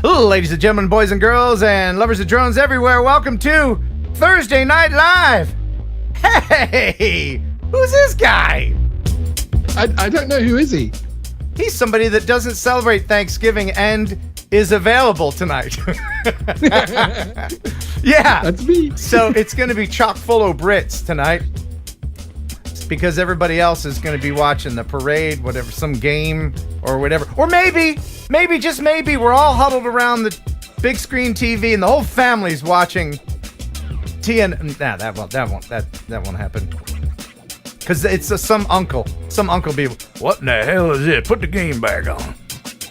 Ladies and gentlemen, boys and girls, and lovers of drones everywhere, welcome to Thursday Night Live. Hey, who's this guy? I don't know. Who is he? He's somebody that doesn't celebrate Thanksgiving and is available tonight. Yeah. That's me. So it's going to be chock full of Brits tonight because everybody else is going to be watching the parade, whatever, some game or whatever. Or maybe, just maybe, we're all huddled around the big screen TV and the whole family's watching TNL. Nah, that won't happen. Because it's some uncle be, what in the hell is it? Put the game back on.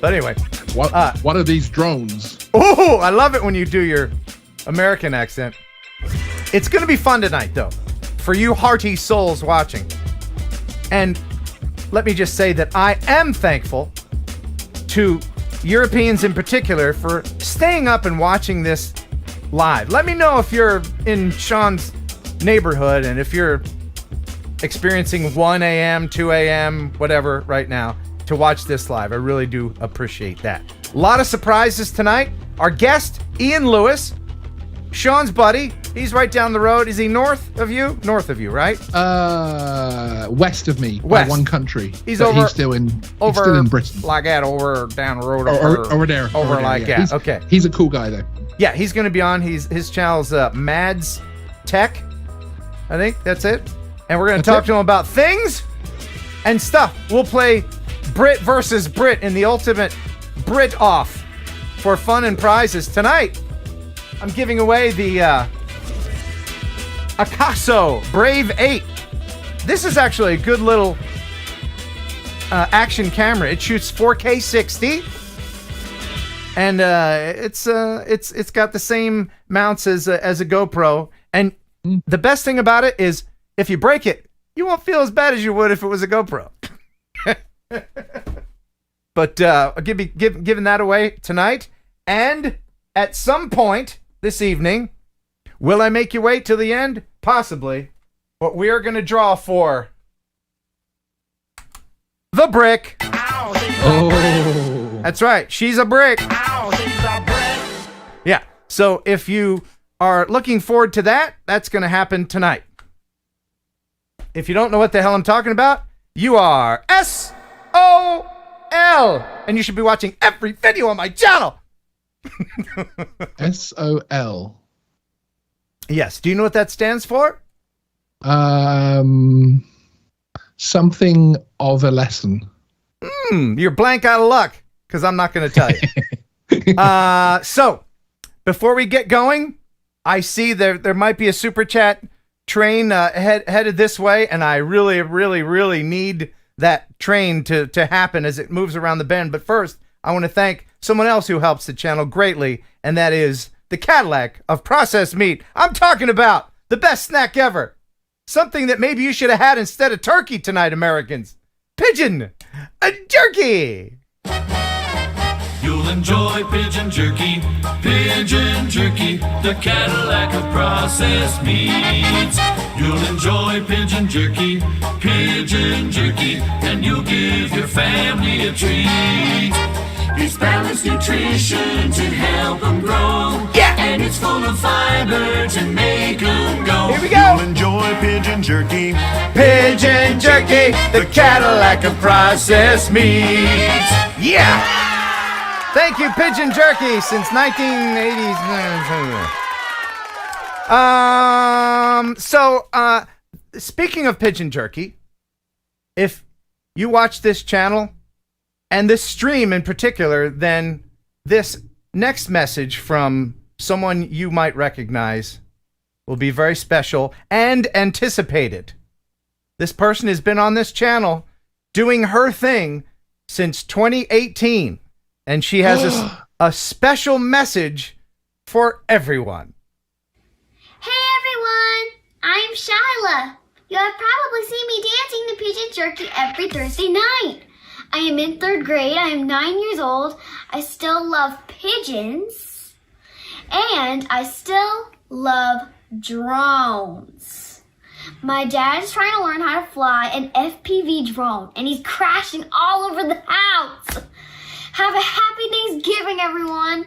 But anyway. What are these drones? Oh, I love it when you do your American accent. It's going to be fun tonight, though, for you hearty souls watching. And let me just say that I am thankful to Europeans in particular for staying up and watching this live. Let me know if you're in Sean's neighborhood and if you're experiencing 1 a.m., 2 a.m., whatever right now to watch this live. I really do appreciate that. A lot of surprises tonight. Our guest, Ian Lewis, Sean's buddy. He's right down the road. Is he north of you? North of you, right? West of me. West. By one country. He's still in Britain. Like that, over down the road. Over there. Over like that. Okay. He's a cool guy, though. Yeah, he's going to be on. His channel's Mads Tech. I think that's it. And we're going to talk to him about things and stuff. We'll play Brit versus Brit in the ultimate Brit off for fun and prizes. Tonight, I'm giving away the Akaso Brave 8. This is actually a good little action camera. It shoots 4K 60. And it's got the same mounts as a GoPro. And the best thing about it is if you break it, you won't feel as bad as you would if it was a GoPro. But I'll giving that away tonight. And at some point this evening, will I make you wait till the end? Possibly. But we are going to draw for the brick. Oh. That's right. She's a brick. Yeah. So if you are looking forward to that, that's going to happen tonight. If you don't know what the hell I'm talking about, you are SOL. And you should be watching every video on my channel. SOL. Yes. Do you know what that stands for? Something of a lesson. You're blank out of luck because I'm not going to tell you. So before we get going, I see there might be a super chat train headed this way, and I really, really, really need that train to happen as it moves around the bend. But first, I want to thank someone else who helps the channel greatly, and that is the Cadillac of processed meat. I'm talking about the best snack ever. Something that maybe you should have had instead of turkey tonight, Americans. Pigeon Jerky. You'll enjoy Pigeon Jerky, the Cadillac of processed meats. You'll enjoy Pigeon Jerky, and you'll give your family a treat. It's balanced nutrition to help them grow. Yeah! And it's full of fiber to make them go. Here we go! You'll enjoy Pigeon Jerky, the Cadillac of processed meats. Yeah! Thank you, Pigeon Jerky, since 1980s. So, speaking of Pigeon Jerky, if you watch this channel and this stream in particular, then this next message from someone you might recognize will be very special and anticipated. This person has been on this channel doing her thing since 2018. And she has a special message for everyone. Hey everyone, I'm Shyla. You have probably seen me dancing to Pigeon Jerky every Thursday night. I am in 3rd grade, I am 9 years old, I still love pigeons, and I still love drones. My dad is trying to learn how to fly an FPV drone, and he's crashing all over the house. Have a happy Thanksgiving, everyone.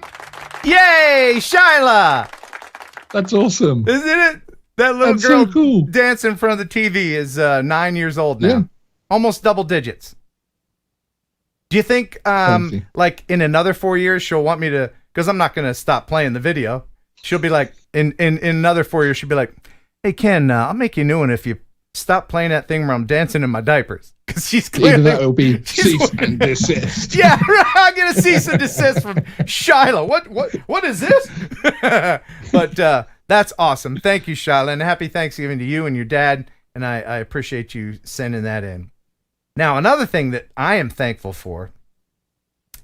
Yay, Shyla! That's awesome. Isn't it? That little That's girl so cool. dancing in front of the TV is 9 years old now. Yeah. Almost double digits. Do you think, Crazy. like, in another 4 years, she'll want me to, because I'm not going to stop playing the video. She'll be like, in another 4 years, she'll be like, hey, Ken, I'll make you a new one if you stop playing that thing where I'm dancing in my diapers. Because she's Either clearly... that will be cease and desist. Yeah, I get a cease and desist from Shyla. What is this? But that's awesome. Thank you, Shyla, and happy Thanksgiving to you and your dad. And I appreciate you sending that in. Now, another thing that I am thankful for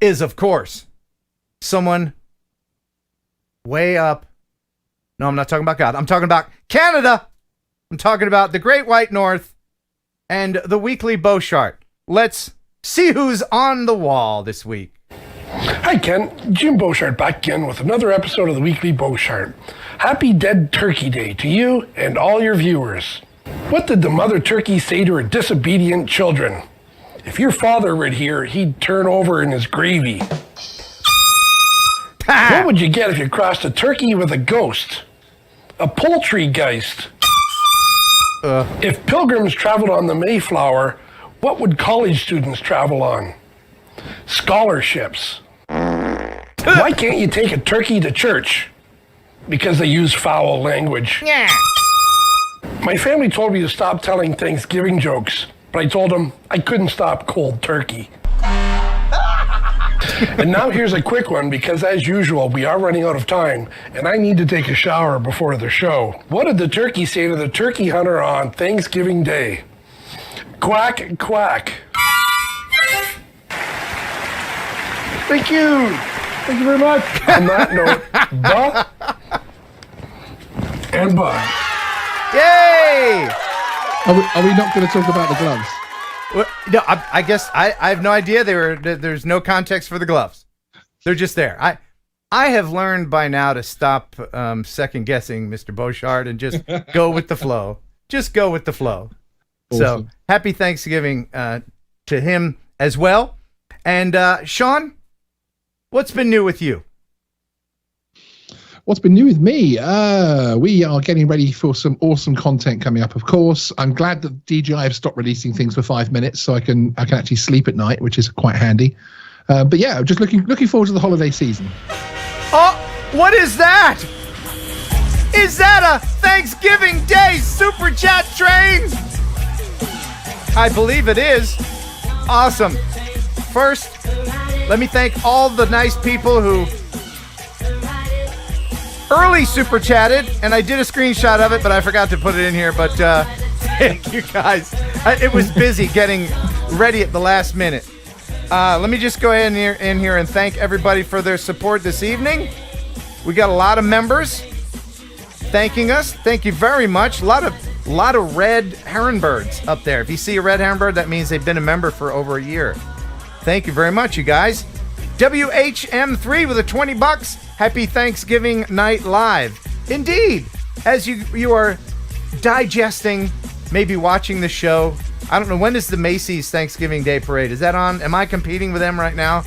is, of course, someone way up. No, I'm not talking about God. I'm talking about Canada. I'm talking about the Great White North and the weekly bow chart. Let's see who's on the wall this week. Hi Ken, Jim Beauchart back again with another episode of the Weekly Beauchart. Happy Dead Turkey Day to you and all your viewers. What did the mother turkey say to her disobedient children? If your father were here, he'd turn over in his gravy. What would you get if you crossed a turkey with a ghost? A poultrygeist. If pilgrims traveled on the Mayflower, what would college students travel on? Scholarships. Why can't you take a turkey to church? Because they use foul language. Yeah. My family told me to stop telling Thanksgiving jokes, but I told them I couldn't stop cold turkey. And now here's a quick one because, as usual, we are running out of time, and I need to take a shower before the show. What did the turkey say to the turkey hunter on Thanksgiving Day? Quack, quack. Thank you. Thank you very much. On that note, buh and bye. Yay! Are we not going to talk about the gloves? Well, no, I guess I have no idea. There's no context for the gloves. They're just there. I have learned by now to stop second guessing Mr. Beauchart and just go with the flow. Just go with the flow. Awesome. So happy Thanksgiving to him as well. And Sean, what's been new with you? What's been new with me? We are getting ready for some awesome content coming up, of course. I'm glad that DJI have stopped releasing things for 5 minutes so I can actually sleep at night, which is quite handy. But yeah, just looking forward to the holiday season. Oh, what is that? Is that a Thanksgiving Day super chat train? I believe it is. Awesome. First, let me thank all the nice people who early super chatted, and I did a screenshot of it, but I forgot to put it in here. But thank you guys. It was busy getting ready at the last minute. Let me just go ahead in here and thank everybody for their support this evening. We got a lot of members thanking us. Thank you very much. A lot of red heron birds up there. If you see a red heron bird, that means they've been a member for over a year. Thank you very much, you guys. WHM3 with a $20. Happy Thanksgiving night live. Indeed, as you are digesting, maybe watching the show. I don't know, when is the Macy's Thanksgiving Day Parade? Is that on? Am I competing with them right now?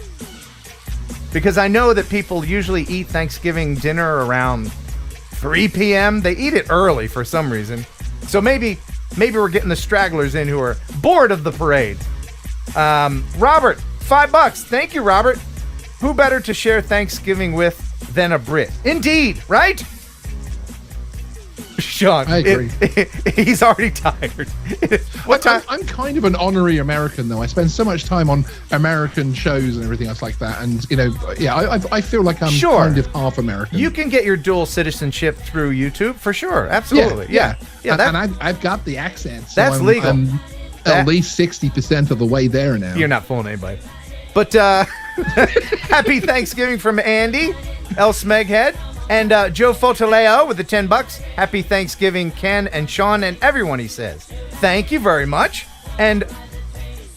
Because I know that people usually eat Thanksgiving dinner around 3 p.m. They eat it early for some reason. So maybe we're getting the stragglers in who are bored of the parade. Robert, $5. Thank you, Robert. Who better to share Thanksgiving with than a Brit? Indeed, right? Sean, I agree. He's already tired. What time? I'm kind of an honorary American, though. I spend so much time on American shows and everything else like that. And, I feel like I'm kind of half American. You can get your dual citizenship through YouTube, for sure. Absolutely. Yeah. And I've got the accent. So that's legal. I'm at least 60% of the way there now. You're not fooling anybody. But happy Thanksgiving from Andy, El Smeghead, and Joe Fotaleo with the $10. Happy Thanksgiving, Ken and Sean and everyone, he says. Thank you very much. And,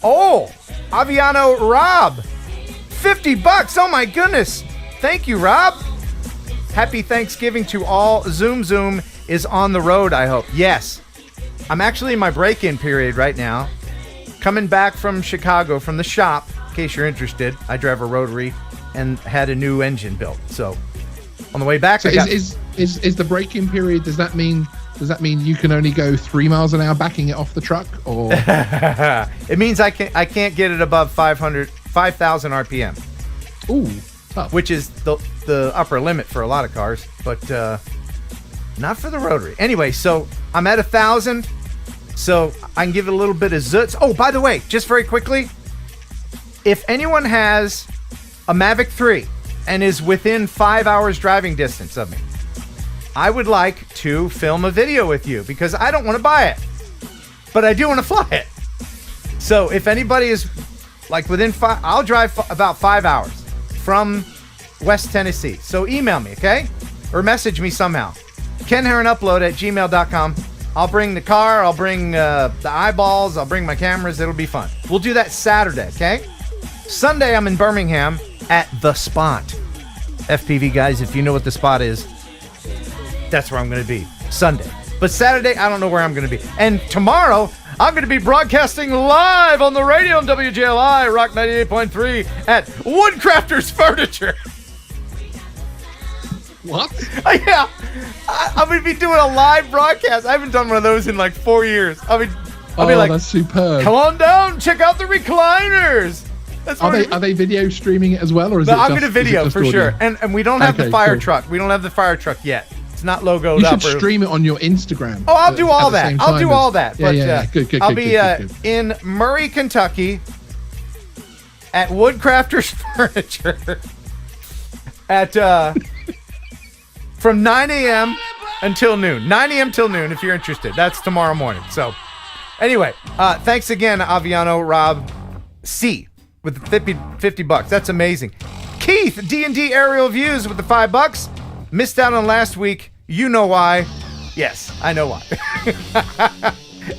Aviano Rob, $50. Oh, my goodness. Thank you, Rob. Happy Thanksgiving to all. Zoom is on the road, I hope. Yes. I'm actually in my break-in period right now. Coming back from Chicago, from the shop. in case you're interested, I drive a rotary and had a new engine built. So on the way back, So is the braking period? Does that mean you can only go 3 miles an hour backing it off the truck, or it means I can't get it above 5,000 RPM. ooh, tough. Which is the upper limit for a lot of cars, but not for the rotary. Anyway, so I'm at 1,000, so I can give it a little bit of zoots. Oh, by the way, just very quickly, if anyone has a Mavic 3 and is within 5 hours driving distance of me, I would like to film a video with you because I don't want to buy it, but I do want to fly it. So if anybody is like within 5, I'll drive about 5 hours from West Tennessee. So email me, okay? Or message me somehow. KenHeronUpload@gmail.com. I'll bring the car, I'll bring the eyeballs, I'll bring my cameras, it'll be fun. We'll do that Saturday, okay? Sunday, I'm in Birmingham at The Spot. FPV guys, if you know what The Spot is, that's where I'm going to be Sunday. But Saturday, I don't know where I'm going to be. And tomorrow, I'm going to be broadcasting live on the radio on WJLI, Rock 98.3 at Woodcrafters Furniture. What? Yeah, I'm going to be doing a live broadcast. I haven't done one of those in like 4 years. I'll be like, that's superb. come on down, check out the recliners. That's Are they video streaming it as well, or is But it? I'm just, going to video is it for just sure. audio? And we don't have the Okay, fire cool. truck. We don't have the fire truck yet. It's not logoed You up. should stream it on your Instagram. Oh, I'll do all at the that. same I'll do time all as- that. Yeah, But yeah. Good. I'll be in Murray, Kentucky at Woodcrafters Furniture at from 9 a.m. until noon. 9 a.m. till noon if you're interested. That's tomorrow morning. So anyway, thanks again, Aviano Rob C with the $50. That's amazing. Keith, D&D Aerial Views with the $5. Missed out on last week. You know why. Yes, I know why.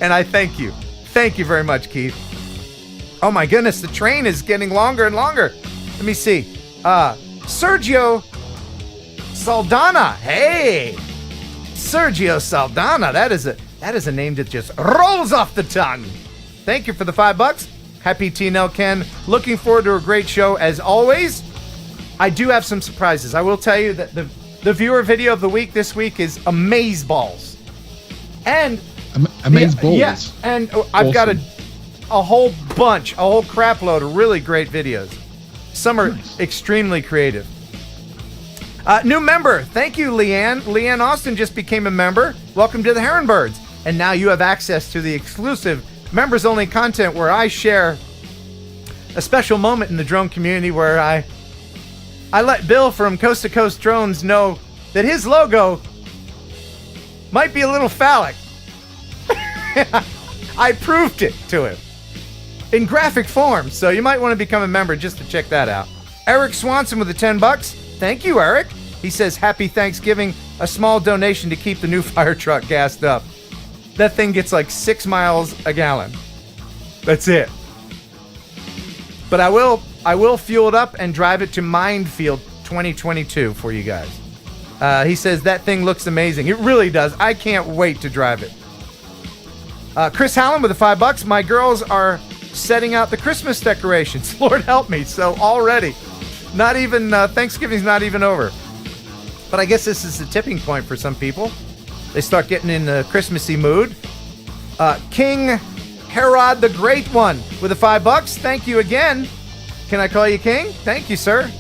And I thank you. Thank you very much, Keith. Oh my goodness, the train is getting longer and longer. Let me see. Sergio Saldana. Hey, Sergio Saldana. That is a name that just rolls off the tongue. Thank you for the $5. Happy TNL, Ken. Looking forward to a great show as always. I do have some surprises. I will tell you that the viewer video of the week this week is Amazeballs. And Amazeballs. yeah, and I've got a whole bunch, a whole crap load of really great videos. Some are extremely creative. New member. Thank you, Leanne. Leanne Austin just became a member. Welcome to the Heron Birds. And now you have access to the exclusive members-only content where I share a special moment in the drone community where I let Bill from Coast to Coast Drones know that his logo might be a little phallic. I proved it to him in graphic form, so you might want to become a member just to check that out. Eric Swanson with the $10. Thank you, Eric. He says, Happy Thanksgiving, a small donation to keep the new fire truck gassed up. That thing gets like 6 miles a gallon. That's it. But I will fuel it up and drive it to Minefield 2022 for you guys. He says that thing looks amazing. It really does. I can't wait to drive it. Chris Hallen with the $5. My girls are setting out the Christmas decorations. Lord help me. So already, not even Thanksgiving's not even over. But I guess this is the tipping point for some people. They start getting in the Christmassy mood. King Herod the Great One with the $5. Thank you again. Can I call you King? Thank you, sir.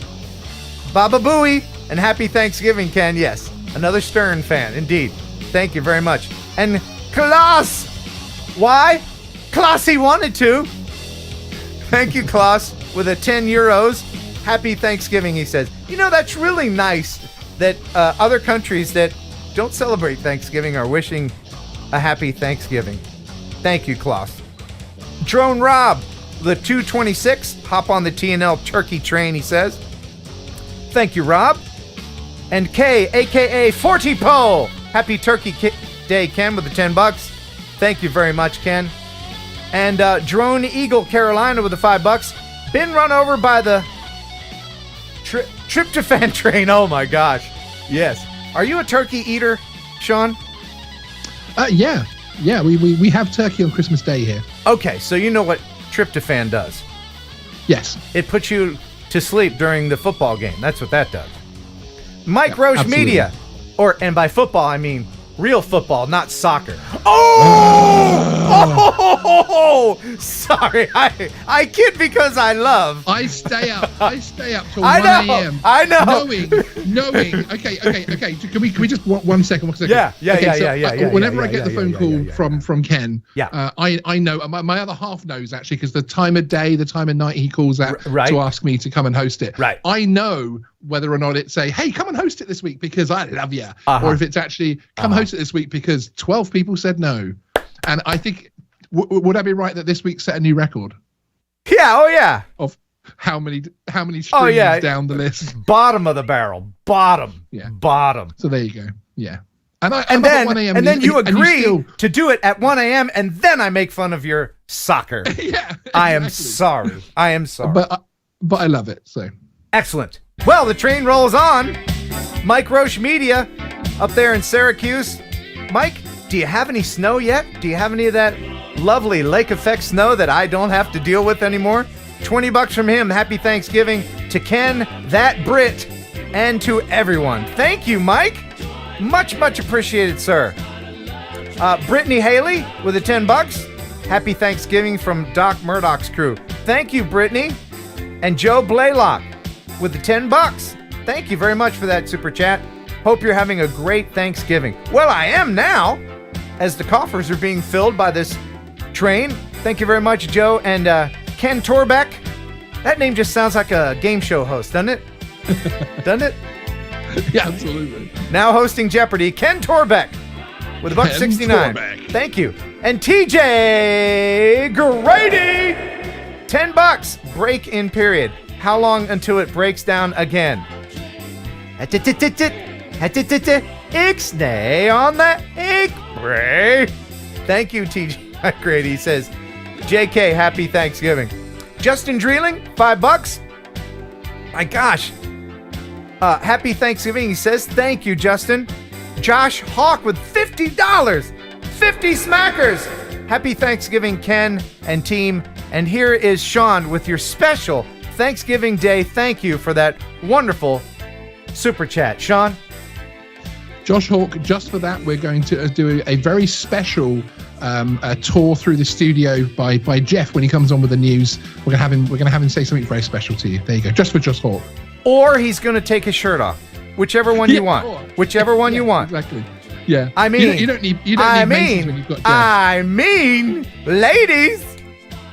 Baba Booey and happy Thanksgiving, Ken. Yes, another Stern fan, indeed. Thank you very much. And Klaus. Why? Klaus, he wanted to. Thank you, Klaus, with a 10 euros. Happy Thanksgiving, he says. You know, that's really nice that other countries that don't celebrate Thanksgiving are wishing a happy Thanksgiving. Thank you, Klaus. Drone Rob, the 226. Hop on the TNL turkey train, he says. Thank you, Rob. And Kay, a.k.a. 40 Pole. Happy Turkey Day, Ken, with the $10. Thank you very much, Ken. And Drone Eagle Carolina with the $5. Been run over by the tryptophan train. Oh, my gosh. Yes. Are you a turkey eater, Sean? Yeah. We have turkey on Christmas Day here. Okay, so you know what tryptophan does. Yes. It puts you to sleep during the football game. That's what that does. Mike Roche absolutely. Media. And by football, I mean real football, not soccer. Oh! Sorry. I kid because I love. I stay up till I 1 know, a.m. I know. Knowing. Okay. Can we just one second? Yeah. Whenever I get the phone call from Ken, Yeah. I know my other half knows actually, because the time of day, the time of night he calls at Right. to ask me to come and host it. Right. I know whether or not it's say, hey, come and host it this week because I love you, or if it's actually come host it this week because 12 people said no. And I think, would I be right that this week set a new record Yeah, oh yeah. of how many streams down the list? Bottom of the barrel. Bottom. Yeah. Bottom. So there you go. Yeah. And then you agree still, to do it at 1 a.m. and then I make fun of your soccer. yeah. I am exactly. sorry. I am sorry. But I love it. So Excellent. Well, the train rolls on. Mike Roche Media up there in Syracuse. Mike, do you have any snow yet? Do you have any of that lovely lake effect snow that I don't have to deal with anymore? $20 from him. Happy Thanksgiving to Ken, that Brit, and to everyone. Thank you, Mike. Much, much appreciated, sir. Brittany Haley with the $10. Happy Thanksgiving from Doc Murdoch's crew. Thank you, Brittany. And Joe Blaylock with the $10. Thank you very much for that super chat. Hope you're having a great Thanksgiving. Well, I am now, as the coffers are being filled by this train. Thank you very much, Joe. And Ken Torbeck. That name just sounds like a game show host, doesn't it? Doesn't it? yeah, absolutely. Now hosting Jeopardy, Ken Torbeck with $1.69. Torbeck. Thank you. And TJ Grady, $10. Break in period. How long until it breaks down again? Ixnay on the Ickbray. Thank you, TJ Grady. He says, JK, happy Thanksgiving. Justin Dreeling, $5. My gosh. Happy Thanksgiving, he says. Thank you, Justin. Josh Hawk with $50. 50 smackers. Happy Thanksgiving, Ken and team. And here is Sean with your special Thanksgiving Day. Thank you for that wonderful super chat. Sean? Josh Hawk, just for that, we're going to do a very special tour through the studio by Jeff when he comes on with the news. We're gonna have him say something very special to you. There you go, just for Josh Hawk. Or he's gonna take his shirt off, whichever one you want. Whichever one you want. Exactly. Yeah. I mean, you don't need Masons when you've got Jeff. Ladies,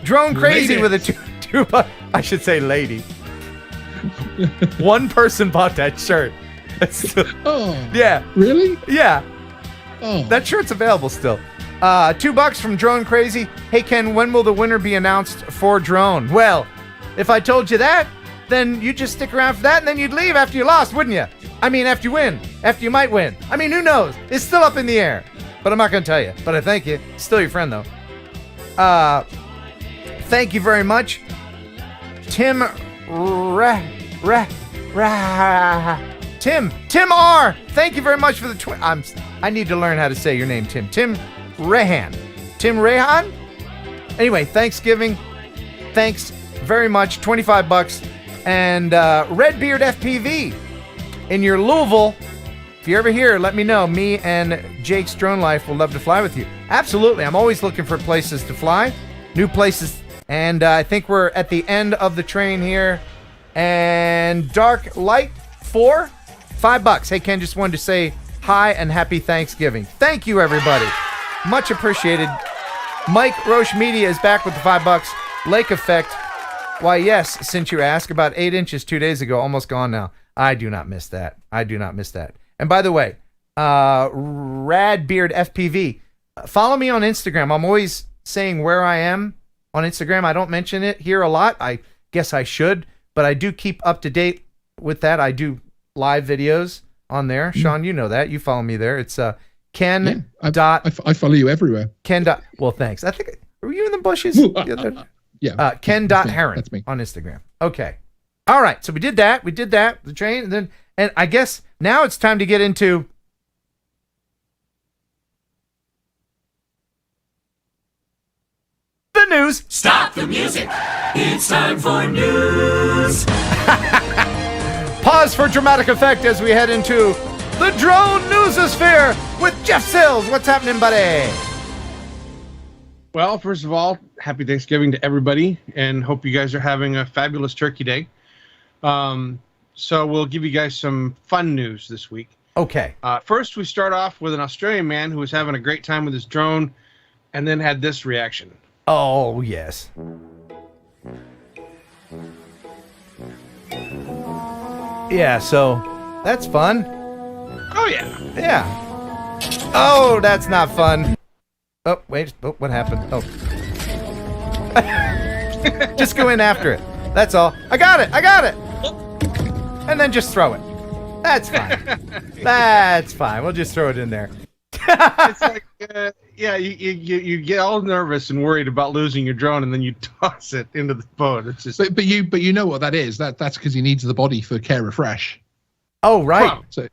Drone Crazy Ladies. with a two I should say lady. One person bought that shirt. Oh. Yeah. Really? Yeah. Oh. That shirt's available still. $2 from Drone Crazy. Hey Ken, when will the winner be announced for Drone? Well, if I told you that, then you'd just stick around for that and then you'd leave after you lost, wouldn't you? I mean, after you win. After you might win. I mean, who knows? It's still up in the air. But I'm not going to tell you. But I thank you. Still your friend, though. Thank you very much. Tim Tim R. Thank you very much for the I need to learn how to say your name, Tim. Tim Rehan. Anyway, Thanksgiving. Thanks very much. $25. And Redbeard FPV in your Louisville. If you're ever here, let me know. Me and Jake's Drone Life will love to fly with you. Absolutely. I'm always looking for places to fly. New places. And I think we're at the end of the train here. And Dark Light 4, $5. Hey, Ken, just wanted to say hi and happy Thanksgiving. Thank you, everybody. Much appreciated. Mike Roche Media is back with the $5. Lake Effect. Why, yes, since you asked, about 8 inches 2 days ago, almost gone now. I do not miss that. And by the way, Radbeard FPV, follow me on Instagram. I'm always saying where I am on Instagram. I don't mention it here a lot. I guess I should, but I do keep up to date with that. I do live videos on there. Sean, you know that. You follow me there. It's Ken. Yeah, I follow you everywhere. Ken. Well, thanks. I think, were you in the bushes? Yeah. Ken Heron that's me. on Instagram. Okay. All right. So we did that. The train. And I guess now it's time to get into the news. news. Stop the music. It's time for news. Pause for dramatic effect as we head into the drone newsosphere with Jeff Sills. What's happening, buddy? Well, first of all, happy Thanksgiving to everybody, and hope you guys are having a fabulous Turkey Day. So we'll give you guys some fun news this week. Okay. First, we start off with an Australian man who was having a great time with his drone, and then had this reaction. Oh, yes. Yeah, so that's fun. Oh, yeah. Yeah. Oh, that's not fun. Oh, wait. Oh, what happened? Oh. Just go in after it. That's all. I got it. And then just throw it. That's fine. That's fine. We'll just throw it in there. It's like, you get all nervous and worried about losing your drone, and then you toss it into the boat. It's just. But you know what that is? That's because he needs the body for care refresh. Oh, right. So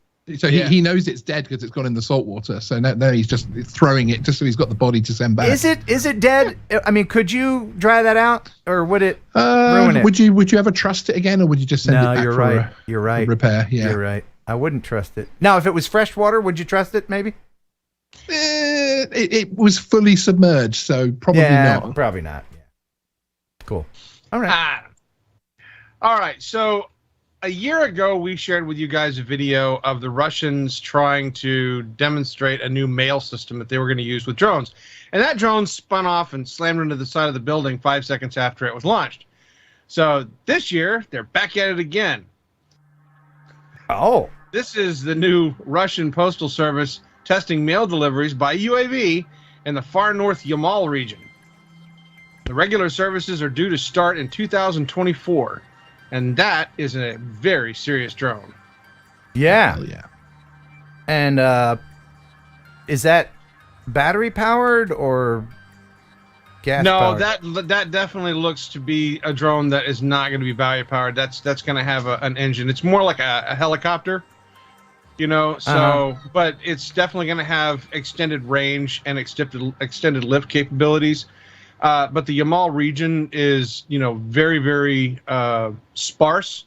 he knows it's dead because it's gone in the salt water. So now he's just throwing it just so he's got the body to send back. Is it dead? I mean, could you dry that out, or would it ruin it? Would you ever trust it again, or would you just send it back you're for right. You're right. repair? Yeah, you're right. I wouldn't trust it. Now, if it was fresh water, would you trust it? Maybe. It was fully submerged, so probably not. Probably not. Yeah. Cool. All right. All right. So a year ago, we shared with you guys a video of the Russians trying to demonstrate a new mail system that they were going to use with drones. And that drone spun off and slammed into the side of the building 5 seconds after it was launched. So this year, they're back at it again. Oh. This is the new Russian Postal Service testing mail deliveries by UAV in the far north Yamal region. The regular services are due to start in 2024, and that is a very serious drone. Yeah. Hell yeah. And is that battery powered or gas powered? No, that definitely looks to be a drone that is not going to be battery powered. That's going to have an engine. It's more like a helicopter. But it's definitely going to have extended range and extended lift capabilities. But the Yamal region is, very, very sparse.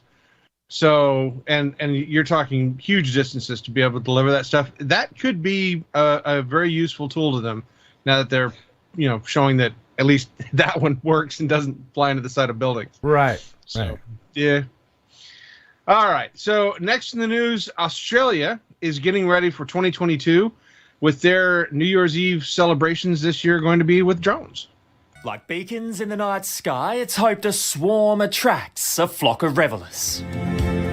So, and you're talking huge distances to be able to deliver that stuff. That could be a very useful tool to them now that they're, showing that at least that one works and doesn't fly into the side of buildings. Right. So, right. Yeah. All right. So next in the news, Australia is getting ready for 2022 with their New Year's Eve celebrations this year going to be with drones. Like beacons in the night sky, it's hoped a swarm attracts a flock of revellers.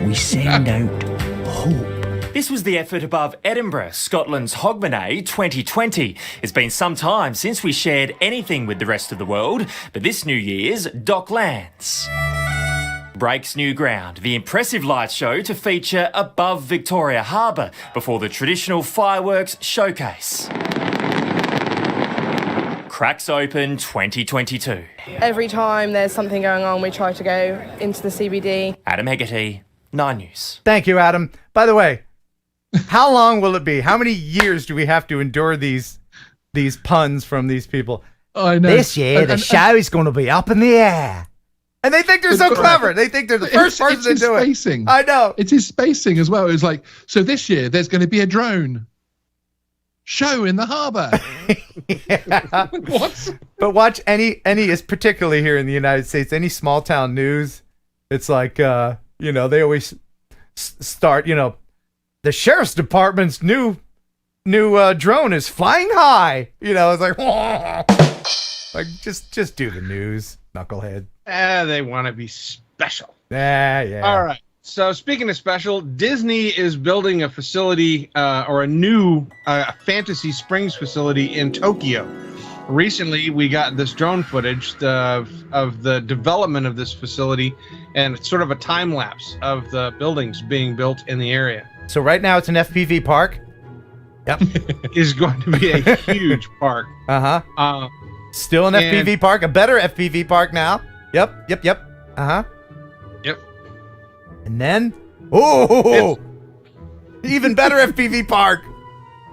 We send out hope. This was the effort above Edinburgh, Scotland's Hogmanay 2020. It's been some time since we shared anything with the rest of the world, but this New Year's, Docklands breaks new ground. The impressive light show to feature above Victoria Harbour before the traditional fireworks showcase cracks open 2022. Every time there's something going on, we try to go into the CBD. Adam Hegarty, 9 News. Thank you, Adam. By the way, how long will it be? How many years do we have to endure these puns from these people? I know. This year, the show is going to be up in the air. And they think they're so clever. They think they're the first person to do it. Spacing. I know. It's his spacing as well. It's like, so this year there's going to be a drone show in the harbour. Yeah. What? But watch any, particularly here in the United States, any small town news. It's like, they always start, the sheriff's department's new drone is flying high. It's like, like just do the news, knucklehead. They want to be special. Yeah. All right. So speaking of special, Disney is building a facility or a new Fantasy Springs facility in Tokyo. Recently, we got this drone footage of the development of this facility, and it's sort of a time lapse of the buildings being built in the area. So right now it's an FPV park. Yep. Is going to be a huge park. Uh-huh. Still an FPV park, a better FPV park now. Yep. Uh-huh. Yep. And then, even better FPV park.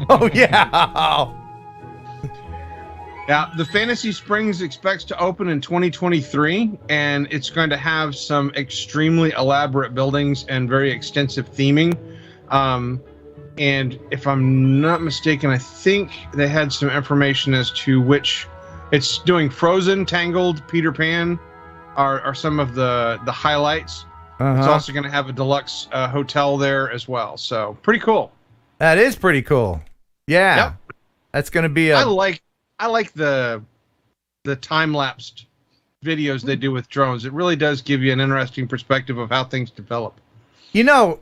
Oh, yeah. Yeah, the Fantasy Springs expects to open in 2023, and it's going to have some extremely elaborate buildings and very extensive theming. And if I'm not mistaken, I think they had some information as to which it's doing. Frozen, Tangled, Peter Pan are some of the highlights. It's also going to have a deluxe hotel there as well. So pretty cool. That is pretty cool. Yeah. Yep. That's going to be a... I like the time-lapsed videos they do with drones. It really does give you an interesting perspective of how things develop. You know,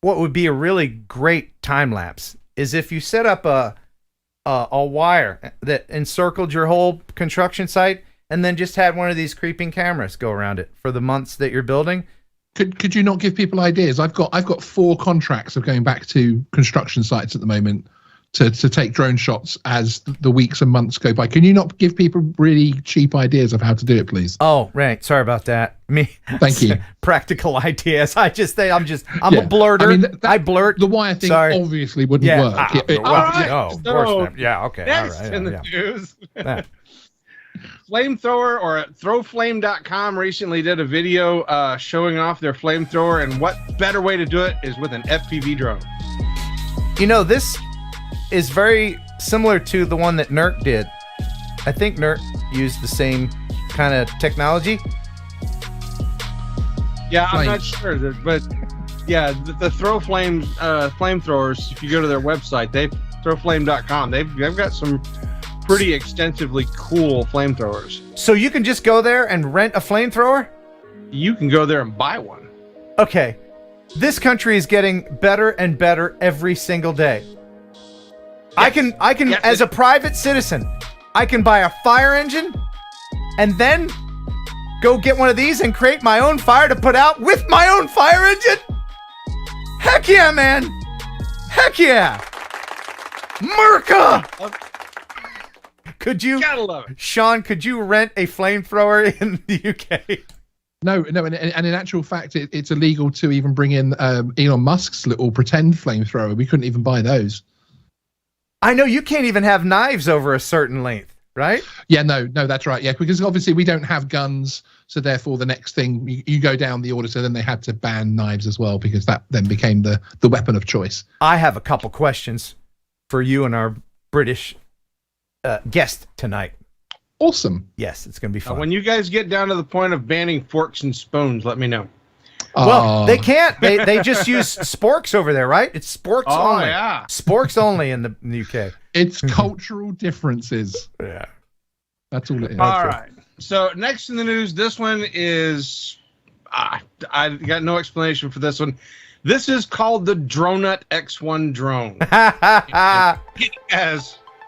what would be a really great time lapse is if you set up a wire that encircled your whole construction site and then just had one of these creeping cameras go around it for the months that you're building. Could you not give people ideas? I've got 4 contracts of going back to construction sites at the moment to take drone shots as the weeks and months go by. Can you not give people really cheap ideas of how to do it, please? Oh, right. Sorry about that. Thank you. Practical ideas. I'm a blurter. I mean, I blurt. The wire thing obviously wouldn't work. Of course not. Yeah. Okay. Next all right. in the news. Flamethrower or Throwflame.com recently did a video showing off their flamethrower, and what better way to do it is with an FPV drone. You know, this is very similar to the one that NERC did. I think NERC used the same kind of technology. Yeah, I'm not sure, but yeah, the Throwflame flamethrowers. If you go to their website, Throwflame.com, they've got some pretty extensively cool flamethrowers. So you can just go there and rent a flamethrower? You can go there and buy one. Okay. This country is getting better and better every single day. Yes. I can as a private citizen, I can buy a fire engine and then go get one of these and create my own fire to put out with my own fire engine? Heck yeah, man. Heck yeah. Merca. Could you, gotta love it. Sean, could you rent a flamethrower in the UK? No, and in actual fact, it's illegal to even bring in Elon Musk's little pretend flamethrower. We couldn't even buy those. I know you can't even have knives over a certain length, right? Yeah, no, that's right. Yeah, because obviously we don't have guns, so therefore the next thing you go down the order. So then they had to ban knives as well because that then became the weapon of choice. I have a couple questions for you and our British guest tonight. Awesome. Yes, it's going to be fun. When you guys get down to the point of banning forks and spoons, let me know. Well, they can't. They just use sporks over there, right? It's sporks only. Oh, yeah. Sporks only in the UK. It's cultural differences. Yeah. That's all it is. All right. So next in the news, this one is... I got no explanation for this one. This is called the Dronenut X1 drone.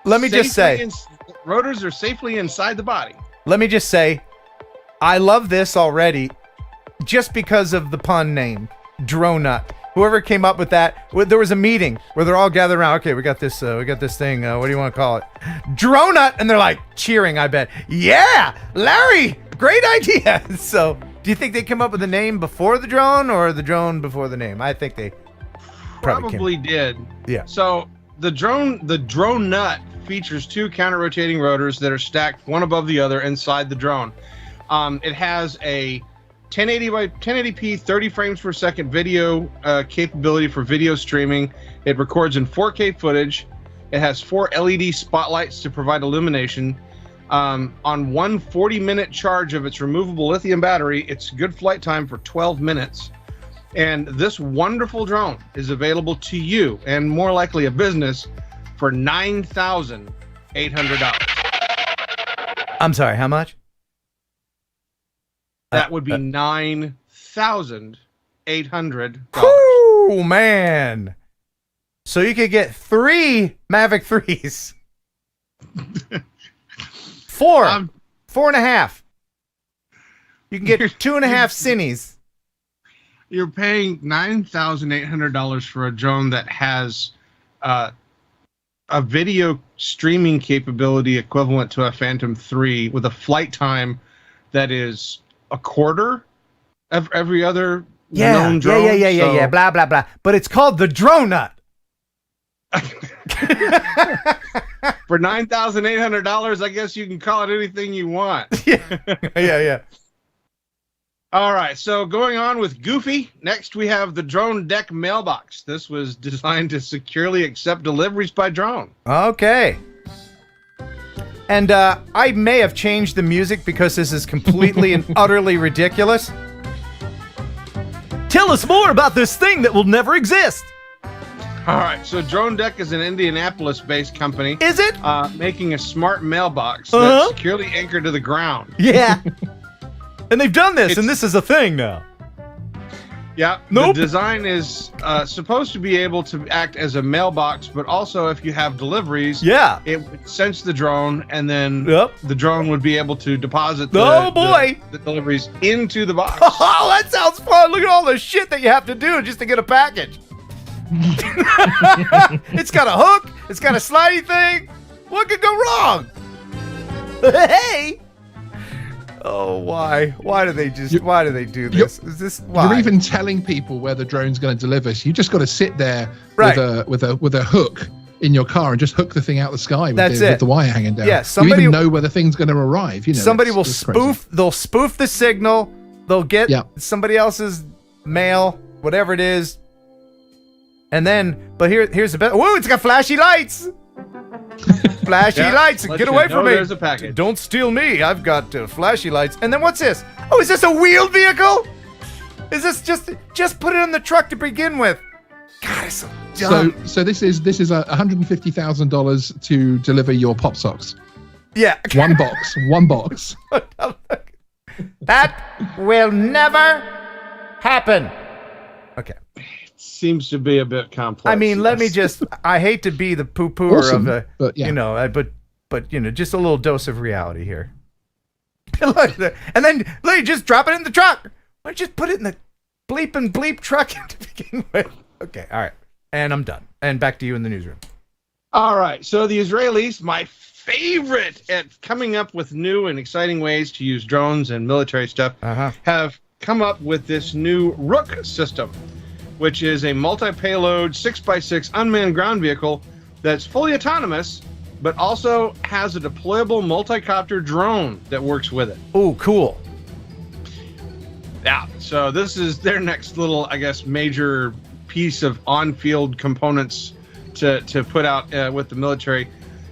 Let me just say... rotors are safely inside the body. Let me just say, I love this already just because of the pun name, Dronenut. Whoever came up with that, there was a meeting where they're all gathered around. Okay, we got this thing. What do you want to call it? Dronenut, and they're like cheering. I bet. Yeah, Larry, great idea. So, do you think they came up with the name before the drone or the drone before the name? I think they probably did. Yeah. So the Dronenut features 2 counter-rotating rotors that are stacked one above the other inside the drone. It has a 1080 by 1080p 30 frames per second video capability for video streaming. It records in 4K footage. It has 4 LED spotlights to provide illumination. On one 40-minute charge of its removable lithium battery, it's good flight time for 12 minutes. And this wonderful drone is available to you, and more likely a business, for $9,800. I'm sorry, how much? That would be $9,800. Oh man! So you could get 3 Mavic 3s. 4, 4.5. You can get 2.5 Cinnies. You're paying $9,800 for a drone that has a video streaming capability equivalent to a Phantom 3 with a flight time that is a quarter of every other known drone. Yeah, blah, blah, blah. But it's called the Dronenut. For $9,800, I guess you can call it anything you want. Yeah. All right, so going on with Goofy, next we have the Drone Deck Mailbox. This was designed to securely accept deliveries by drone. Okay. And I may have changed the music because this is completely and utterly ridiculous. Tell us more about this thing that will never exist. All right, so Drone Deck is an Indianapolis-based company. Is it? Making a smart mailbox that's securely anchored to the ground. Yeah. And they've done this, and this is a thing now. Yeah. Nope. The design is supposed to be able to act as a mailbox, but also if you have deliveries, it would sense the drone, and then the drone would be able to deposit the deliveries into the box. Oh, that sounds fun. Look at all the shit that you have to do just to get a package. It's got a hook. It's got a slidey thing. What could go wrong? Hey. Oh, why? Why do they do this? Is this why? You're even telling people where the drone's going to deliver. So you just got to sit there with a hook in your car and just hook the thing out the sky with the wire hanging down. Yeah, you even know where the thing's going to arrive. You know, somebody will spoof. Crazy. They'll spoof the signal. They'll get somebody else's mail, whatever it is, and then. But here's the best. Whoa! It's got flashy lights. Flashy lights! Get away from me! There's a package. Don't steal me! I've got flashy lights. And then what's this? Oh, is this a wheeled vehicle? Is this just put it in the truck to begin with? God, it's so dumb. So this is $150,000 to deliver your pop socks. Yeah. One box. That will never happen. Okay. Seems to be a bit complex. I mean, let me just. I hate to be the poo-pooer of the, but but just a little dose of reality here. And then just drop it in the truck. Why don't you just put it in the bleep truck to begin with? Okay, all right, and I'm done. And back to you in the newsroom. All right, so the Israelis, my favorite at coming up with new and exciting ways to use drones and military stuff, have come up with this new Rook system, which is a multi-payload 6x6 unmanned ground vehicle that's fully autonomous, but also has a deployable multi-copter drone that works with it. Oh, cool. Yeah, so this is their next little, I guess, major piece of on-field components to put out with the military.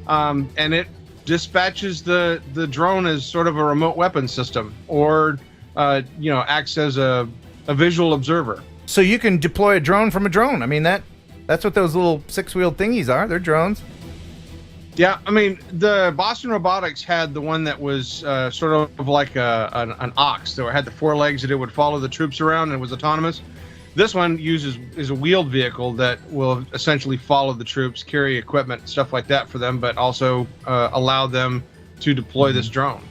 And it dispatches the drone as sort of a remote weapon system, or, acts as a visual observer. So you can deploy a drone from a drone. I mean, that's what those little 6-wheeled thingies are. They're drones. Yeah, I mean, the Boston Robotics had the one that was sort of like an ox that had the 4 legs that it would follow the troops around and was autonomous. This one is a wheeled vehicle that will essentially follow the troops, carry equipment, stuff like that for them, but also allow them to deploy this drone.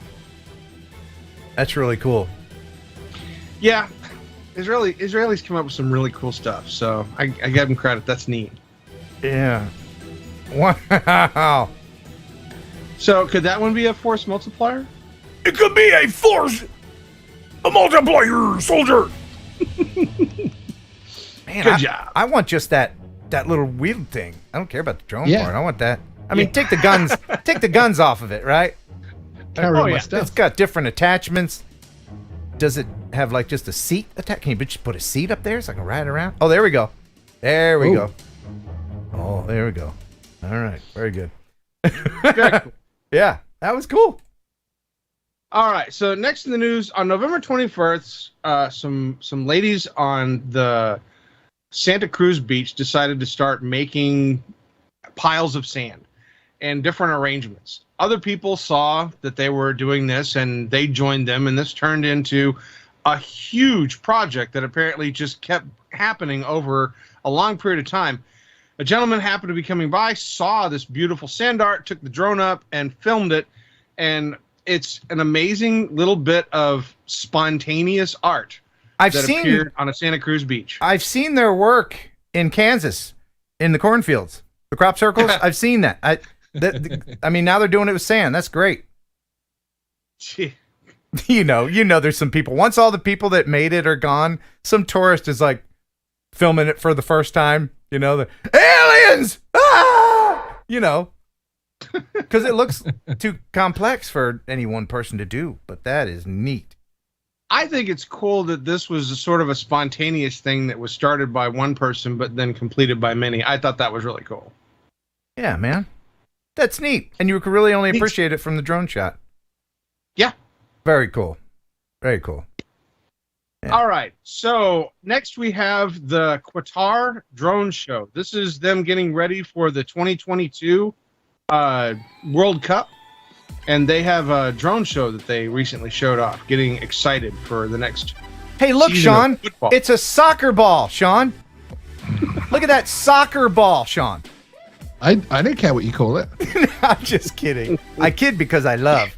That's really cool. Yeah. Israelis come up with some really cool stuff, so I give them credit. That's neat. Yeah. Wow. So could that one be a force multiplier? It could be a multiplier soldier. Man, good job. I want just that little wheel thing. I don't care about the drone part. I want that. I mean, take the guns off of it, right? Carry my stuff. It's got different attachments. Does it have like just a seat attach? Can you just put a seat up there so I can ride around? Oh, there we go. There we go. Oh, there we go. All right, very good. Very cool. Yeah, that was cool. All right, so next in the news, on November 21st, some ladies on the Santa Cruz beach decided to start making piles of sand and different arrangements. Other people saw that they were doing this and they joined them, and this turned into a huge project that apparently just kept happening over a long period of time. A gentleman happened to be coming by, saw this beautiful sand art, took the drone up and filmed it, and it's an amazing little bit of spontaneous art appeared on a Santa Cruz beach. I've seen their work in Kansas, in the cornfields, the crop circles. I've seen that. I mean, now they're doing it with sand. That's great. You know, there's some people. Once all the people that made it are gone, some tourist is like filming it for the first time. You know, the aliens. Ah! You know, Because it looks too complex for any one person to do, but that is neat. I think it's cool that this was a sort of a spontaneous thing that was started by one person but then completed by many. I thought that was really cool. Yeah, man. That's neat. And you could really only appreciate it from the drone shot. Yeah. Very cool. Very cool. Yeah. All right. So next we have the Qatar Drone Show. This is them getting ready for the 2022 World Cup. And they have a drone show that they recently showed off, getting excited for the next. Hey, look, season Sean. of football. It's a soccer ball, Sean. Look at that soccer ball, Sean. I don't care what you call it. I'm just kidding. I kid because I love.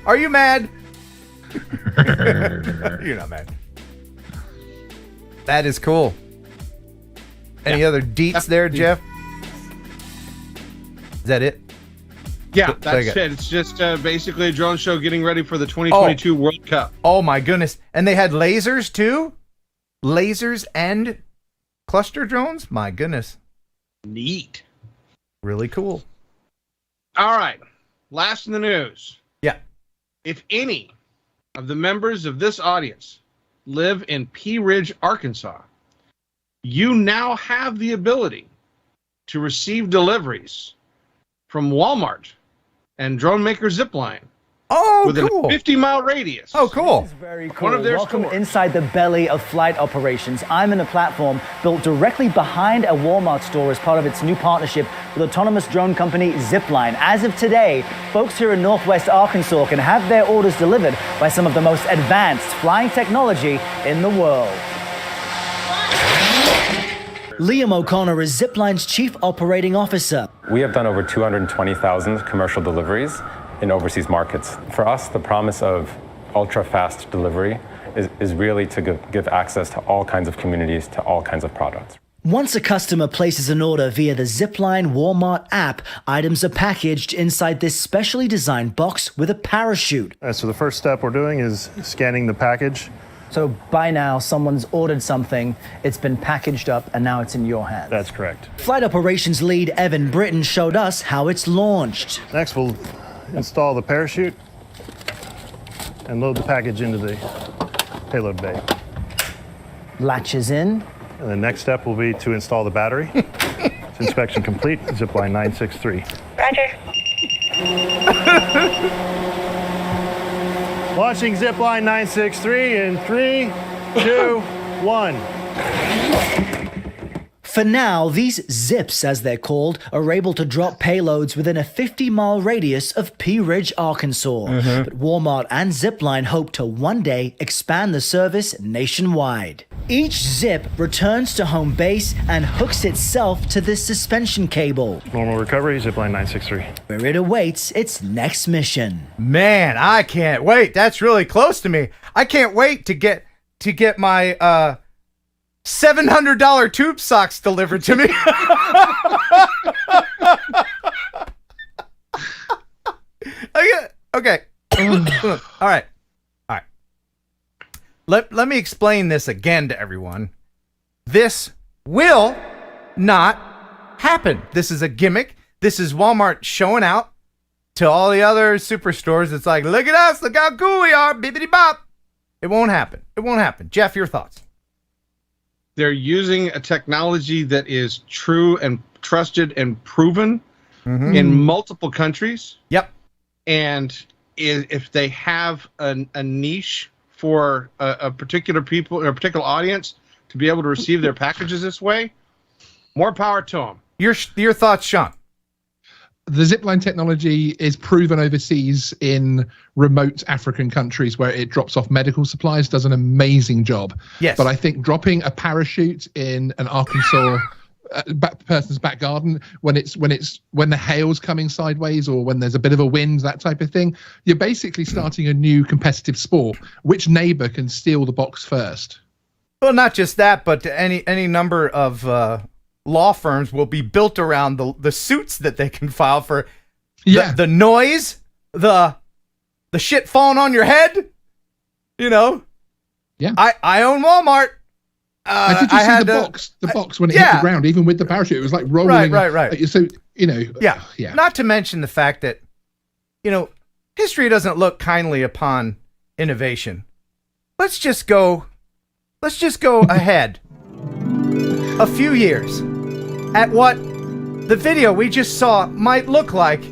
Are you mad? You're not mad. That is cool. Any other deets there, Jeff? Is that it? Yeah, that's it. It's just basically a drone show getting ready for the 2022 World Cup. Oh my goodness. And they had lasers too? Lasers and cluster drones? My goodness. Neat. Really cool. All right. Last in the news. Yeah. If any of the members of this audience live in Pea Ridge, Arkansas, you now have the ability to receive deliveries from Walmart and Drone Maker Zipline within a 50-mile radius. Oh, cool. This is very cool. One of their Welcome stores. inside the belly of flight operations. I'm in a platform built directly behind a Walmart store as part of its new partnership with autonomous drone company Zipline. As of today, folks here in Northwest Arkansas can have their orders delivered by some of the most advanced flying technology in the world. Liam O'Connor is Zipline's chief operating officer. We have done over 220,000 commercial deliveries in overseas markets. For us, the promise of ultra-fast delivery is really to give access to all kinds of communities, to all kinds of products. Once a customer places an order via the Zipline Walmart app, items are packaged inside this specially designed box with a parachute. So the first step we're doing is scanning the package. So by now, someone's ordered something, it's been packaged up, and now it's in your hands. That's correct. Flight operations lead Evan Britton showed us how it's launched. Next, we'll install the parachute and load the package into the payload bay. Latches in. And the next step will be to install the battery. It's inspection complete, Zipline 963. Roger. Launching Zipline 963 in 3, 2, 1. For now, these zips, as they're called, are able to drop payloads within a 50-mile radius of Pea Ridge, Arkansas. But Walmart and Zipline hope to one day expand the service nationwide. Each zip returns to home base and hooks itself to this suspension cable, Normal recovery, Zipline 963. where it awaits its next mission. Man, I can't wait. That's really close to me. I can't wait to get my $700 tube socks delivered to me. Okay. All right. Let me explain this again to everyone. This will not happen. This is a gimmick. This is Walmart showing out to all the other superstores. It's like, look at us. Look how cool we are. Bibbidi bop. It won't happen. It won't happen. Jeff, your thoughts? They're using a technology that is true and trusted and proven in multiple countries. Yep. And if they have a niche for a particular people or a particular audience to be able to receive their packages this way, more power to them. Your thoughts, Sean? The Zipline technology is proven overseas in remote African countries where it drops off medical supplies, does an amazing job. Yes. But I think dropping a parachute in an Arkansas person's back garden when the hail's coming sideways or when there's a bit of a wind, that type of thing, you're basically starting a new competitive sport. Which neighbor can steal the box first? Well, not just that, but any number of law firms will be built around the suits that they can file for the noise, the shit falling on your head. You know? Yeah. I own Walmart. Did you see the box when it hit the ground, even with the parachute? It was like rolling. Right. So, yeah. Not to mention the fact that, history doesn't look kindly upon innovation. Let's just go ahead a few years at what the video we just saw might look like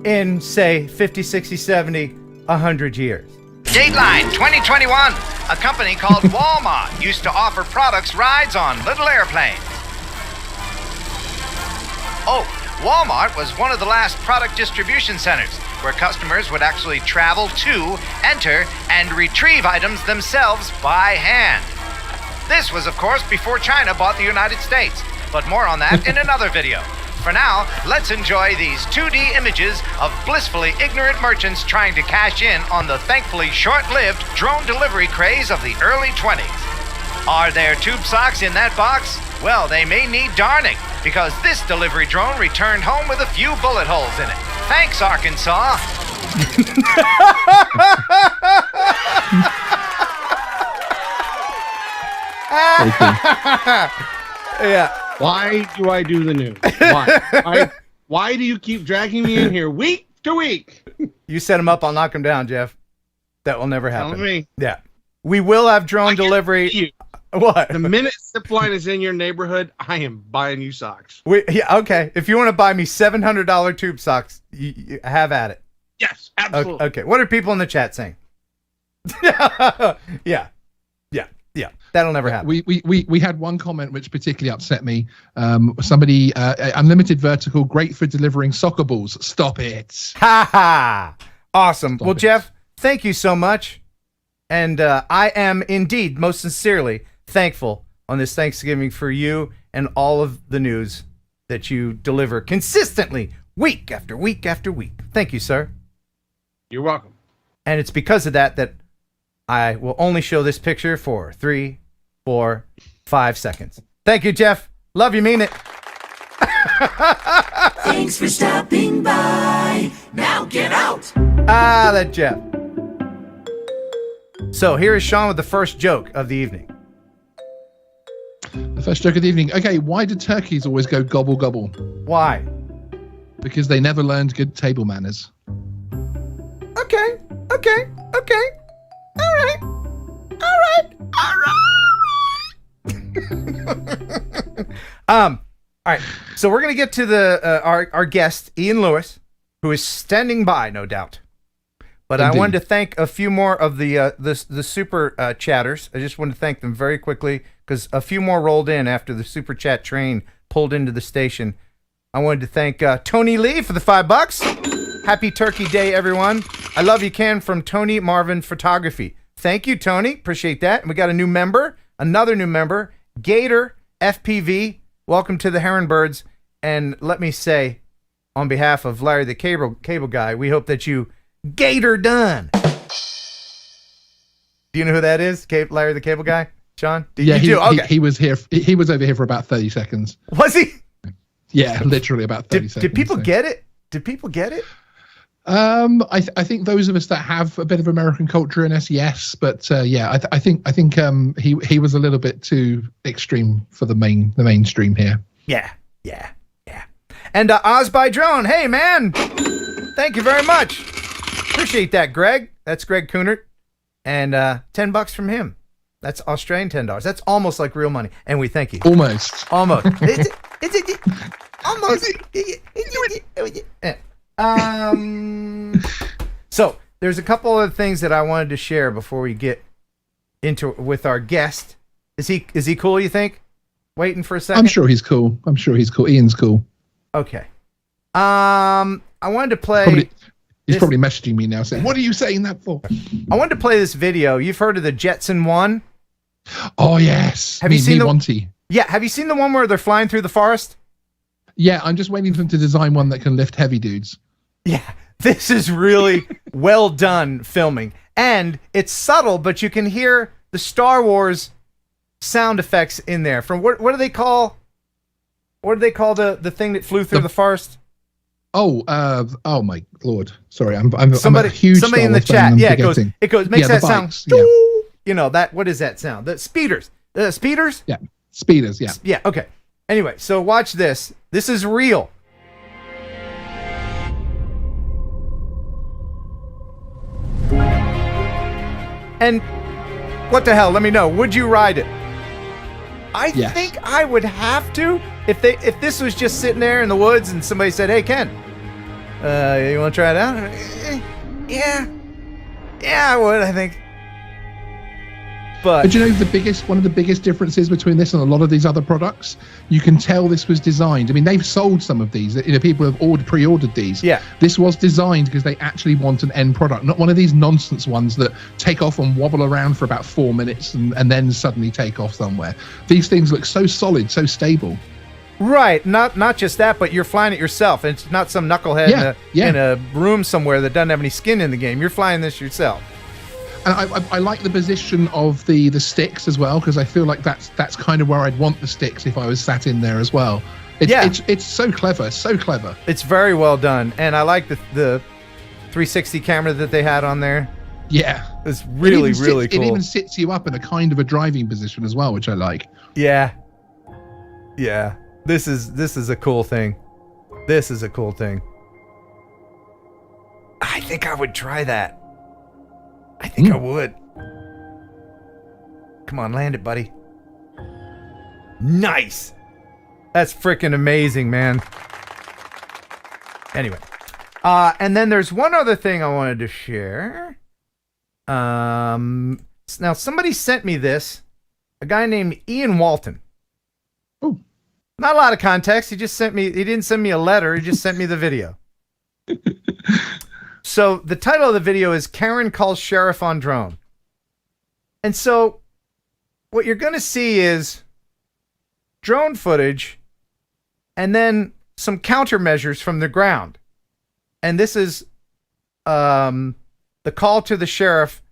in, say, 50, 60, 70, 100 years. Dateline 2021. A company called Walmart used to offer products rides on little airplanes. Oh, Walmart was one of the last product distribution centers where customers would actually travel to, enter, and retrieve items themselves by hand. This was, of course, before China bought the United States, but more on that in another video. For now, let's enjoy these 2D images of blissfully ignorant merchants trying to cash in on the thankfully short-lived drone delivery craze of the early 20s. Are there tube socks in that box? Well, they may need darning, because this delivery drone returned home with a few bullet holes in it. Thanks, Arkansas. Yeah. Why do I do the news? Why? Why do you keep dragging me in here week to week? You set him up, I'll knock him down, Jeff. That will never happen. Telling me. Yeah. We will have drone delivery. What? The minute Zipline is in your neighborhood, I am buying you socks. Okay. If you want to buy me $700 tube socks, you have at it. Yes, absolutely. Okay. What are people in the chat saying? Yeah. That'll never happen. We had one comment which particularly upset me. Somebody, unlimited vertical, great for delivering soccer balls. Stop it. Ha ha. Awesome. Stop well, it. Jeff, thank you so much. And I am indeed most sincerely thankful on this Thanksgiving for you and all of the news that you deliver consistently week after week after week. Thank you, sir. You're welcome. And it's because of that I will only show this picture for 3, 4, 5 seconds. Thank you, Jeff. Love you, mean it. Thanks for stopping by. Now get out. That Jeff. So here is Sean with the first joke of the evening. The first joke of the evening. Okay, why do turkeys always go gobble gobble? Why? Because they never learned good table manners. Okay. All right. So we're gonna get to the our guest Ian Lewis, who is standing by, no doubt. But indeed. I wanted to thank a few more of the super chatters. I just want to thank them very quickly because a few more rolled in after the super chat train pulled into the station. I wanted to thank Tony Lee for the $5. Happy Turkey Day, everyone. I love you, Ken, from Tony Marvin Photography. Thank you, Tony. Appreciate that. And we got a new member, another new member, Gator FPV. Welcome to the Heron Birds. And let me say, on behalf of Larry the Cable Guy, we hope that you Gator done. Do you know who that is? Larry the Cable Guy? Sean? He was here. He was over here for about 30 seconds. Was he? Yeah, literally about 30 seconds. Did people get it? Did people get it? I think those of us that have a bit of American culture in us, yes, but I think he was a little bit too extreme for the mainstream here. Yeah. And Oz by Drone, hey man, thank you very much. Appreciate that, Greg. That's Greg Coonert, and $10 from him. That's Australian $10. That's almost like real money, and we thank you. Almost. Almost. So there's a couple of things that I wanted to share before we get into with our guest. Is he cool, you think? Waiting for a second? I'm sure he's cool. Ian's cool. Okay. I wanted to play. He's probably messaging me now saying, "What are you saying that for?" I wanted to play this video. You've heard of the Jetson 1? Oh yes. Have you seen the Monty? Yeah. Have you seen the one where they're flying through the forest? Yeah, I'm just waiting for them to design one that can lift heavy dudes. Yeah, this is really well done filming, and it's subtle, but you can hear the Star Wars sound effects in there. From what do they call? What do they call the thing that flew through the forest? Oh my lord! Sorry, I'm a huge somebody Star in the Wars chat. fan, Yeah, it makes that sound. Yeah. You know that? What is that sound? The speeders. Speeders? Yeah, speeders, yeah. Yeah, okay. Anyway, so watch this. This is real. And what the hell? Let me know. Would you ride it? I think I would have to if this was just sitting there in the woods and somebody said, "Hey, Ken, you want to try it out?" Yeah, I would. I think. But you know one of the biggest differences between this and a lot of these other products? You can tell this was designed. I mean, they've sold some of these. You know, people have pre-ordered these. Yeah. This was designed because they actually want an end product, not one of these nonsense ones that take off and wobble around for about 4 minutes and then suddenly take off somewhere. These things look so solid, so stable. Right, not just that, but you're flying it yourself. It's not some knucklehead in a room somewhere that doesn't have any skin in the game. You're flying this yourself. And I like the position of the sticks as well, because I feel like that's kind of where I'd want the sticks if I was sat in there as well. It's so clever, so clever. It's very well done, and I like the 360 camera that they had on there. Yeah, it's really cool. It even sits you up in a kind of a driving position as well, which I like. Yeah. This is a cool thing. This is a cool thing. I think I would try that. I think I would. Come on, land it, buddy. Nice. That's freaking amazing, man. Anyway. And then there's one other thing I wanted to share. Now, somebody sent me this. A guy named Ian Walton. Oh. Not a lot of context. He didn't send me a letter. He just sent me the video. So the title of the video is Karen Calls Sheriff on Drone. And so what you're going to see is drone footage and then some countermeasures from the ground. And this is the call to the sheriff.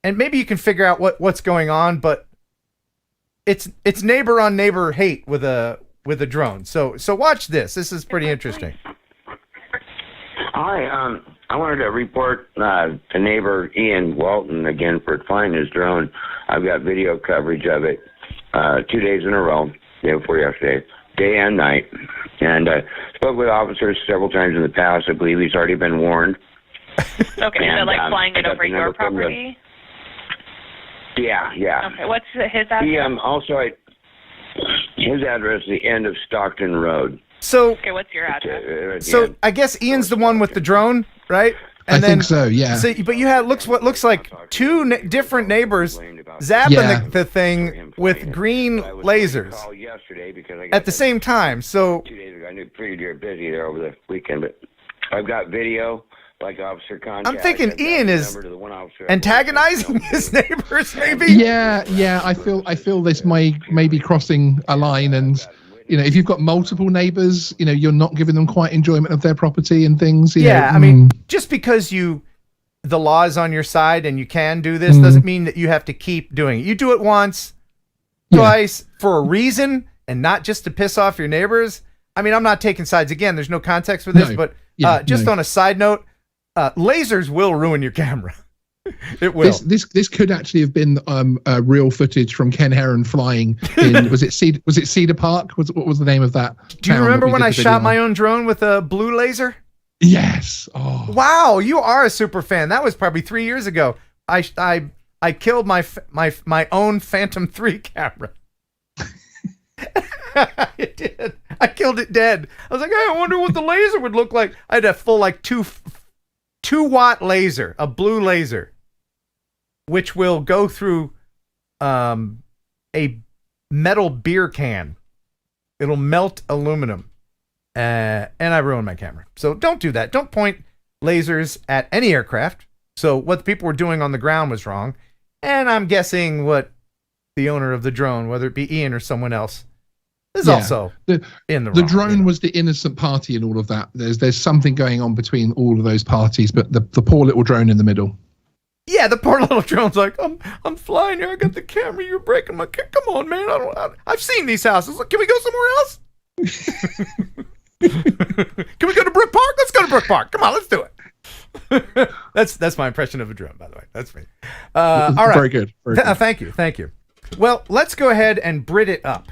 And maybe you can figure out what's going on, but it's neighbor on neighbor hate with a drone. So watch this. This is pretty interesting. Hi, I wanted to report to neighbor Ian Walton again for flying his drone. I've got video coverage of it 2 days in a row, day before yesterday, day and night. And spoke with officers several times in the past. I believe he's already been warned. Okay, and, so like flying it over your property? Yeah. Okay, what's his address? His address is the end of Stockton Road. So, okay, what's your address? So I guess Ian's the one with the drone, right? And I think so, yeah. So, but you had what looks like two different neighbors zapping the thing with green lasers at the same time. So 2 days ago, I knew pretty busy there over the weekend, but I've got video. Like officer contact. I'm thinking Ian is antagonizing his neighbors, maybe. Yeah. I feel this may be crossing a line, and you know, if you've got multiple neighbors, you know, you're not giving them quite enjoyment of their property and things. You know. I mean, just because the law is on your side and you can do this doesn't mean that you have to keep doing it. You do it once, twice for a reason, and not just to piss off your neighbors. I mean, I'm not taking sides again. There's no context for this, but on a side note. Lasers will ruin your camera. It will. This could actually have been real footage from Ken Heron flying in was it Cedar Park? What was the name of that? Do you remember when I shot my own drone with a blue laser? Yes. Oh. Wow, you are a super fan. That was probably 3 years ago. I killed my own Phantom 3 camera. I did. I killed it dead. I was like, hey, I wonder what the laser would look like. I had a full 2-watt laser, a blue laser, which will go through a metal beer can. It'll melt aluminum. And I ruined my camera. So don't do that. Don't point lasers at any aircraft. So what the people were doing on the ground was wrong. And I'm guessing what the owner of the drone, whether it be Ian or someone else, is also in the wrong. The drone was the innocent party in all of that. There's something going on between all of those parties, but the poor little drone in the middle. Yeah, the poor little drone's like, I'm flying here. I got the camera. You're breaking my camera. Come on, man. I've seen these houses. Can we go somewhere else? Can we go to Brook Park? Let's go to Brook Park. Come on, let's do it. That's my impression of a drone, by the way. That's me. All right. Very good. Thank you. Well, let's go ahead and Brit it up.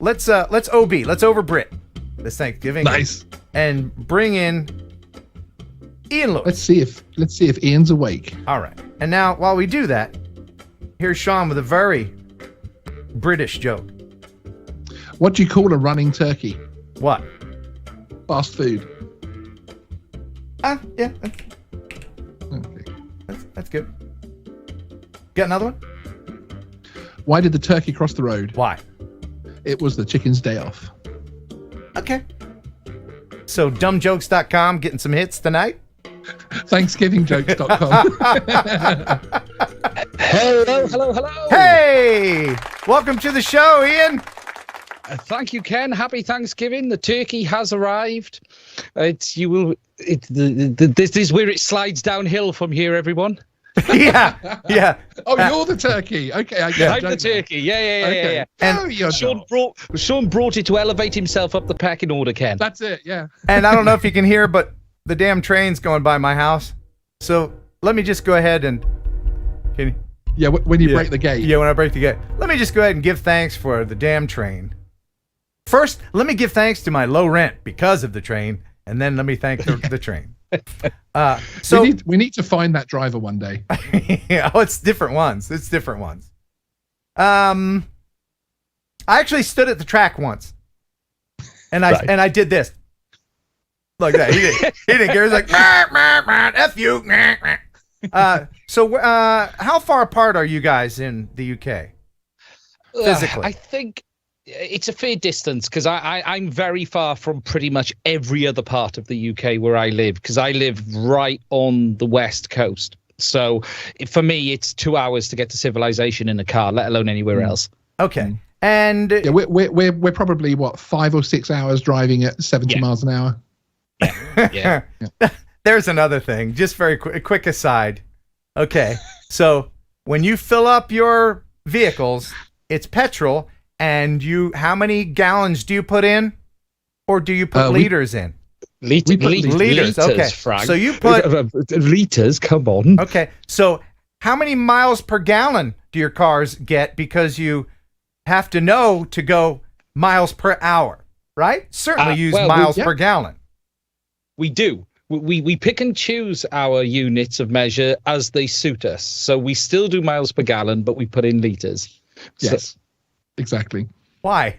Let's OB. Let's over Brit this Thanksgiving. Nice. And bring in Ian Lewis. Let's see if Ian's awake. All right. And now, while we do that, here's Sean with a very British joke. What do you call a running turkey? What? Fast food. Yeah. That's good. Got another one? Why did the turkey cross the road? Why? It was the chicken's day off. Okay. So, dumbjokes.com getting some hits tonight? ThanksgivingJokes.com. Hello. Hey! Welcome to the show, Ian. Thank you, Ken. Happy Thanksgiving. The turkey has arrived. This is where it slides downhill from here, everyone. yeah. Oh, you're the turkey. Okay, I get it. I'm the turkey. Yeah. And Sean brought it to elevate himself up the pecking order, Ken. That's it, yeah. And I don't know if you can hear, but the damn train's going by my house. So let me just go ahead and... Can you... Yeah, when you break the gate. Yeah, when I break the gate. Let me just go ahead and give thanks for the damn train. First, let me give thanks to my low rent because of the train, and then let me thank the train. So we need to find that driver one day. Yeah, it's different ones. I actually stood at the track once, and I did this like that. He didn't care. He was like, "F you." So how far apart are you guys in the UK physically? I think it's a fair distance because I'm very far from pretty much every other part of the UK where I live, because I live right on the west coast. So for me, it's 2 hours to get to civilization in a car, let alone anywhere else. Okay. And yeah, we're probably 5 or 6 hours driving at 70 miles an hour. Yeah. There's another thing, just very quick aside. Okay. So when you fill up your vehicles, it's petrol. And how many gallons do you put in? Or do you put liters in? Liters. Okay. Frank. So you put liters, come on. Okay. So how many miles per gallon do your cars get? Because you have to know to go miles per hour, right? Certainly use miles per gallon. We do. We pick and choose our units of measure as they suit us. So we still do miles per gallon, but we put in liters. Yes. So, exactly. Why?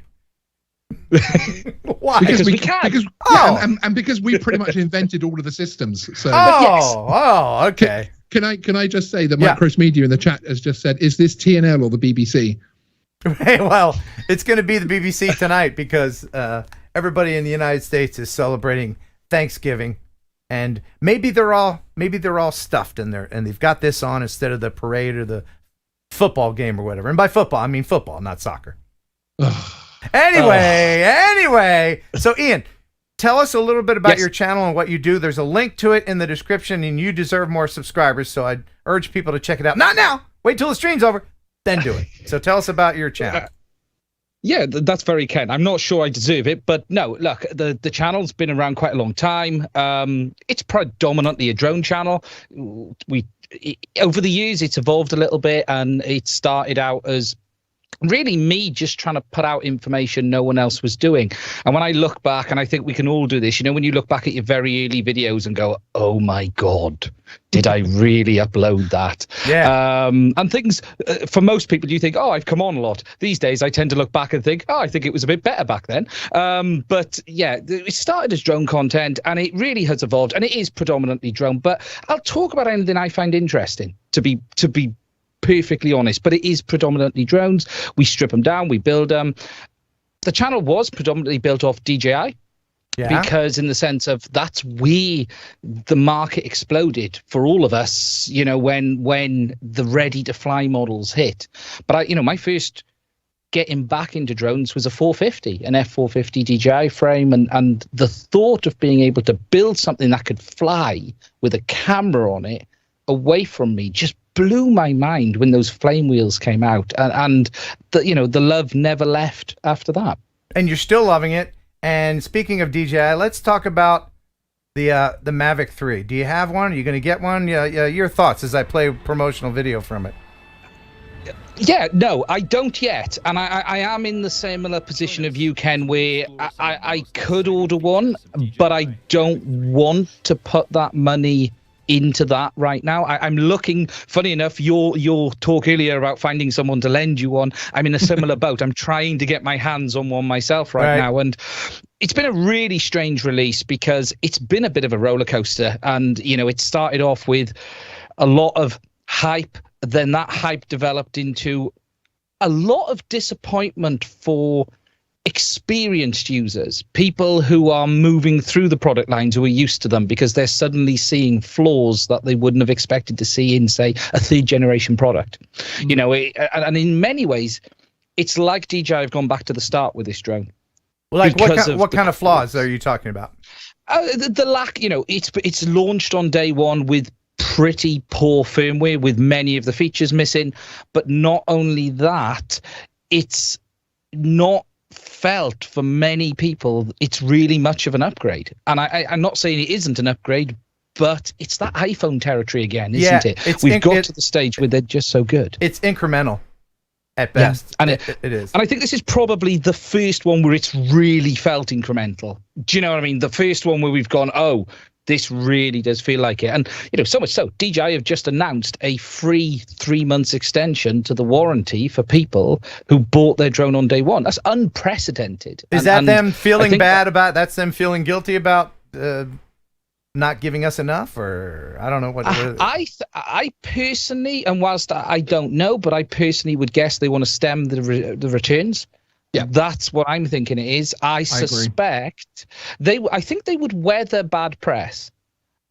Why? Because we can. And because we pretty much invented all of the systems. So okay. Can I just say that Micros Media in the chat has just said, is this TNL or the BBC? Hey, well, it's going to be the BBC tonight because everybody in the United States is celebrating Thanksgiving, and maybe they're all stuffed in there, and they've got this on instead of the parade or the football game or whatever. And by football, I mean football, not soccer. Anyway, so Ian, tell us a little bit about your channel and what you do. There's a link to it in the description, and you deserve more subscribers, so I'd urge people to check it out. Not now. Wait till the stream's over, then do it. So tell us about your channel. Yeah, that's very Ken. I'm not sure I deserve it, but no, look, the channel's been around quite a long time. It's predominantly a drone channel. Over the years, it's evolved a little bit, and it started out as really me just trying to put out information no one else was doing. And when I look back, and I think we can all do this, when you look back at your very early videos and go, oh my God, did I really upload that? Yeah. And things, for most people, you think, oh, I've come on a lot. These days, I tend to look back and think, oh, I think it was a bit better back then. But yeah, it started as drone content, and it really has evolved, and it is predominantly drone. But I'll talk about anything I find interesting, to be perfectly honest, but it is predominantly drones. We strip them down, we build them. The channel was predominantly built off DJI, because in the sense of that's where the market exploded for all of us, when the ready to fly models hit. But my first getting back into drones was a 450, an F450 DJI frame, and the thought of being able to build something that could fly with a camera on it away from me just blew my mind when those flame wheels came out, and the love never left after that. And you're still loving it. And speaking of DJI, let's talk about the Mavic 3. Do you have one? Are you going to get one? Yeah. Your thoughts as I play a promotional video from it. Yeah, no, I don't yet, and I am in the similar position of you, Ken, where I could order one, but I don't want to put that money into that right now. I'm looking. Funny enough, your talk earlier about finding someone to lend you one. I'm in a similar boat. I'm trying to get my hands on one myself right now, and it's been a really strange release because it's been a bit of a roller coaster, and it started off with a lot of hype. Then that hype developed into a lot of disappointment for experienced users, people who are moving through the product lines, who are used to them, because they're suddenly seeing flaws that they wouldn't have expected to see in, say, a third generation product. And in many ways, it's like DJI have gone back to the start with this drone. Like what kind of flaws are you talking about? The lack, it's launched on day one with pretty poor firmware, with many of the features missing. But not only that, it's not felt for many people it's really much of an upgrade. And I'm not saying it isn't an upgrade, but it's that iPhone territory again, isn't it? We've got to the stage where they're just so good. It's incremental at best. And it is. And I think this is probably the first one where it's really felt incremental. Do you know what I mean? The first one where we've gone, oh, this really does feel like it. And, so much so, DJI have just announced a free 3 months extension to the warranty for people who bought their drone on day one. That's unprecedented. Is that them feeling bad about, that's them feeling guilty about not giving us enough? Or I don't know what. I personally, and whilst I don't know, but I personally would guess they want to stem the returns. Yeah, that's what I'm thinking it is. I suspect I think they would weather bad press,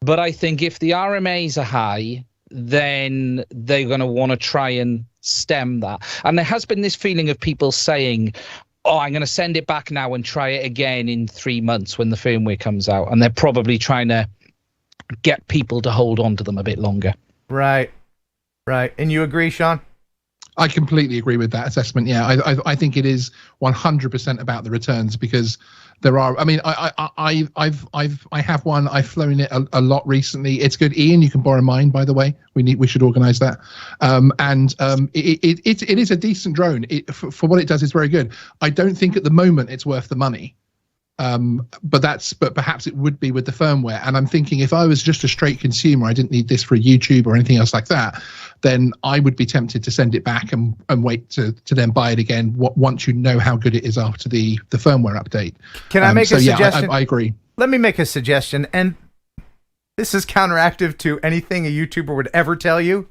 but I think if the RMAs are high, then they're going to want to try and stem that. And there has been this feeling of people saying, oh, I'm going to send it back now and try it again in 3 months when the firmware comes out. And they're probably trying to get people to hold on to them a bit longer. Right. And you agree, Sean? I completely agree with that assessment. Yeah, I think it is 100% about the returns, because there are. I mean, I have one. I've flown it a lot recently. It's good. Ian, you can borrow mine, by the way. We should organise that. It is a decent drone. For what it does, it's very good. I don't think at the moment it's worth the money. But perhaps it would be with the firmware. And I'm thinking, if I was just a straight consumer, I didn't need this for YouTube or anything else like that, then I would be tempted to send it back and wait to then buy it again once you know how good it is after the firmware update. Can I make a suggestion? I agree. Let me make a suggestion, and this is counteractive to anything a YouTuber would ever tell you.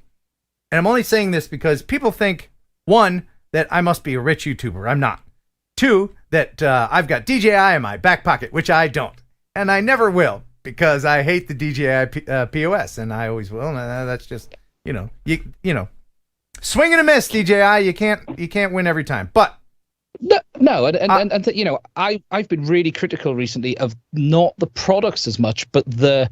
And I'm only saying this because people think, one, that I must be a rich YouTuber. I'm not. Two, that I've got DJI in my back pocket, which I don't. And I never will, because I hate the DJI POS, and I always will. And that's just, swing and a miss, DJI. You can't win every time. But I've been really critical recently of not the products as much, but the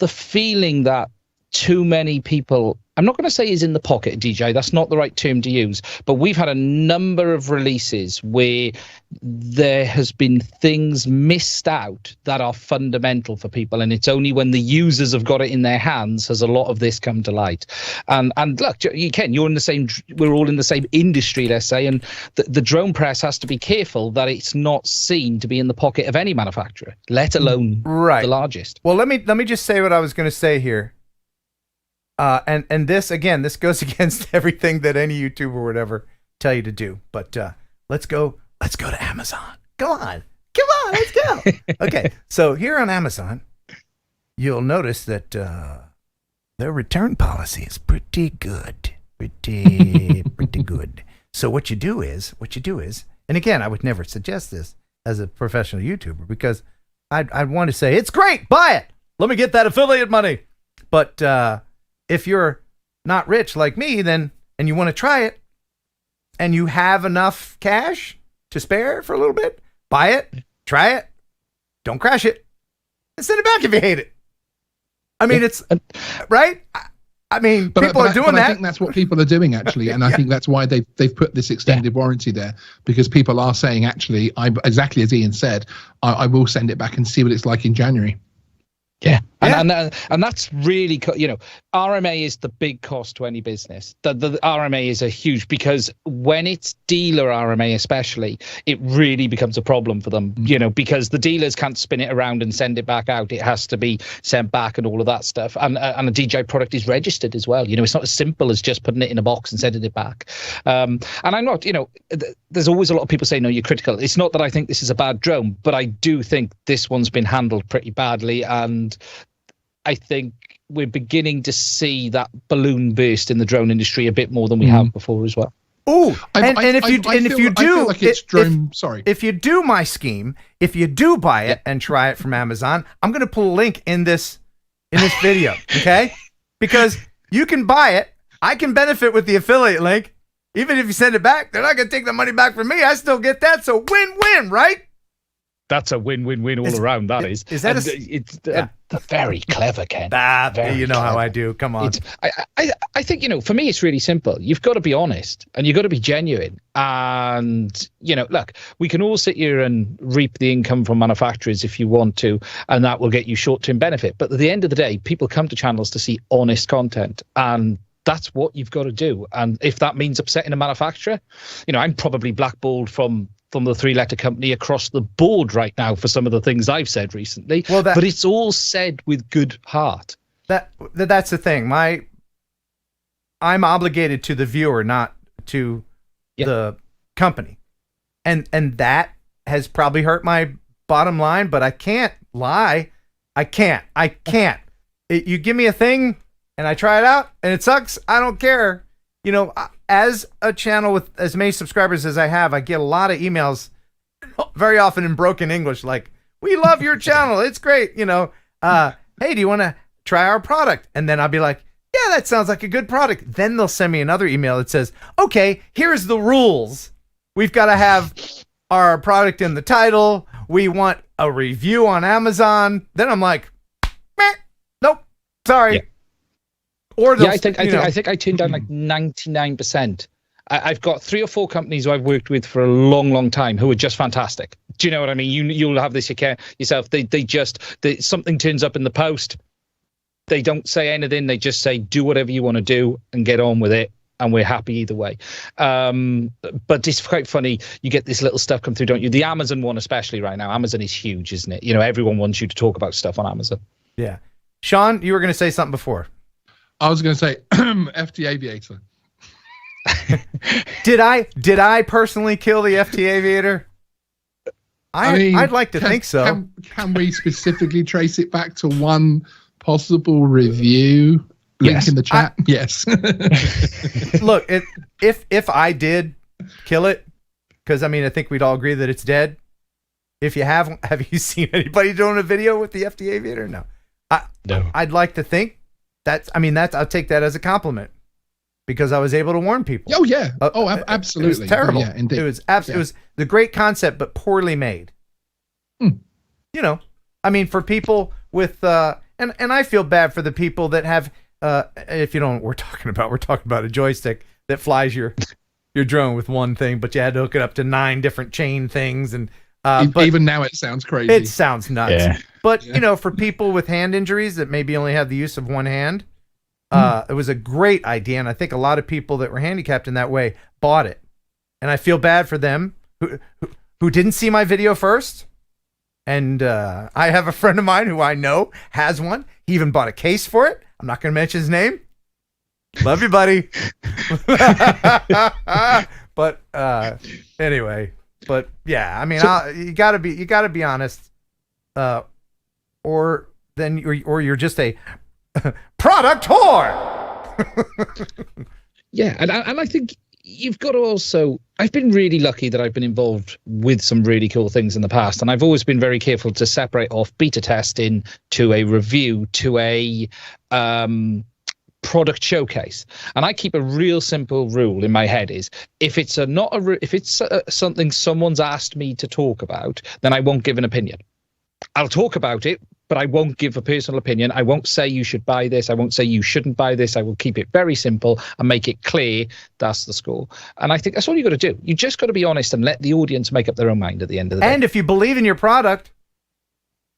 feeling that too many people, I'm not going to say is in the pocket of DJI, that's not the right term to use, but we've had a number of releases where there has been things missed out that are fundamental for people, and it's only when the users have got it in their hands has a lot of this come to light. And look, Ken, we're all in the same industry, let's say, and the drone press has to be careful that it's not seen to be in the pocket of any manufacturer, let alone the largest. Well, let me just say what I was going to say here. And this, again, this goes against everything that any YouTuber would ever tell you to do. But let's go to Amazon. Come on, let's go. Okay, so here on Amazon, you'll notice that their return policy is pretty good. Pretty good. So what you do is, and again, I would never suggest this as a professional YouTuber, because I'd want to say, it's great, buy it. Let me get that affiliate money. But if you're not rich like me, then, and you want to try it, and you have enough cash to spare for a little bit, buy it, try it, don't crash it, and send it back if you hate it. I mean, it's right. I mean, people are doing that. I think that's what people are doing, actually, and I think that's why they've put this extended warranty there, because people are saying, actually, exactly as Ian said, I will send it back and see what it's like in January. Yeah, And that's really, RMA is the big cost to any business. The RMA is a huge, because when it's dealer RMA especially, it really becomes a problem for them, because the dealers can't spin it around and send it back out. It has to be sent back and all of that stuff. And a DJI product is registered as well. It's not as simple as just putting it in a box and sending it back. And I'm not, there's always a lot of people say, no, you're critical. It's not that I think this is a bad drone, but I do think this one's been handled pretty badly. And I think we're beginning to see that balloon burst in the drone industry a bit more than we have before as well. Oh, if you do my scheme, if you do buy it and try it from Amazon, I'm going to put a link in this video, okay? Because you can buy it, I can benefit with the affiliate link. Even if you send it back, they're not going to take the money back from me. I still get that, so win-win, right? That's a win-win-win all around. That is. Is that it's very clever, Ken. You know how I do. Come on. I think, for me, it's really simple. You've got to be honest and you've got to be genuine. And, look, we can all sit here and reap the income from manufacturers if you want to, and that will get you short-term benefit. But at the end of the day, people come to channels to see honest content, and that's what you've got to do. And if that means upsetting a manufacturer, I'm probably blackballed from the three-letter company across the board right now for some of the things I've said recently. Well, but it's all said with good heart. That's the thing. I'm obligated to the viewer, not to the company, and that has probably hurt my bottom line. But I can't lie. I can't. You give me a thing, and I try it out, and it sucks. I don't care. As a channel with as many subscribers as I have, I get a lot of emails, very often in broken English, like, we love your channel. It's great. Hey, do you want to try our product? And then I'll be like, yeah, that sounds like a good product. Then they'll send me another email that says, okay, here's the rules. We've got to have our product in the title. We want a review on Amazon. Then I'm like, nope, sorry. Yeah. I think I turned down like 99%. I've got 3 or 4 companies who I've worked with for a long, long time who are just fantastic. Do you know what I mean? You'll have this yourself. Something turns up in the post. They don't say anything. They just say, do whatever you want to do and get on with it. And we're happy either way. But it's quite funny. You get this little stuff come through, don't you? The Amazon one, especially right now. Amazon is huge, isn't it? Everyone wants you to talk about stuff on Amazon. Yeah. Sean, you were going to say something before. I was going to say FT Aviator. Did I personally kill the FT Aviator? I'd like to think so. Can we specifically trace it back to one possible review? Link in the chat. Yes. Look, if I did kill it, because I think we'd all agree that it's dead. If you have you seen anybody doing a video with the FT Aviator? No. No. I'd like to think. I'll take that as a compliment because I was able to warn people. Oh yeah. Absolutely. It was terrible. Oh, yeah, indeed. It was it was the great concept, but poorly made. For people with and I feel bad for the people that have if you don't know what we're talking about a joystick that flies your drone with one thing, but you had to hook it up to 9 different chain things, and but even now it sounds crazy. It sounds nuts. Yeah. But for people with hand injuries that maybe only have the use of one hand, it was a great idea, and I think a lot of people that were handicapped in that way bought it. And I feel bad for them who didn't see my video first. And I have a friend of mine who I know has one. He even bought a case for it. I'm not going to mention his name. Love you, buddy. But anyway. But yeah, you gotta be honest, or you're just a product whore. Yeah, and I think you've got to also. I've been really lucky that I've been involved with some really cool things in the past, and I've always been very careful to separate off beta testing to a review to a product showcase. And I keep a real simple rule in my head: is if it's something someone's asked me to talk about, then I won't give an opinion. I'll talk about it, but I won't give a personal opinion. I won't say you should buy this. I won't say you shouldn't buy this. I will keep it very simple and make it clear that's the score. And I think that's all you got to do. You just got to be honest and let the audience make up their own mind at the end of the day. And if you believe in your product,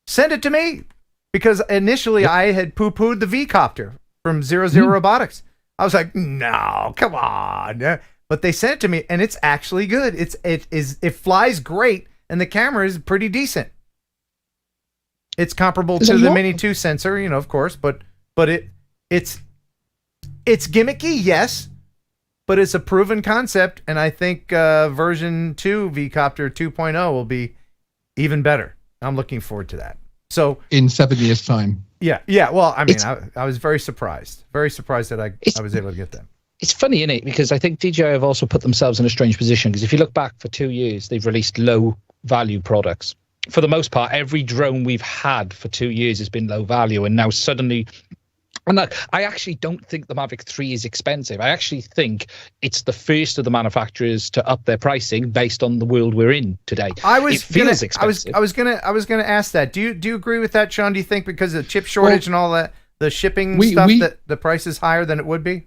send it to me. because initially I had poo-pooed the V-Copter from 00 Robotics. I was like, no, come on. But they sent it to me, and it's actually good. It flies great, and the camera is pretty decent. It's comparable to the Mini 2 sensor, of course, but it's gimmicky, yes, but it's a proven concept, and I think version 2 V-Copter 2.0 will be even better. I'm looking forward to that. So in 7 years' time. Yeah. Well, I mean, I was very surprised that I was able to get them. It's funny, isn't it? Because I think DJI have also put themselves in a strange position. Because if you look back for 2 years, they've released low value products. For the most part, every drone we've had for 2 years has been low value, and now suddenly. And I actually don't think the Mavic 3 is expensive. I actually think it's the first of the manufacturers to up their pricing based on the world we're in today. It feels expensive. I was gonna ask that. Do you agree with that, Sean? Do you think because of chip shortage and all that, the shipping stuff, that the price is higher than it would be?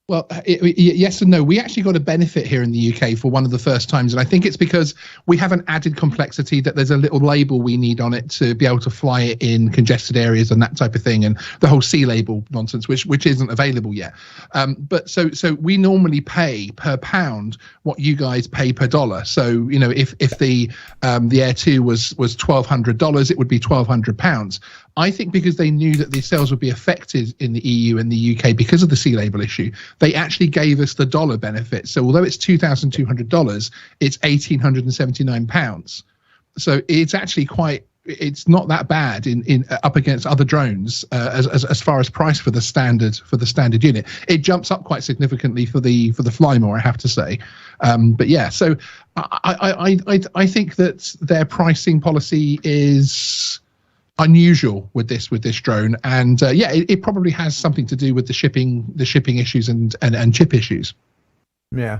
Well, yes and no. We actually got a benefit here in the UK for one of the first times, and I think it's because we have an added complexity that there's a little label we need on it to be able to fly it in congested areas and that type of thing, and the whole C label nonsense, which isn't available yet. But so we normally pay per pound what you guys pay per dollar. So if the Air 2 was $1,200, it would be £1,200. I think because they knew that the sales would be affected in the EU and the UK because of the C label issue, they actually gave us the dollar benefit. So although it's $2,200, it's £1,879. So it's actually it's not that bad in up against other drones as far as price for the standard unit. It jumps up quite significantly for the Flymore, I have to say. But yeah, so I think that their pricing policy is unusual with this drone, and it probably has something to do with the shipping issues and chip issues. Yeah.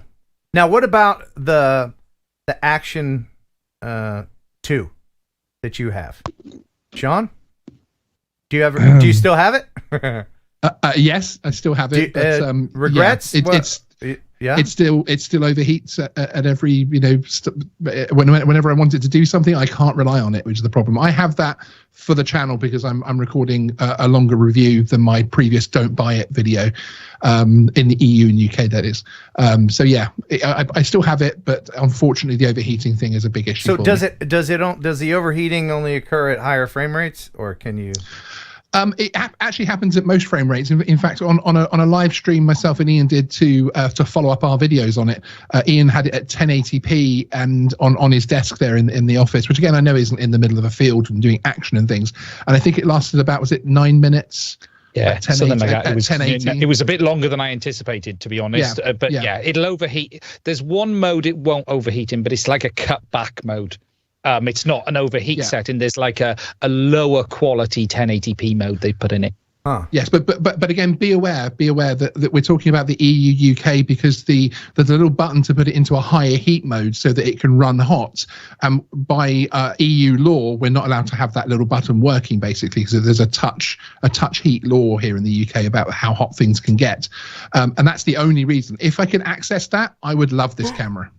Now, what about the Action 2 that you have, Sean? Do you still have it? Yes, I still have it. But, regrets? Yeah, it still overheats at every whenever I want it to do something, I can't rely on it, which is the problem. I have that for the channel because I'm recording a longer review than my previous "Don't Buy It" video in the EU and UK. That is. So yeah, I still have it, but unfortunately, the overheating thing is a big issue. So does the overheating only occur at higher frame rates, or can you? It actually happens at most frame rates. In fact, on a live stream myself and Ian did to follow up our videos on it. Ian had it at 1080p and on his desk there in the office, which again I know isn't in the middle of a field and doing action and things. And I think it lasted about, was it 9 minutes? Yeah, something like that. It was a bit longer than I anticipated, to be honest. Yeah, but it'll overheat. There's one mode it won't overheat in, but it's like a cut back mode. It's not an overheat setting. There's like a lower quality 1080p mode they put in it. Huh. Yes, but again, be aware that we're talking about the EU UK because there's a little button to put it into a higher heat mode so that it can run hot. By EU law, we're not allowed to have that little button working basically because there's a touch heat law here in the UK about how hot things can get, and that's the only reason. If I could access that, I would love this camera.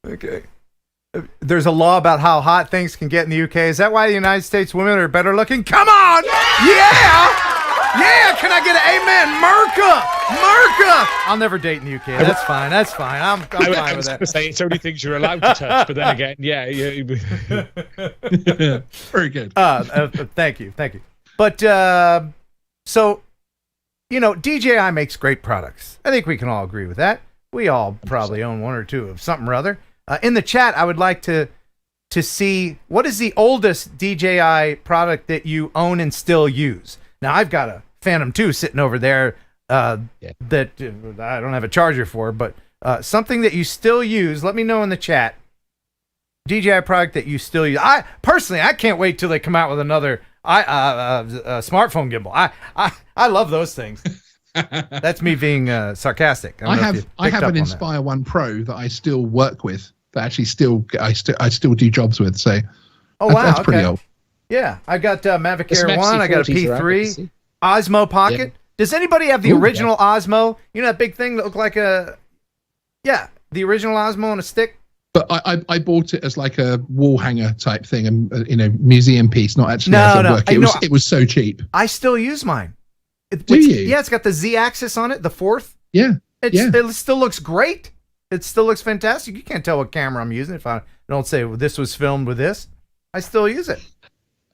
Okay. There's a law about how hot things can get in the UK. Is that why the United States women are better looking? Come on! Yeah! Can I get an amen? Merca! I'll never date in the UK. That's fine. I'm fine with that. I was going to say it's only things you're allowed to touch, but then again, Very good. Thank you. But so DJI makes great products. I think we can all agree with that. We all probably own one or two of something or other. In the chat, I would like to see what is the oldest DJI product that you own and still use. Now, I've got a Phantom 2 sitting over there that I don't have a charger for, but something that you still use. Let me know in the chat. DJI product that you still use. I can't wait till they come out with another smartphone gimbal. I love those things. That's me being sarcastic. I have an Inspire 1 Pro that I still work with. That actually I still do jobs with. So that's pretty old. Yeah, I got Mavic Air 1. I got a P3 Osmo Pocket. Yeah. Does anybody have the original Osmo? You know that big thing that looked like the original Osmo on a stick? But I bought it as like a wall hanger type thing, and museum piece, not actually as a work. It was so cheap. I still use mine. Do you? Yeah, it's got the Z-axis on it, the 4th. Yeah. It still looks great. It still looks fantastic. You can't tell what camera I'm using if I don't say, well, this was filmed with this. I still use it.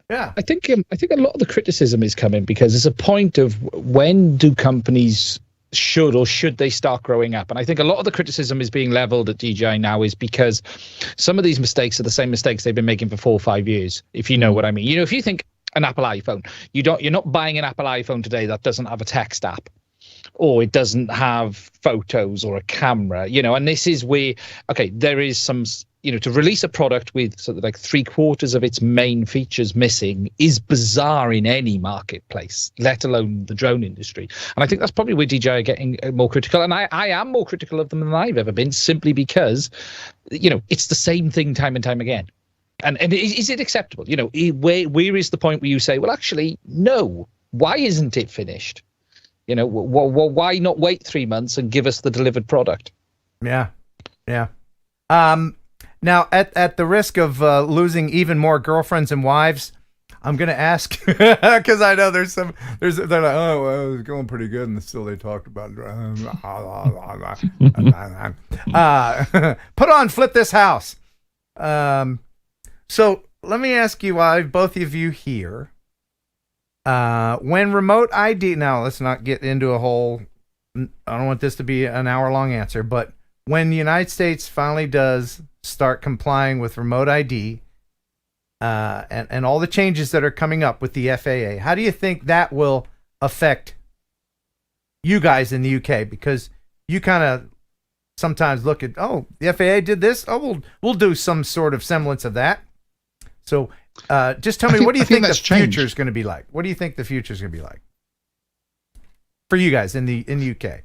Yeah. I think a lot of the criticism is coming because there's a point of when do companies should they start growing up? And I think a lot of the criticism is being leveled at DJI now is because some of these mistakes are the same mistakes they've been making for 4 or 5 years, if you know what I mean. If you think an Apple iPhone, you're not buying an Apple iPhone today that doesn't have a text app, or it doesn't have photos or a camera, and this is where, okay, there is some, to release a product with sort of like 3/4 of its main features missing is bizarre in any marketplace, let alone the drone industry. And I think that's probably where DJI are getting more critical. And I am more critical of them than I've ever been, simply because, it's the same thing time and time again. And is it acceptable? Where is the point where you say, well, actually, no, why isn't it finished? Why not wait 3 months and give us the delivered product? Yeah. Now, at the risk of losing even more girlfriends and wives, I'm going to ask, because I know they're like, oh, well, it was going pretty good, and still they talked about put on Flip This House. So let me ask you, both of you here, when remote ID, now let's not get into a whole, I don't want this to be an hour-long answer, but when the United States finally does start complying with remote ID and all the changes that are coming up with the FAA, how do you think that will affect you guys in the UK? Because you kind of sometimes look at, oh, the FAA did this, oh, we'll do some sort of semblance of that. So just tell me, what do you think the future is going to be like? What do you think the future is going to be like for you guys in the UK?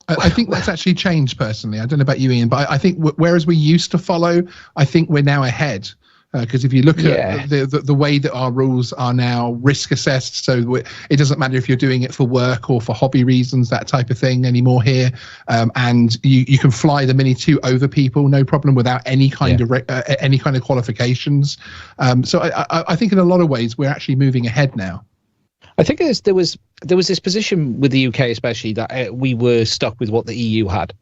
I think that's actually changed personally. I don't know about you, Ian, but I think whereas we used to follow, I think we're now ahead. Because if you look at the way that our rules are now risk assessed, so it doesn't matter if you're doing it for work or for hobby reasons, that type of thing anymore here. And you can fly the Mini 2 over people, no problem, without any kind of qualifications. So I think in a lot of ways we're actually moving ahead now. I think there was this position with the UK especially that we were stuck with what the EU had.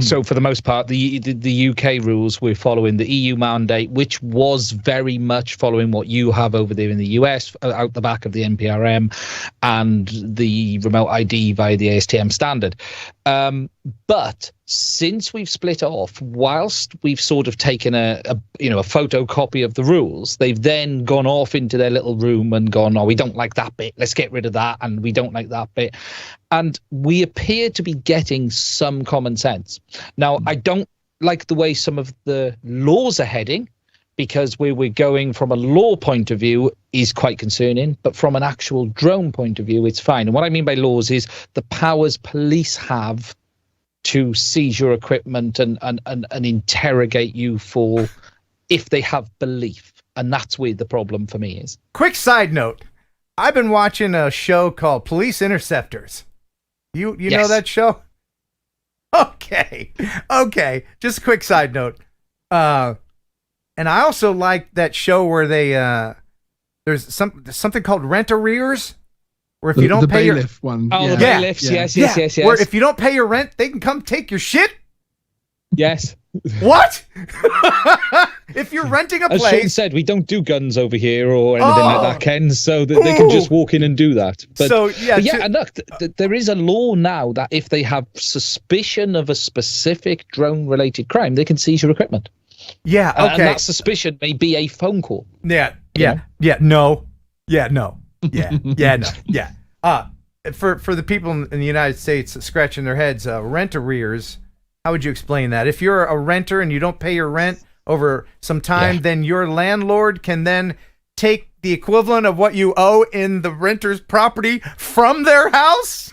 So for the most part, the UK rules were following the EU mandate, which was very much following what you have over there in the US, out the back of the NPRM and the remote ID via the ASTM standard. But since we've split off, whilst we've sort of taken a photocopy of the rules, they've then gone off into their little room and gone, oh, we don't like that bit, let's get rid of that, and we don't like that bit. And we appear to be getting some common sense. Now, I don't like the way some of the laws are heading, because where we're going from a law point of view is quite concerning, but from an actual drone point of view, it's fine. And what I mean by laws is the powers police have to seize your equipment and interrogate you for if they have belief. And that's where the problem for me is. Quick side note. I've been watching a show called Police Interceptors. You know that show? Okay. Just a quick side note. And I also like that show where they there's something called rent arrears, where if you don't pay your one. Oh, the bailiffs, yes. Where if you don't pay your rent, they can come take your shit. Yes. What? If you're renting a place, as Sean said, we don't do guns over here or anything like that, Ken. So that they can just walk in and do that. But, and look, there is a law now that if they have suspicion of a specific drone-related crime, they can seize your equipment. Yeah, okay. And that suspicion may be a phone call. No. For the people in the United States scratching their heads, rent arrears, how would you explain that? If you're a renter and you don't pay your rent over some time, then your landlord can then take the equivalent of what you owe in the renter's property from their house?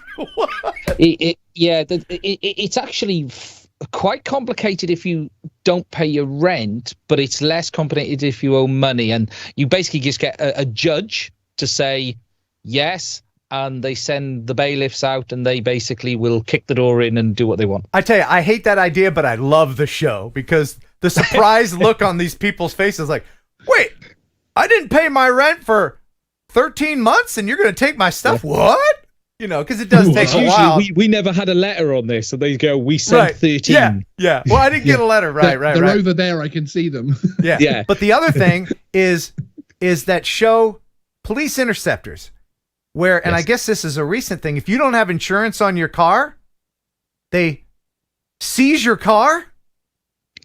It's actually quite complicated if you don't pay your rent, but it's less complicated if you owe money. And you basically just get a judge to say yes, and they send the bailiffs out, and they basically will kick the door in and do what they want. I tell you, I hate that idea, but I love the show because the surprised look on these people's faces, like, wait, I didn't pay my rent for 13 months, and you're going to take my stuff? What? You know, because it does take a while. We never had a letter on this, so they go, we sent 13. Yeah. Well, I didn't get a letter. Right. They're over there. I can see them. Yeah. But the other thing is that show Police Interceptors, where, and I guess this is a recent thing, if you don't have insurance on your car, they seize your car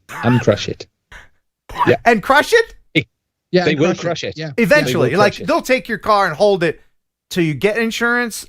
and crush it. Yeah. And crush it? They will crush it. Yeah. Eventually. They'll take your car and hold it till you get insurance.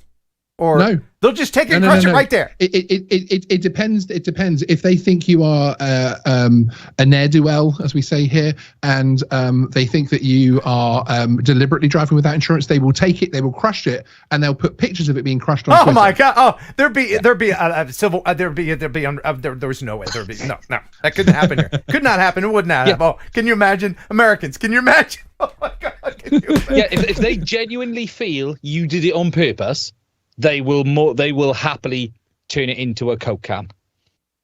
Or no, they'll just take it and crush it right there. It depends. It depends. If they think you are a ne'er-do-well, as we say here, and they think that you are deliberately driving without insurance, they will take it, they will crush it, and they'll put pictures of it being crushed on Twitter. My God! Oh, there'd be civil. There was no way. No. That couldn't happen here. Could not happen. It would not happen. Oh, can you imagine, Americans? Can you imagine? Oh my God! Can you imagine? If they genuinely feel you did it on purpose, they will happily turn it into a Coke can.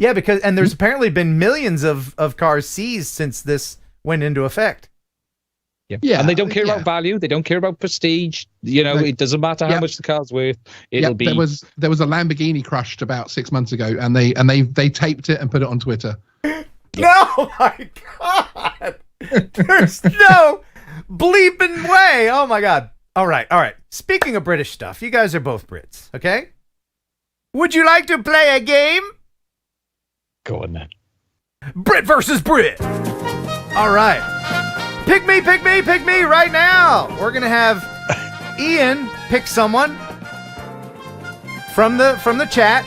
Yeah, because there's apparently been millions of cars seized since this went into effect. Yeah, and they don't care about value. They don't care about prestige. You know, it doesn't matter how much the car's worth. It'll be. There was a Lamborghini crushed about 6 months ago, and they taped it and put it on Twitter. No, my God! There's no bleeping way. Oh my God! All right. Speaking of British stuff, you guys are both Brits, okay? Would you like to play a game? Go on then. Brit versus Brit. All right. Pick me right now. We're going to have Ian pick someone from the chat.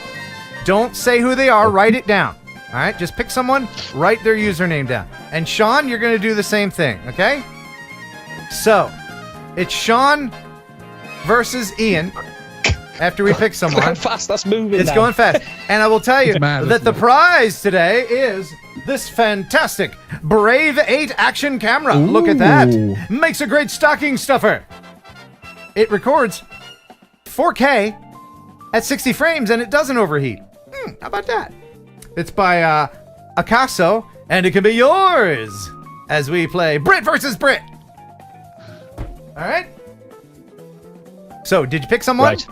Don't say who they are. Write it down. All right? Just pick someone. Write their username down. And Sean, you're going to do the same thing, okay? So, it's Sean versus Ian after we pick someone. How fast that's moving. It's going fast. And I will tell you that the prize today is this fantastic Brave 8 action camera. Ooh. Look at that. Makes a great stocking stuffer. It records 4K at 60 frames and it doesn't overheat. How about that? It's by Akaso and it can be yours as we play Brit versus Brit. All right. So, did you pick someone? Right.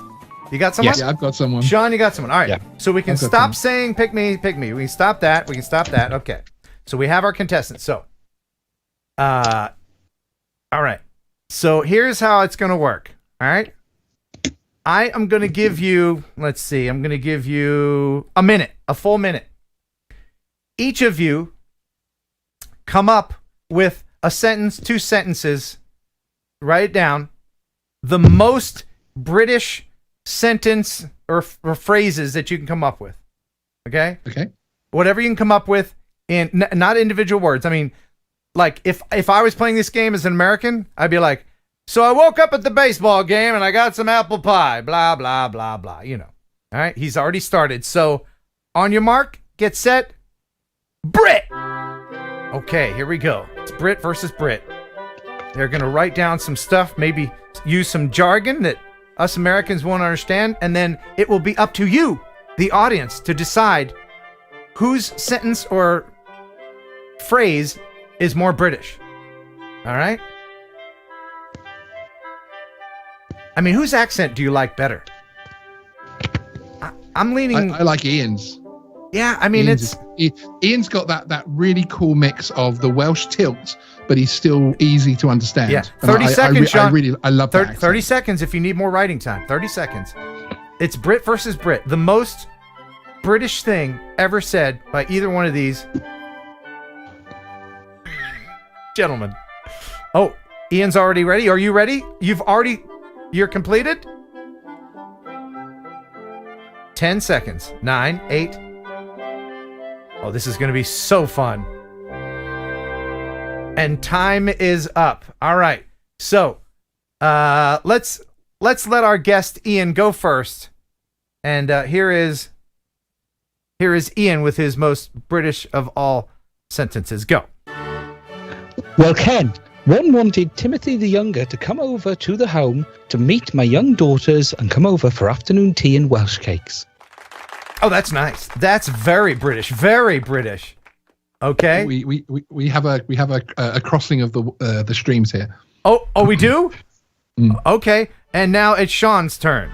You got someone? Yes, I've got someone. Sean, you got someone. All right. Yeah. So we can stop saying pick me. We can stop that. Okay. So we have our contestants. So, all right. So here's how it's going to work. All right. I am going to give you, let's see, I'm going to give you a full minute. Each of you come up with a sentence, 2 sentences, write it down. The most British sentence or phrases that you can come up with. Okay? Okay. Whatever you can come up with in not individual words. I mean, like if I was playing this game as an American, I'd be like, so I woke up at the baseball game and I got some apple pie, blah, blah, blah, blah, you know. All right? He's already started. So on your mark, get set, Brit. Okay, here we go. It's Brit versus Brit. They're going to write down some stuff, maybe use some jargon that us Americans won't understand, and then it will be up to you, the audience, to decide whose sentence or phrase is more British. All right? I mean, whose accent do you like better? I'm leaning... I like Ian's. Yeah, I mean, Ian's got that really cool mix of the Welsh tilt, but he's still easy to understand. Yeah, 30 seconds, Sean. I love that. 30 seconds if you need more writing time. 30 seconds. It's Brit versus Brit. The most British thing ever said by either one of these gentlemen. Oh, Ian's already ready. Are you ready? You're completed? 10 seconds. 9, 8. Oh, this is going to be so fun. And time is up. All right. So, let's let our guest Ian go first. And here is Ian with his most British of all sentences. Go. Well, Ken, one wanted Timothy the Younger to come over to the home to meet my young daughters and come over for afternoon tea and Welsh cakes. Oh, that's nice. That's very British. Very British. Okay. We have a crossing of the streams here. Oh, we do? Okay. And now it's Sean's turn.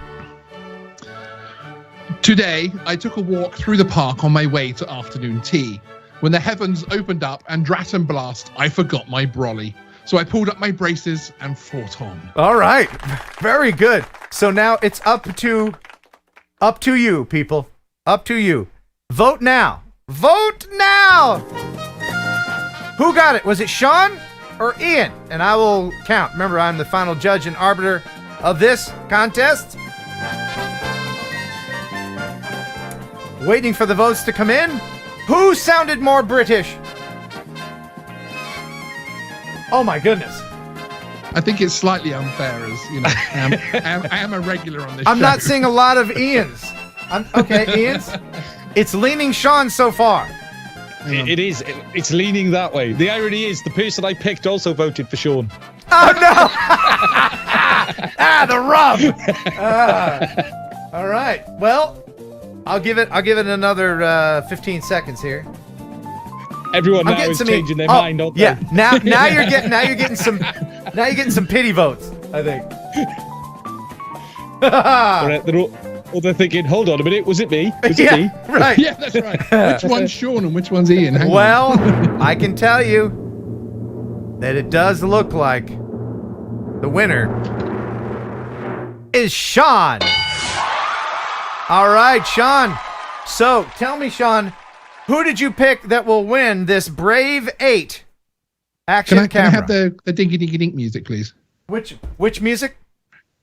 Today, I took a walk through the park on my way to afternoon tea. When the heavens opened up and drat and blast, I forgot my brolly. So I pulled up my braces and fought on. All right. Very good. So now it's up to you, people. Up to you. Vote now. Vote now. Who got it? Was it Sean or Ian? And I will count. Remember, I'm the final judge and arbiter of this contest. Waiting for the votes to come in. Who sounded more British? Oh my goodness. I think it's slightly unfair, as you know. I am a regular on this show. I'm not seeing a lot of Ian's. Ian's. It's leaning Sean so far. It is. It's leaning that way. The irony is, the person I picked also voted for Sean. Oh no! The rub. All right. Well, I'll give it another 15 seconds here. Everyone now is changing their mind, aren't they? Yeah. Now you're getting some pity votes, I think. They're thinking, hold on a minute, was it me? Was it me? Right. Yeah, that's right. Which one's Sean and which one's Ian? Hang on. I can tell you that it does look like the winner is Sean. All right, Sean. So tell me, Sean, who did you pick that will win this Brave 8 action camera? Can I have the dinky dinky dink music, please? Which music?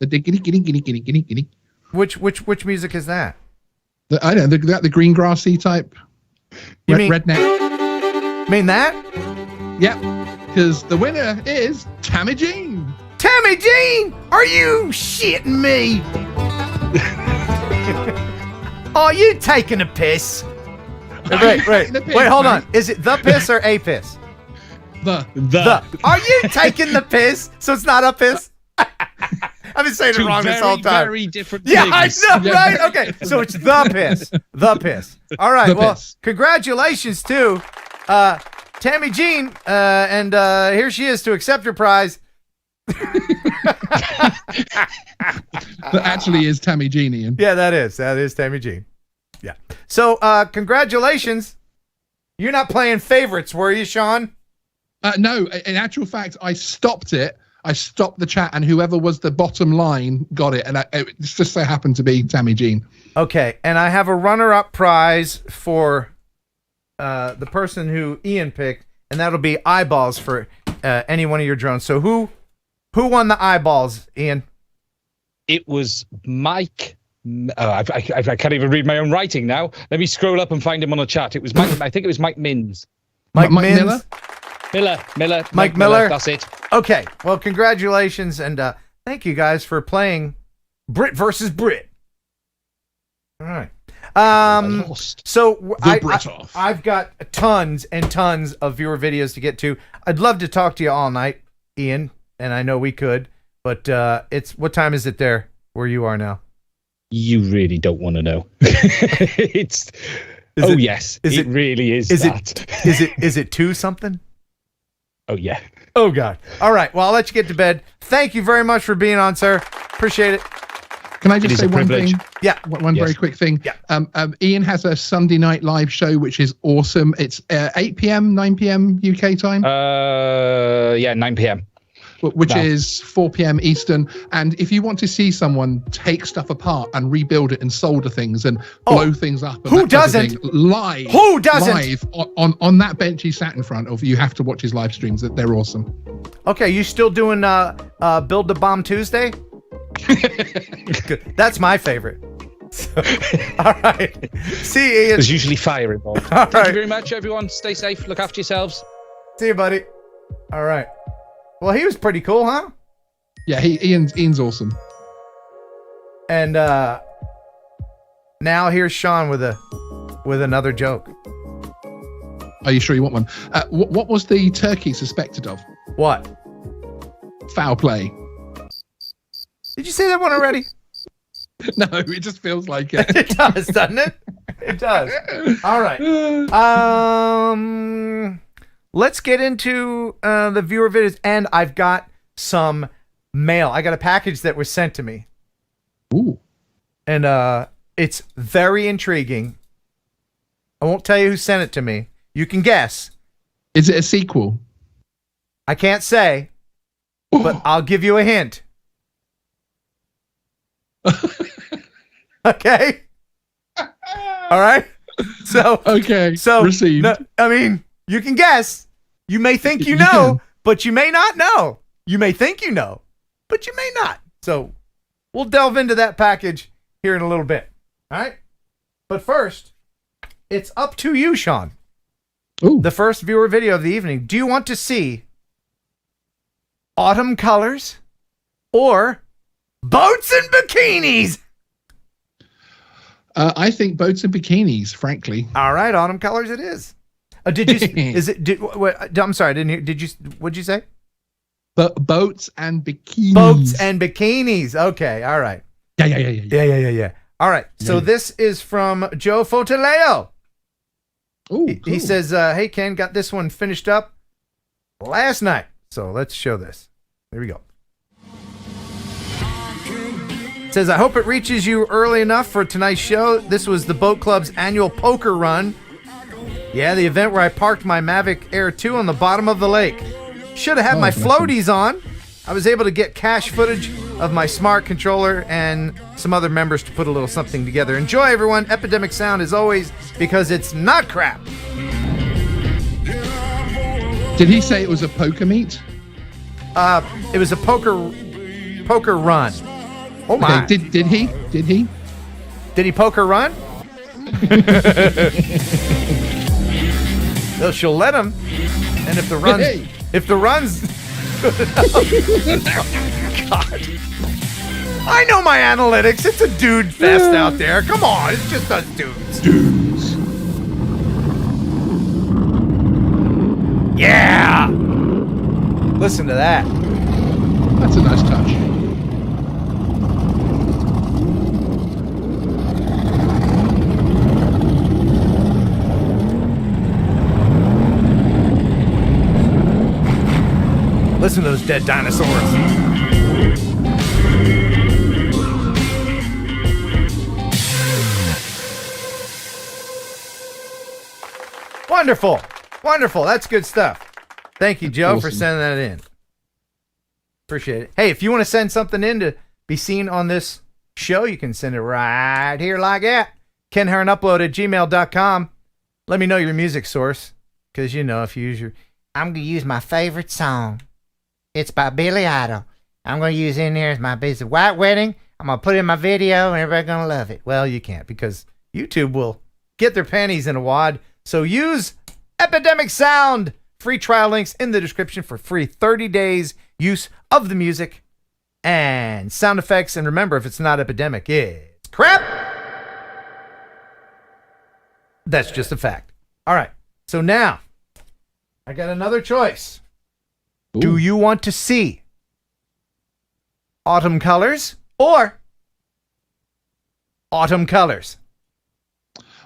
The dinky dinky dinky dinky dinky dinky. Which music is that? I know the green grassy type. Redneck. Mean that? Yep. Because the winner is Tammy Jean. Tammy Jean, are you shitting me? Are you taking a piss? Wait, hold on. Is it the piss or a piss? The. Are you taking the piss? So it's not a piss? I've been saying it wrong this whole time. Very different things. things. I know, right? Okay, so it's the piss. The piss. All right, congratulations to Tammy Jean. And here she is to accept her prize. That actually is Tammy Jean, Ian. Yeah, that is Tammy Jean. Yeah. So, congratulations. You're not playing favorites, were you, Sean? No, in actual fact, I stopped it. I stopped the chat, and whoever was the bottom line got it, and it just so happened to be Tammy Jean. Okay, and I have a runner-up prize for the person who Ian picked, and that'll be eyeballs for any one of your drones. So who won the eyeballs, Ian? It was Mike. I can't even read my own writing now. Let me scroll up and find him on the chat. It was Mike. I think it was Mike Mins. Mike Mins? Miller. Mike Miller. That's it. Okay. Well, congratulations, and thank you guys for playing Brit versus Brit. All right. So I've got tons and tons of viewer videos to get to. I'd love to talk to you all night, Ian, and I know we could, but what time is it there where you are now? You really don't want to know. It really is. Is it 2 something? Oh yeah. Oh God. All right. Well, I'll let you get to bed. Thank you very much for being on, sir. Appreciate it. Can I just say one thing? Yeah. One very quick thing. Yeah. Ian has a Sunday night live show, which is awesome. It's 8 p.m., 9 p.m. UK time. 9 p.m. Which is 4 p.m. Eastern. And if you want to see someone take stuff apart and rebuild it and solder things and blow things up, and who doesn't? Live. Who doesn't? Live on that bench he sat in front of, you have to watch his live streams. They're awesome. Okay, you still doing Build the Bomb Tuesday? Good. That's my favorite. So, all right. See you, Ian. There's usually fire involved. Thank you very much, everyone. Stay safe. Look after yourselves. See you, buddy. All right. Well, he was pretty cool, huh? Yeah, Ian's awesome. And now here's Sean with another joke. Are you sure you want one? What was the turkey suspected of? What? Foul play. Did you say that one already? No, it just feels like it. It does, doesn't it? It does. All right. Let's get into the viewer videos, and I've got some mail. I got a package that was sent to me. Ooh. And it's very intriguing. I won't tell you who sent it to me. You can guess. Is it a sequel? I can't say, but I'll give you a hint. Okay. All right. So okay. So received. No, I mean, you can guess. You may think you know, but you may not know. You may think you know, but you may not. So we'll delve into that package here in a little bit. All right. But first, it's up to you, Sean. Ooh. The first viewer video of the evening. Do you want to see autumn colors or boats and bikinis? I think boats and bikinis, frankly. All right, autumn colors it is. Did you? Is it? I'm sorry, I didn't hear. Did you? What'd you say? Boats and bikinis. Boats and bikinis. Okay, all right. Yeah. All right. So this is from Joe Fotaleo. Ooh, he says, "Hey Ken, got this one finished up last night. So let's show this. There we go." It says, "I hope it reaches you early enough for tonight's show. This was the Boat Club's annual poker run. Yeah, the event where I parked my Mavic Air 2 on the bottom of the lake. Should have had my floaties on. I was able to get cache footage of my smart controller and some other members to put a little something together. Enjoy, everyone. Epidemic sound as always, because it's not crap." Did he say it was a poker meet? It was a poker run. Oh my! Okay, did he? Did he poker run? Well, she'll let him. And if the run's God. I know my analytics. It's a dude fest out there. Come on, it's just us dudes. Yeah. Listen to that. That's a nice touch. Listen to those dead dinosaurs. Wonderful. Wonderful. That's good stuff. Thank you, Joe, for sending that in. Appreciate it. Hey, if you want to send something in to be seen on this show, you can send it right here like that. Ken Heron Upload at gmail.com. Let me know your music source. Because, you know, if you use I'm going to use my favorite song. It's by Billy Idol. I'm going to use in there as my piece of White Wedding. I'm going to put it in my video and everybody's going to love it. Well, you can't because YouTube will get their panties in a wad. So use Epidemic Sound. Free trial links in the description for free 30 days use of the music and sound effects. And remember, if it's not epidemic, it's crap. That's just a fact. All right. So now I got another choice. Ooh. Do you want to see autumn colors or autumn colors?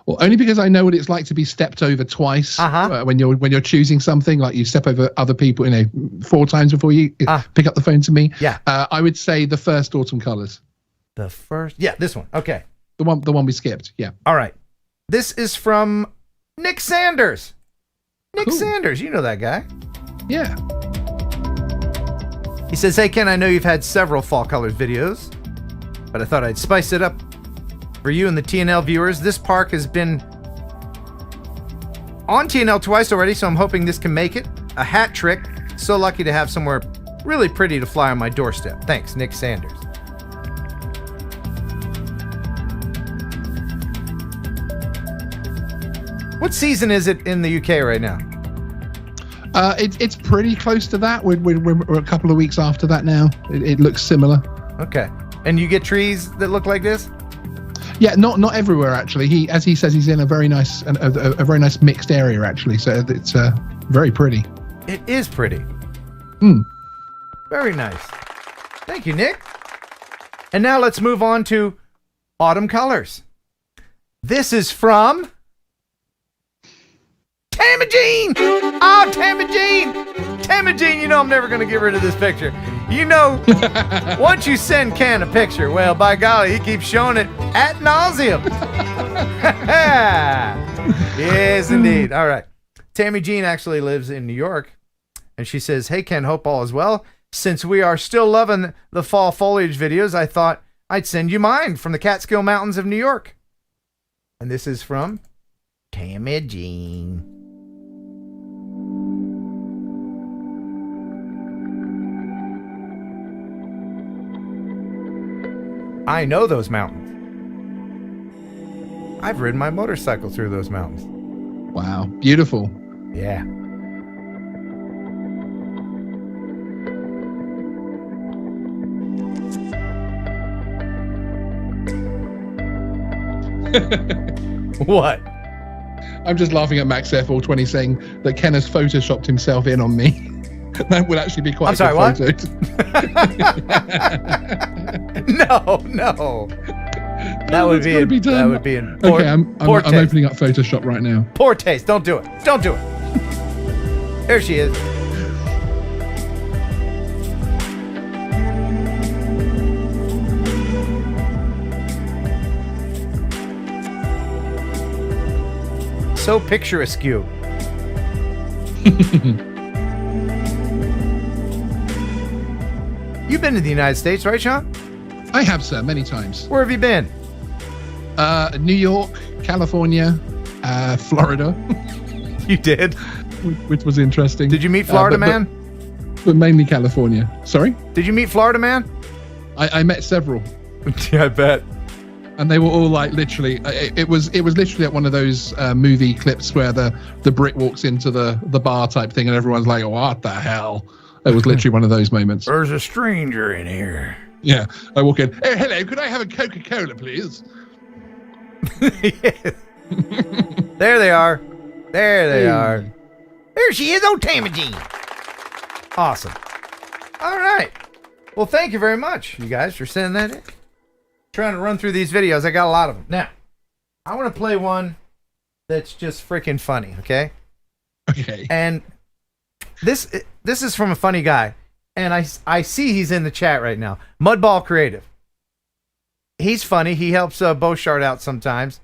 Well, only because I know what it's like to be stepped over twice when you're choosing something. Like you step over other people, 4 times before you pick up the phone to me. Yeah, I would say the first autumn colors. The first, this one. Okay, the one we skipped. Yeah. All right. This is from Nick Sanders. Nick Sanders, you know that guy. Yeah. He says, "Hey Ken, I know you've had several fall colors videos, but I thought I'd spice it up for you and the TNL viewers. This park has been on TNL twice already, so I'm hoping this can make it. A hat trick. So lucky to have somewhere really pretty to fly on my doorstep. Thanks, Nick Sanders." What season is it in the UK right now? It's pretty close to that. We're a couple of weeks after that now. It looks similar. Okay. And you get trees that look like this? Yeah, not everywhere actually. He says, he's in a very nice a very nice mixed area actually. So it's very pretty. It is pretty. Very nice. Thank you, Nick. And now let's move on to autumn colors. This is from Tamagene. Oh, Tamagene. Tamagene, you know I'm never going to get rid of this picture. You know, once you send Ken a picture, well, by golly, he keeps showing it ad nauseum. Yes, indeed. All right. Tammy Jean actually lives in New York, and she says, hey, Ken, hope all is well. Since we are still loving the fall foliage videos, I thought I'd send you mine from the Catskill Mountains of New York. And this is from Tammy Jean. I know those mountains. I've ridden my motorcycle through those mountains. Wow. Beautiful. Yeah. What? I'm just laughing at Max Air 420 saying that Ken has photoshopped himself in on me. That would actually be quite a good photo. No. That would be in poor, okay, I'm opening up Photoshop right now. Poor taste. Don't do it. Don't do it. There she is. So picture askew. You've been to the United States, right, Sean? I have, sir, many times. Where have you been? New York, California, Florida. You did? Which was interesting. Did you meet Florida Man? But mainly California. Sorry? Did you meet Florida Man? I met several. Yeah, I bet. And they were all like literally, it was literally at one of those movie clips where the Brit walks into the bar type thing and everyone's like, what the hell? It was literally one of those moments. There's a stranger in here. Yeah. I walk in, hey, hello, could I have a Coca-Cola, please? Yes. There they are. There they are. There she is, Tamagene. Awesome. All right. Well, thank you very much, you guys, for sending that in. Trying to run through these videos. I got a lot of them. Now, I want to play one that's just freaking funny, okay? Okay. And this is from a funny guy, and I see he's in the chat right now. Mudball Creative. He's funny. He helps Beauchart out sometimes.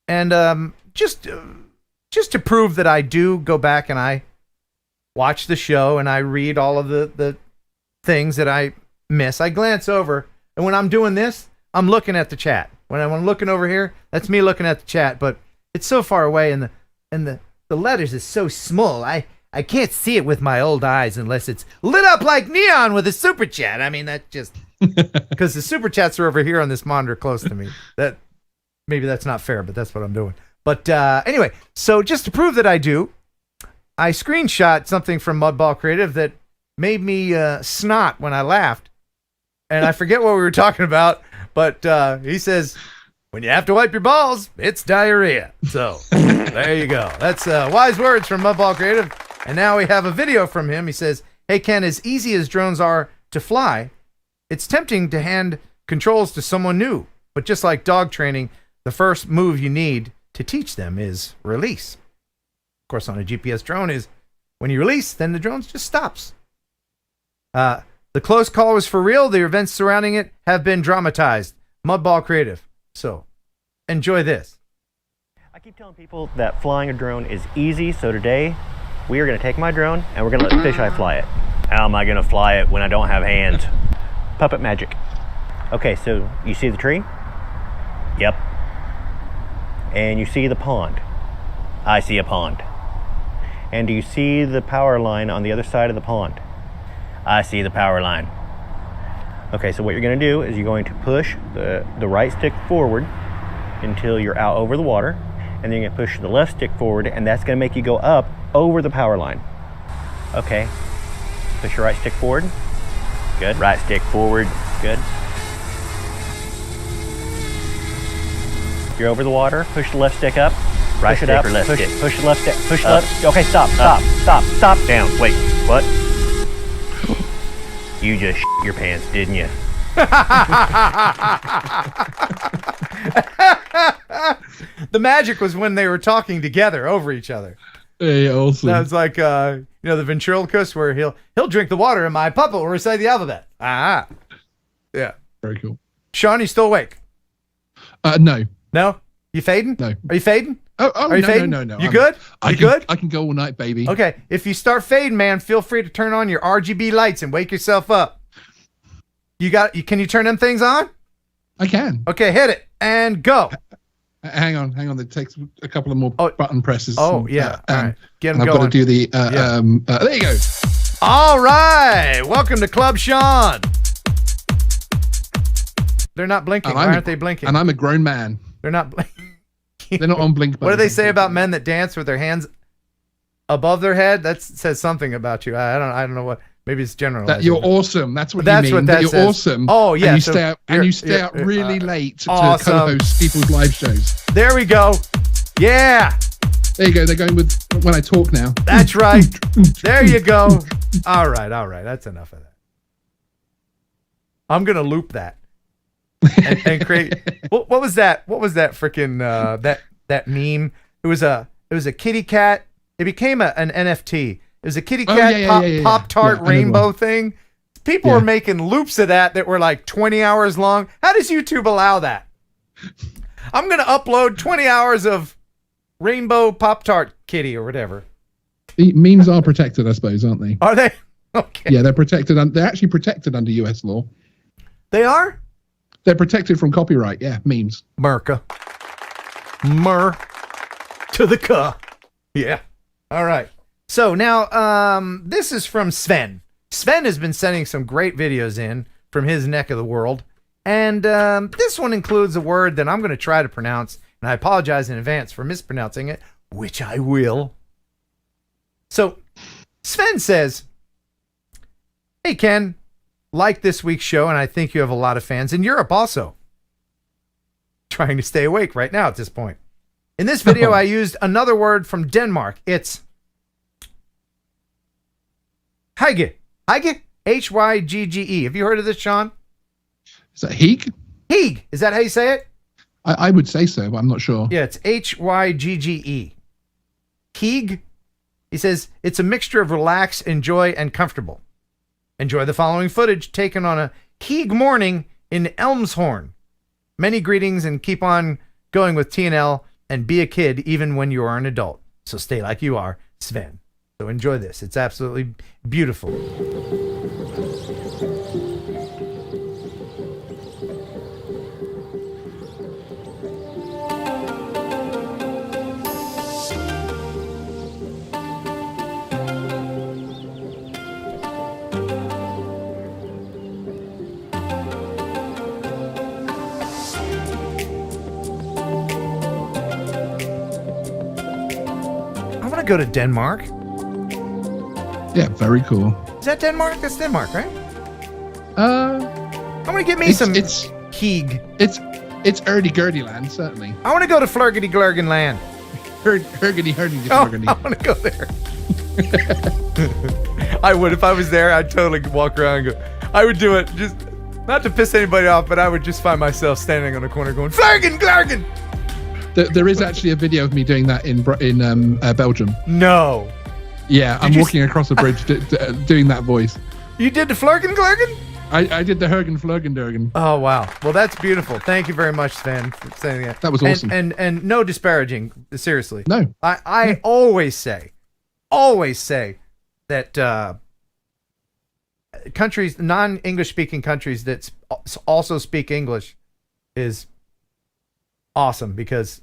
And just to prove that I do go back and I watch the show and I read all of the things that I miss, I glance over, and when I'm doing this, I'm looking at the chat. When I'm looking over here, that's me looking at the chat, but it's so far away and the letters is so small. I can't see it with my old eyes unless it's lit up like neon with a super chat. I mean, that just because the super chats are over here on this monitor close to me. That maybe that's not fair, but that's what I'm doing. But anyway, so just to prove that I do, I screenshot something from Mudball Creative that made me snot when I laughed. And I forget what we were talking about, but he says, when you have to wipe your balls, it's diarrhea. So there you go. That's wise words from Mudball Creative. And now we have a video from him. He says, hey, Ken, as easy as drones are to fly, it's tempting to hand controls to someone new. But just like dog training, the first move you need to teach them is release. Of course, on a GPS drone is when you release, then the drone just stops. The close call was for real. The events surrounding it have been dramatized. Mudball Creative. So, enjoy this. I keep telling people that flying a drone is easy, so today we are going to take my drone and we're going to let Fisheye fly it. How am I going to fly it when I don't have hands? Puppet magic. Okay, so you see the tree? Yep. And you see the pond? I see a pond. And do you see the power line on the other side of the pond? I see the power line. Okay, so what you're going to do is you're going to push the right stick forward until you're out over the water, and then you're going to push the left stick forward, and that's going to make you go up over the power line. Okay, push your right stick forward. Good. Right stick forward. Good. You're over the water. Push the left stick up. Right stick or left stick? Push the left stick. Push the left. Okay, stop. Down. Wait. What? You just shit your pants, didn't you? The magic was when they were talking together over each other. Yeah, awesome. That was like, the ventriloquist where he'll drink the water and my puppet will recite the alphabet. Ah. Yeah. Very cool. Sean, you still awake? No. No? You fading? No. Are you fading? Oh, Are you fading? no. You good? Good? I can go all night, baby. Okay. If you start fading, man, feel free to turn on your RGB lights and wake yourself up. Can you turn them things on? I can. Okay, hit it and go. Hang on. It takes a couple of more button presses. Oh, yeah. All right. Get them I've going. got to do the. There you go. All right. Welcome to Club Sean. They're not blinking. Why aren't they blinking? And I'm a grown man. They're not blinking. They're not on blink. What do they say about men that dance with their hands above their head? That says something about you. I don't know what. Maybe it's general. That you're awesome. That's what That's you mean. what that you're says. awesome. Oh yeah. And you stay out really late to awesome. co-host people's live shows. There we go. Yeah. There you go. They're going with when I talk now. That's right. There you go. All right. That's enough of that. I'm gonna loop that and create. What was that? What was that freaking that meme? It was a kitty cat. It became an NFT. It was a kitty cat Pop-Tart rainbow thing. People were making loops of that were like 20 hours long. How does YouTube allow that? I'm going to upload 20 hours of rainbow Pop-Tart kitty or whatever. The memes are protected, I suppose, aren't they? Are they? Okay. Yeah, they're protected. They're actually protected under US law. They are? They're protected from copyright. Yeah, memes. Merca. Mer to the ka. Yeah. All right. So now, this is from Sven. Sven has been sending some great videos in from his neck of the world. And this one includes a word that I'm going to try to pronounce. And I apologize in advance for mispronouncing it, which I will. So Sven says, "Hey, Ken, like this week's show, and I think you have a lot of fans in Europe also." Trying to stay awake right now at this point. In this video, I used another word from Denmark. It's Hygge. Hygge? Hyggge. Have you heard of this, Sean? Is that Heeg? Heeg. Is that how you say it? I would say so, but I'm not sure. Yeah, it's Hyggge. Heeg. He says, it's a mixture of relax, enjoy, and comfortable. Enjoy the following footage taken on a Heeg morning in Elmshorn. Many greetings and keep on going with TNL and be a kid even when you are an adult. So stay like you are, Sven. So enjoy this. It's absolutely beautiful. I want to go to Denmark. Yeah, very cool. Is that Denmark? That's Denmark, right? I'm gonna get me some Heeg. It's Erdy-Gurdy land, certainly. I want to go to Flurgity-Glurgen land. Hergity-Hurdy. Oh, I want to go there. I would. If I was there, I'd totally walk around and go. I would do it, just not to piss anybody off, but I would just find myself standing on a corner going, Flurgen-Glurgen! There is actually a video of me doing that in Belgium. No. Yeah, I'm walking across a bridge doing that voice. You did the Flurgen-Glurgen? I did the Hergen-Flurgen-Durgen. Oh, wow. Well, that's beautiful. Thank you very much, Sven, for saying that. That was awesome. And no disparaging, seriously. No. I always say that countries, non-English speaking countries that also speak English is awesome because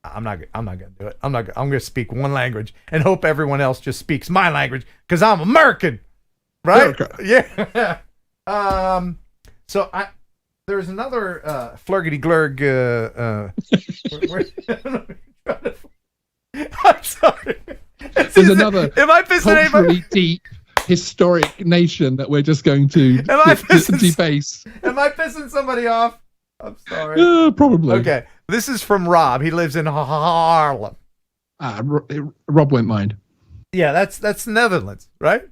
I'm not going to do it. I'm going to speak one language and hope everyone else just speaks my language because I'm American. Right? Yeah. So there's another Flurgity-Glurg I'm sorry. There's another am I pissing culturally deep historic nation that we're just going to debase. Am I pissing somebody off? I'm sorry. Probably. Okay. This is from Rob. He lives in Haarlem. Rob won't mind. Yeah, that's Netherlands, right?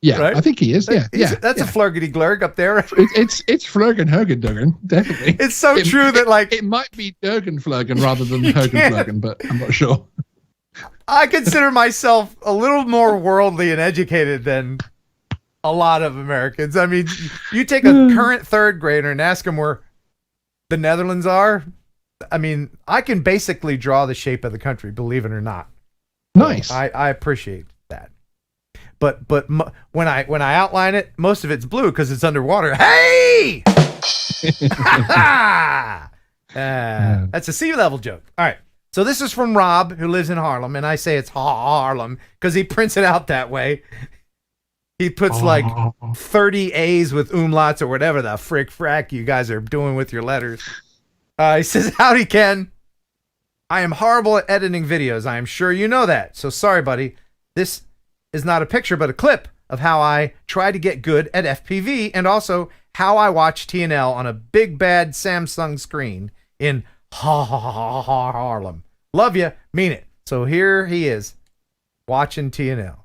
Yeah, Right? I think he is. Yeah, That's a flurgity glurg up there. It's Flurgen Hergen Durgan, definitely. It's so true that like it might be Durgan Flurgen rather than Hergen Flurgen, but I'm not sure. I consider myself a little more worldly and educated than a lot of Americans. I mean, you take a current third grader and ask them where the Netherlands are. I mean, I can basically draw the shape of the country, believe it or not. Nice. I appreciate that. But when I outline it, most of it's blue because it's underwater. Hey! That's a sea level joke. All right. So this is from Rob, who lives in Harlem, and I say it's Harlem because he prints it out that way. He puts like 30 A's with umlauts or whatever the frick frack you guys are doing with your letters. He says, "Howdy, Ken. I am horrible at editing videos. I am sure you know that. So sorry, buddy. This is not a picture, but a clip of how I try to get good at FPV and also how I watch TNL on a big bad Samsung screen in Harlem. Love you. Mean it." So here he is watching TNL.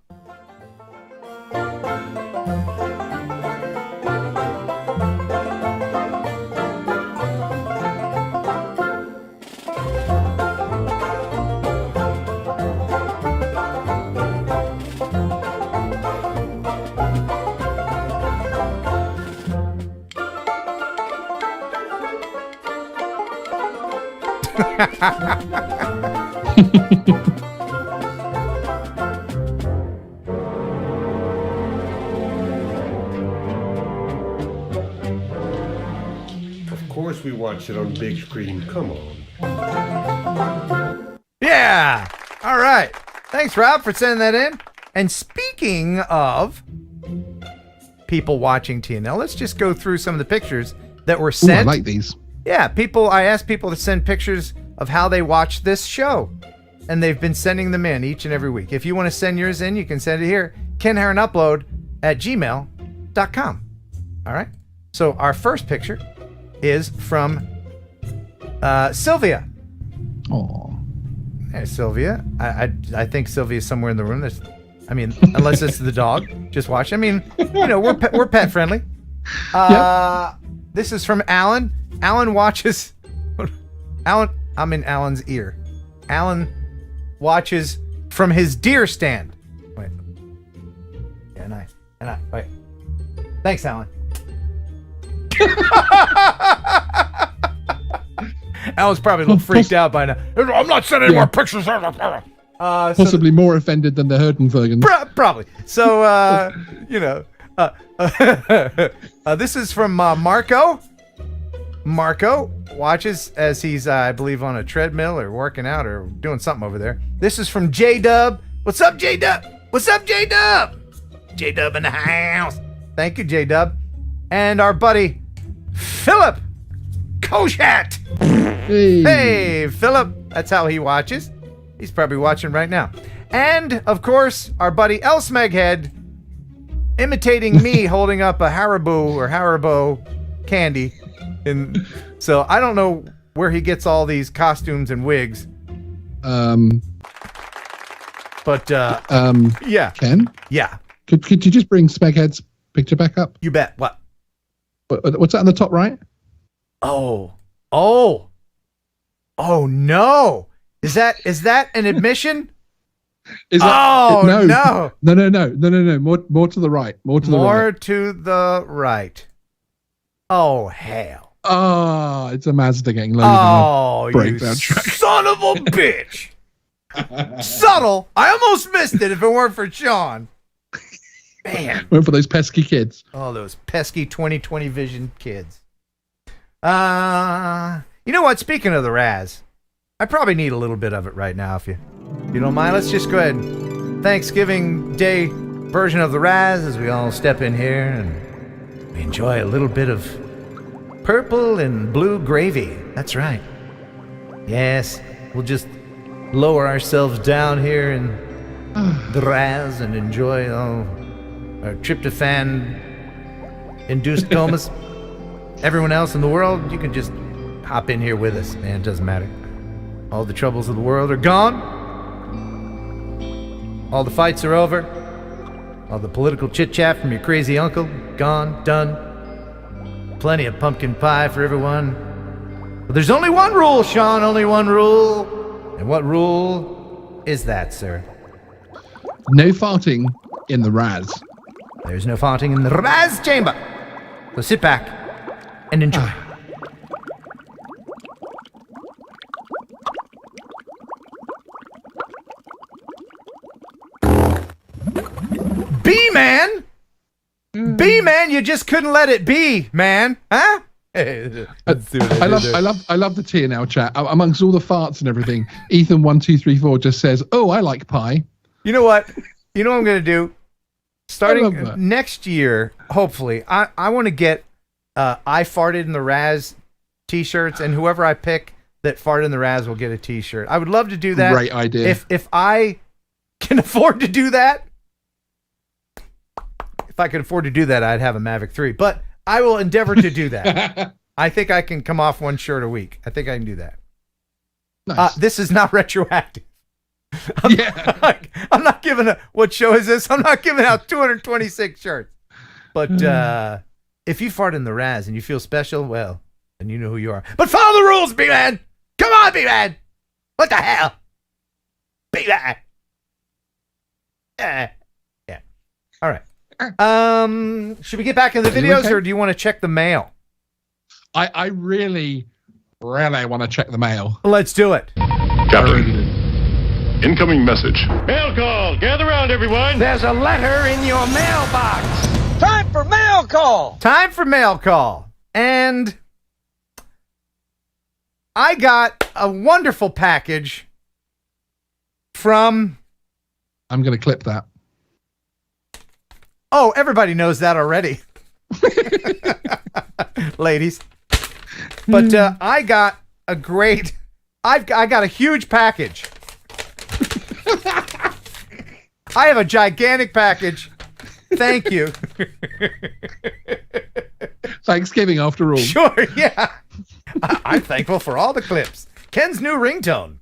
Of course we watch it on big screen. Come on. Yeah. All right. Thanks, Rob, for sending that in. And speaking of people watching TNL, let's just go through some of the pictures that were sent. Ooh, I like these. Yeah, I asked people to send pictures of how they watch this show, and they've been sending them in each and every week. If you want to send yours in, you can send it here, kenheronupload@gmail.com. All right. So our first picture is from Sylvia. Oh, hey, Sylvia. I think Sylvia's somewhere in the room. Unless it's the dog, just watch. I mean, we're pet friendly. This is from Alan. Alan watches. I'm in Alan's ear. Alan watches from his deer stand. Wait. Yeah, and I wait. Thanks, Alan. Alan's probably a little freaked out by now. I'm not sending more pictures. Possibly more offended than the Herdenfergen. Probably. So, this is from Marco. Marco watches as he's, I believe, on a treadmill or working out or doing something over there. This is from J-Dub. What's up, J-Dub? What's up, J-Dub? J-Dub in the house. Thank you, J-Dub. And our buddy, Philip Koshat. Hey, Philip. That's how he watches. He's probably watching right now. And, of course, our buddy El Smeghead imitating me holding up a Haribo candy. And so I don't know where he gets all these costumes and wigs. But yeah. Ken? Yeah. Could you just bring Smeghead's picture back up? You bet. What? What's that on the top right? Oh no. Is that an admission? No. No. More to the right. More to the right. Oh, hell. Oh, it's a Mazda getting loaded on a breakdown track. Son of a bitch. Subtle. I almost missed it if it weren't for Sean. Man. Went for those pesky kids. Oh, those pesky 20/20 vision kids. You know what? Speaking of the Raz, I probably need a little bit of it right now. If you don't mind, let's just go ahead and Thanksgiving Day version of the Raz as we all step in here and we enjoy a little bit of purple and blue gravy. That's right. Yes, we'll just lower ourselves down here in the Raz and enjoy our tryptophan-induced comas. Everyone else in the world, you can just hop in here with us, man. It doesn't matter. All the troubles of the world are gone. All the fights are over. All the political chit-chat from your crazy uncle, gone, done. Plenty of pumpkin pie for everyone. But there's only one rule, Sean, only one rule. And what rule is that, sir? No farting in the Raz. There's no farting in the Raz chamber. So sit back and enjoy. B-Man! B-Man, you just couldn't let it be, man. Huh? I love the TNL chat. Amongst all the farts and everything, Ethan1234 just says, "Oh, I like pie." You know what? You know what I'm going to do? Starting next year, hopefully, I want to get I Farted in the Raz t-shirts, and whoever I pick that farted in the Raz will get a t-shirt. I would love to do that. Great idea. If I can afford to do that, if I could afford to do that, I'd have a Mavic 3. But I will endeavor to do that. I think I can come off one shirt a week. I think I can do that. Nice. This is not retroactive. I'm not giving what show is this? I'm not giving out 226 shirts. But if you fart in the Raz and you feel special, well, then you know who you are. But follow the rules, B-Man! Come on, B-Man! What the hell? B-Man! Yeah. All right. Should we get back in the videos, or do you want to check the mail? I really want to check the mail. Let's do it. Captain, incoming message. Mail call. Gather around, everyone. There's a letter in your mailbox. Time for mail call. Time for mail call. And I got a wonderful package from... I'm going to clip that. Oh, everybody knows that already. Ladies. But I got a great... I got a huge package. I have a gigantic package. Thank you. Thanksgiving, after all. Sure, yeah. I'm thankful for all the clips. Ken's new ringtone.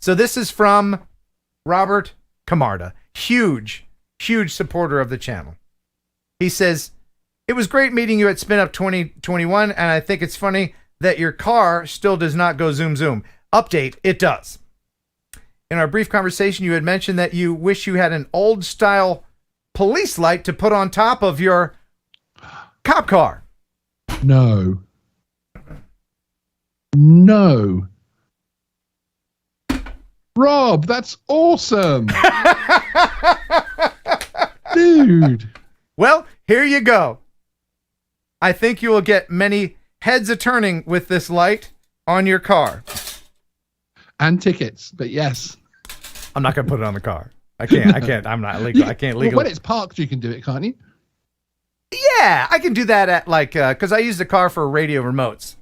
So this is from Robert Camarda. Huge supporter of the channel. He says, "It was great meeting you at Spin Up 2021, and I think it's funny that your car still does not go zoom zoom. Update, it does. In our brief conversation, you had mentioned that you wish you had an old style police light to put on top of your cop car." No. Rob, that's awesome. Dude. Well, here you go. I think you will get many heads a-turning with this light on your car. And tickets, but yes. I'm not going to put it on the car. I can't. I'm not legal. I can't legally. Well, when it's parked, you can do it, can't you? Yeah, I can do that at because I use the car for radio remotes.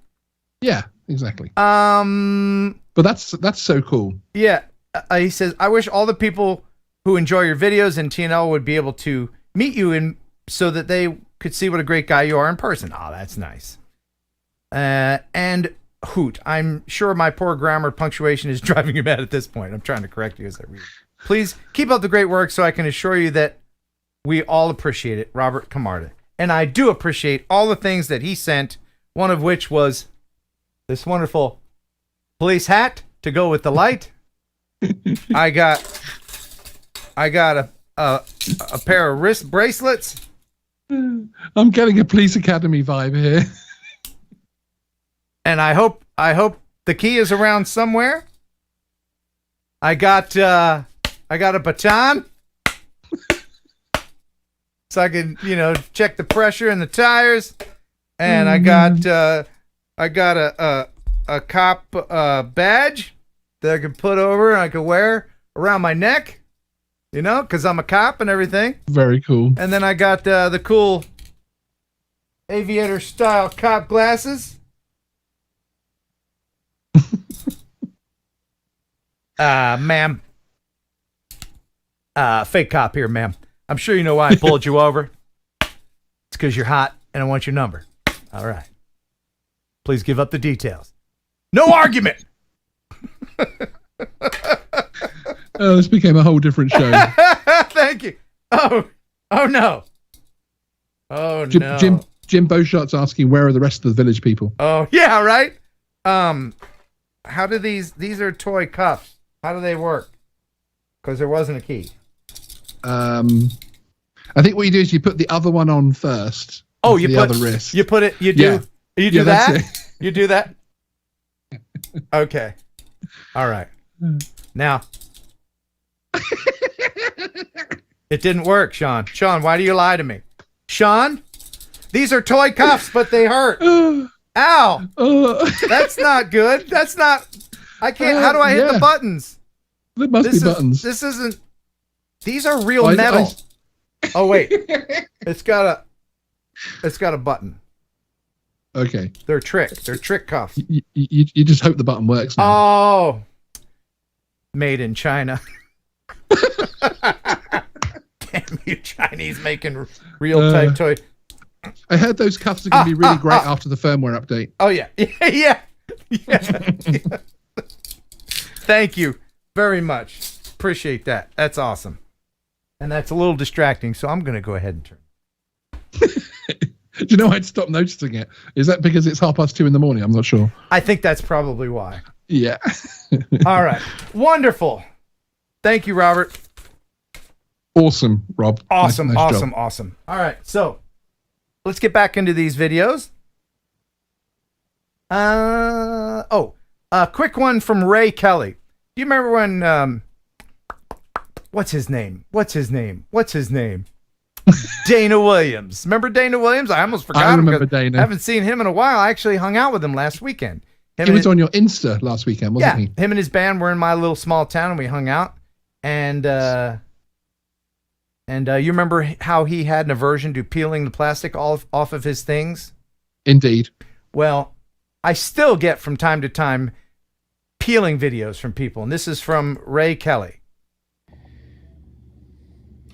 Yeah, exactly. But that's so cool. Yeah. He says, "I wish all the people who enjoy your videos and TNL would be able to meet you so that they could see what a great guy you are in person." Oh, that's nice. And hoot, I'm sure my poor grammar punctuation is driving you mad at this point. I'm trying to correct you as I read. Please keep up the great work so I can assure you that we all appreciate it, Robert Camarda. And I do appreciate all the things that he sent, one of which was this wonderful police hat to go with the light. I got a pair of wrist bracelets. I'm getting a police academy vibe here. And I hope the key is around somewhere. I got a baton, so I can check the pressure in the tires. And I got a cop badge that I could put over and I could wear around my neck, because I'm a cop and everything. Very cool. And then I got the cool aviator style cop glasses. Ma'am. Fake cop here, ma'am. I'm sure you know why I pulled you over. It's because you're hot and I want your number. All right. Please give up the details. No argument. Oh, this became a whole different show. Thank you. Oh no. Oh no. Jim Beauchart's asking, where are the rest of the village people? Oh yeah, right. How do these are toy cuffs? How do they work? Because there wasn't a key. I think what you do is you put the other one on first. Oh, you the put other wrist. You put it. You do. Yeah. You do Yeah, that. that's You do that. Okay. All right. Now. It didn't work, Sean. Sean, why do you lie to me? Sean, these are toy cuffs, but they hurt. Ow. That's not good. That's not. I can't. How do I hit the buttons? There must be buttons. This isn't. These are real metal. Oh wait, it's got a button. Okay. They're trick cuffs. You just hope the button works now. Oh, made in China. Damn you, Chinese making real type toy. I heard those cuffs are going to be really great after the firmware update. Oh yeah. Yeah. Thank you very much. Appreciate that. That's awesome. And that's a little distracting, so I'm going to go ahead and turn. Do you know I'd stop noticing it? Is that because it's 2:30 in the morning? I'm not sure. I think that's probably why. Yeah. All right. Wonderful. Thank you, Robert. Awesome, Rob. Awesome, Nice awesome, job. awesome. All right, so let's get back into these videos. Quick one from Ray Kelly. Do you remember when what's his name? Dana Williams. Remember Dana Williams? I almost forgot. I him remember 'cause Dana. I haven't seen him in a while. I actually hung out with him last weekend. He was on your Insta last weekend, wasn't he? Him and his band were in my little small town, and we hung out. And you remember how he had an aversion to peeling the plastic off of his things? Indeed. Well, I still get from time to time peeling videos from people, and this is from Ray Kelly.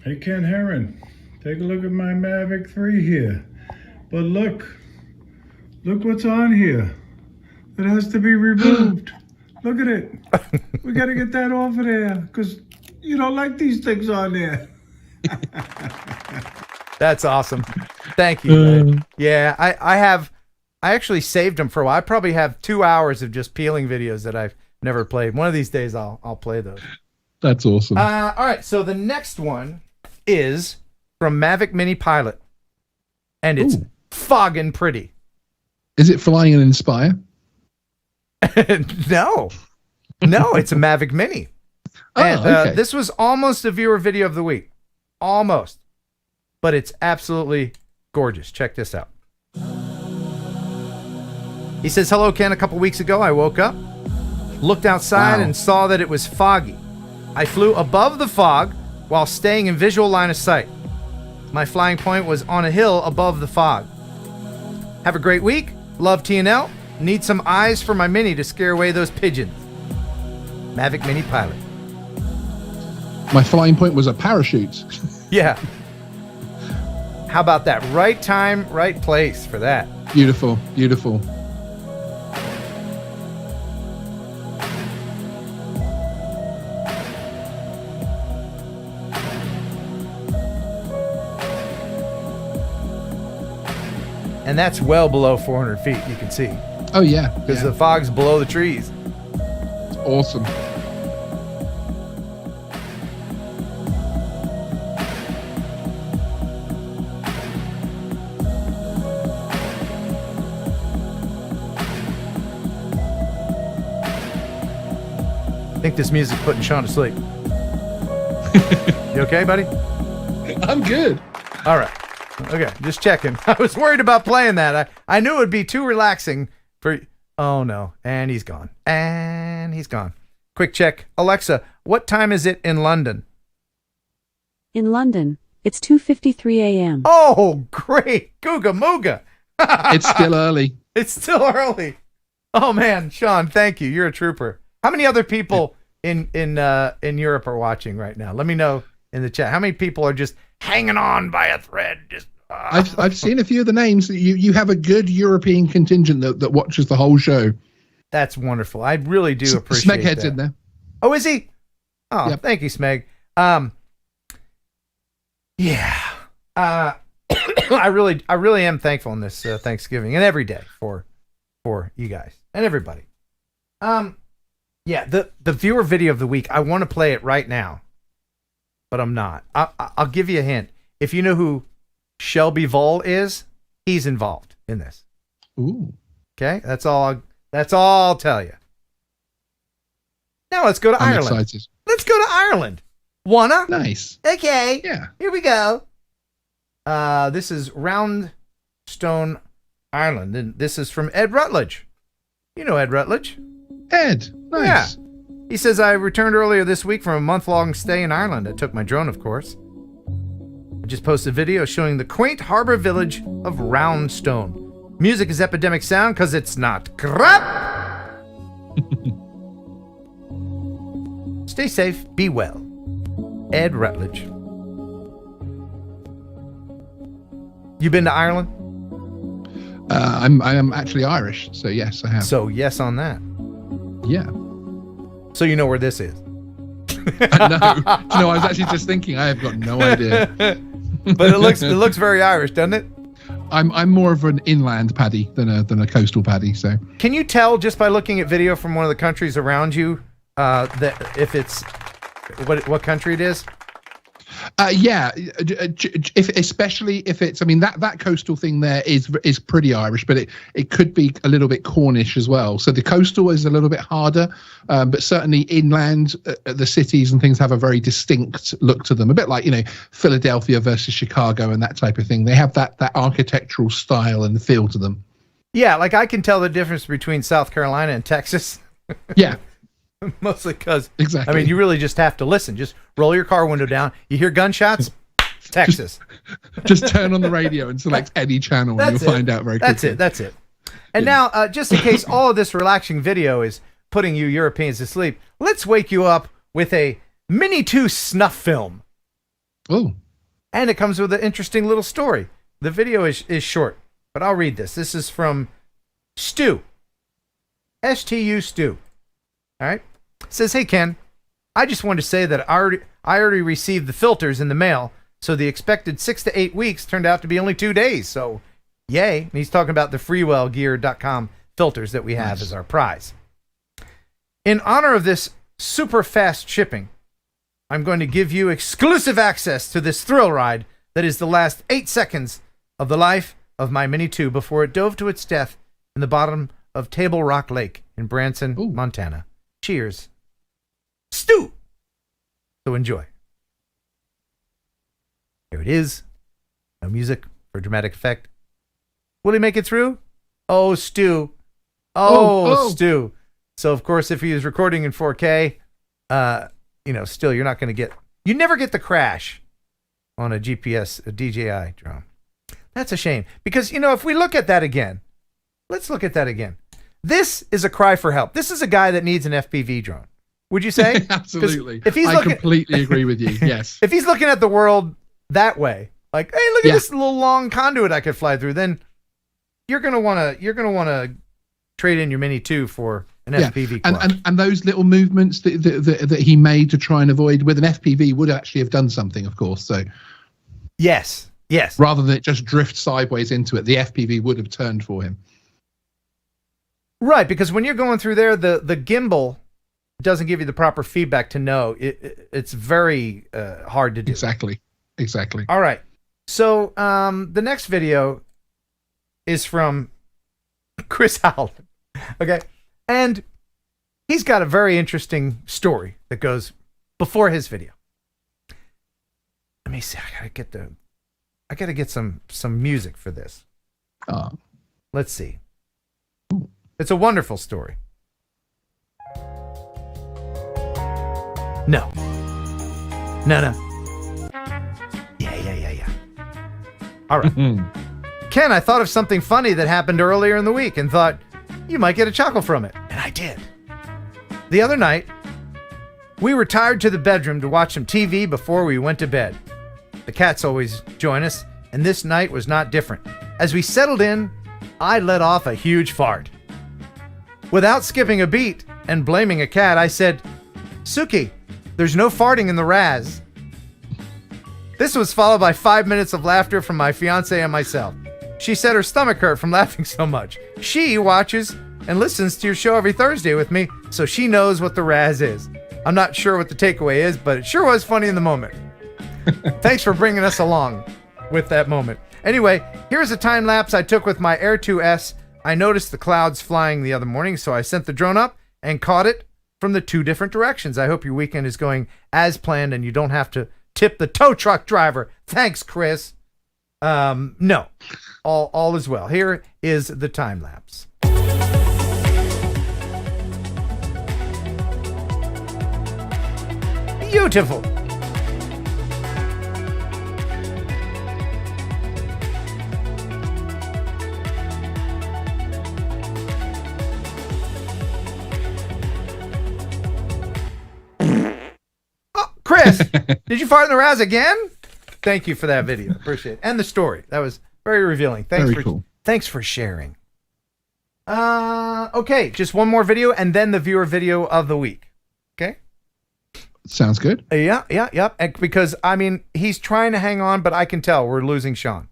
Hey, Ken Heron, take a look at my Mavic 3 here. But look what's on here. It has to be removed. Look at it. We got to get that off of there because you don't like these things on there. That's awesome. Thank you. Ray. Yeah, I actually saved them for a while. I probably have 2 hours of just peeling videos that I've never played. One of these days I'll play those. That's awesome. All right, so the next one is from Mavic Mini Pilot, and it's fogging pretty. Is it flying an Inspire? No, it's a Mavic Mini. And this was almost a viewer video of the week. Almost. But it's absolutely gorgeous. Check this out. He says, hello, Ken. A couple weeks ago, I woke up, looked outside, and saw that it was foggy. I flew above the fog while staying in visual line of sight. My flying point was on a hill above the fog. Have a great week. Love TNL. Need some eyes for my Mini to scare away those pigeons. Mavic Mini Pilot. My flying point was a parachute. Yeah. How about that? Right time, right place for that. Beautiful, beautiful. And that's well below 400 feet, you can see. Oh, yeah. Because the fog's below the trees. Awesome. I think this music's putting Sean to sleep. You okay, buddy? I'm good. All right. Okay, just checking. I was worried about playing that. I knew it would be too relaxing for... Oh, no. And he's gone. Quick check. Alexa, what time is it in London? In London, it's 2:53 a.m. Oh, great. Googa mooga. It's still early. It's still early. Oh, man. Sean, thank you. You're a trooper. How many other people in Europe are watching right now? Let me know in the chat. How many people are just hanging on by a thread? Just I've seen a few of the names. You have a good European contingent that watches the whole show. That's wonderful. I really do appreciate Smeghead's that. in there. Oh, is he? Oh, thank you, Smeg. Yeah. I really am thankful on this Thanksgiving and every day for you guys and everybody. Yeah, the viewer video of the week, I want to play it right now, but I'm not. I'll give you a hint. If you know who Shelby Vol is, he's involved in this. Ooh. Okay, that's all I'll tell you. Now let's go to Ireland. Excited. Let's go to Ireland. Wanna? Nice. Okay. Yeah. Here we go. This is Roundstone, Ireland, and this is from Ed Rutledge. You know Ed Rutledge. Ed, nice. Yeah. He says, I returned earlier this week from a month-long stay in Ireland. I took my drone, of course. I just posted a video showing the quaint harbour village of Roundstone. Music is epidemic sound because it's not crap. Stay safe, be well. Ed Rutledge. You been to Ireland? I am actually Irish, so yes, I have. So yes on that. Yeah. So you know where this is? No, I was actually just thinking. I have got no idea. But it looks very Irish, doesn't it? I'm more of an inland paddy than a coastal paddy. So can you tell just by looking at video from one of the countries around you that if it's what country it is? Yeah, especially if it's, I mean, that coastal thing there is pretty Irish, but it could be a little bit Cornish as well. So the coastal is a little bit harder, but certainly inland, the cities and things have a very distinct look to them. A bit like, Philadelphia versus Chicago and that type of thing. They have that architectural style and feel to them. Yeah, like I can tell the difference between South Carolina and Texas. Yeah. Mostly because, exactly. I mean, you really just have to listen. Just roll your car window down. You hear gunshots, Texas. Just turn on the radio and select any channel and you'll find out very quickly. That's it. And now, just in case all of this relaxing video is putting you Europeans to sleep, let's wake you up with a Mini 2 snuff film. Oh. And it comes with an interesting little story. The video is short, but I'll read this. This is from Stu. STU Stu. All right. It says, hey, Ken, I just wanted to say that I already received the filters in the mail, so the expected 6 to 8 weeks turned out to be only 2 days. So, yay. And he's talking about the freewellgear.com filters that we have as our prize. In honor of this super fast shipping, I'm going to give you exclusive access to this thrill ride that is the last 8 seconds of the life of my Mini 2 before it dove to its death in the bottom of Table Rock Lake in Branson, Montana. Cheers. Stu! So enjoy. Here it is. No music for dramatic effect. Will he make it through? Oh, Stu. Oh, Stu. So, of course, if he was recording in 4K, still, you're not going to get... You never get the crash on a DJI drone. That's a shame. Because, if we look at that again, let's look at that again. This is a cry for help. This is a guy that needs an FPV drone. Would you say? Absolutely. I completely agree with you. Yes. If he's looking at the world that way, like, hey, look at this little long conduit I could fly through, then you're gonna wanna trade in your Mini 2 for an FPV quad. And those little movements that he made to try and avoid with an FPV would actually have done something, of course. So yes. Rather than it just drift sideways into it, the FPV would have turned for him. Right, because when you're going through there, the gimbal doesn't give you the proper feedback to know. It's very hard to do. Exactly. All right. So the next video is from Chris Howland. Okay. And he's got a very interesting story that goes before his video. Let me see. I gotta get some music for this. Let's see. It's a wonderful story. No. Yeah. All right. Ken, I thought of something funny that happened earlier in the week and thought you might get a chuckle from it. And I did. The other night, we retired to the bedroom to watch some TV before we went to bed. The cats always join us, and this night was not different. As we settled in, I let off a huge fart. Without skipping a beat and blaming a cat, I said, Suki, There's no farting in the Raz. This was followed by 5 minutes of laughter from my fiance and myself. She said her stomach hurt from laughing so much. She watches and listens to your show every Thursday with me, so she knows what the Raz is. I'm not sure what the takeaway is, but it sure was funny in the moment. Thanks for bringing us along with that moment. Anyway, here's a time lapse I took with my Air 2S. I noticed the clouds flying the other morning, so I sent the drone up and caught it from the 2 different directions. I hope your weekend is going as planned and you don't have to tip the tow truck driver. Thanks, Chris. No, all is well. Here is the time lapse. Beautiful. Chris, did you fart in the Raz again? Thank you for that video. Appreciate it. And the story. That was very revealing. Thanks for sharing. Okay, just one more video and then the viewer video of the week. Okay? Sounds good. Yeah. Because, I mean, he's trying to hang on, but I can tell we're losing Sean.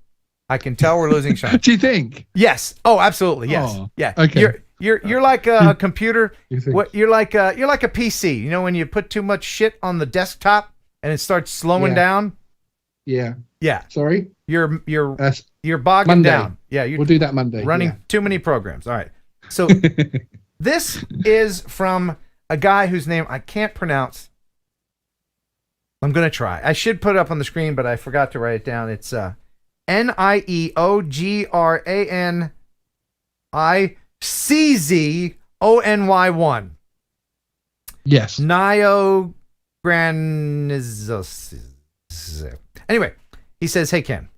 Do you think? Yes. Oh, absolutely. Yes. Oh, yeah. okay. You're like a computer. You're like a PC. You know when you put too much shit on the desktop and it starts slowing down. Yeah. Yeah. Sorry. You're bogging Monday. down. Yeah. We'll do that Monday. Running too many programs. All right. So this is from a guy whose name I can't pronounce. I'm gonna try. I should put it up on the screen, but I forgot to write it down. It's NIEOGRANICZONY1. Yes. Niogranizos. Anyway, he says, "Hey Ken,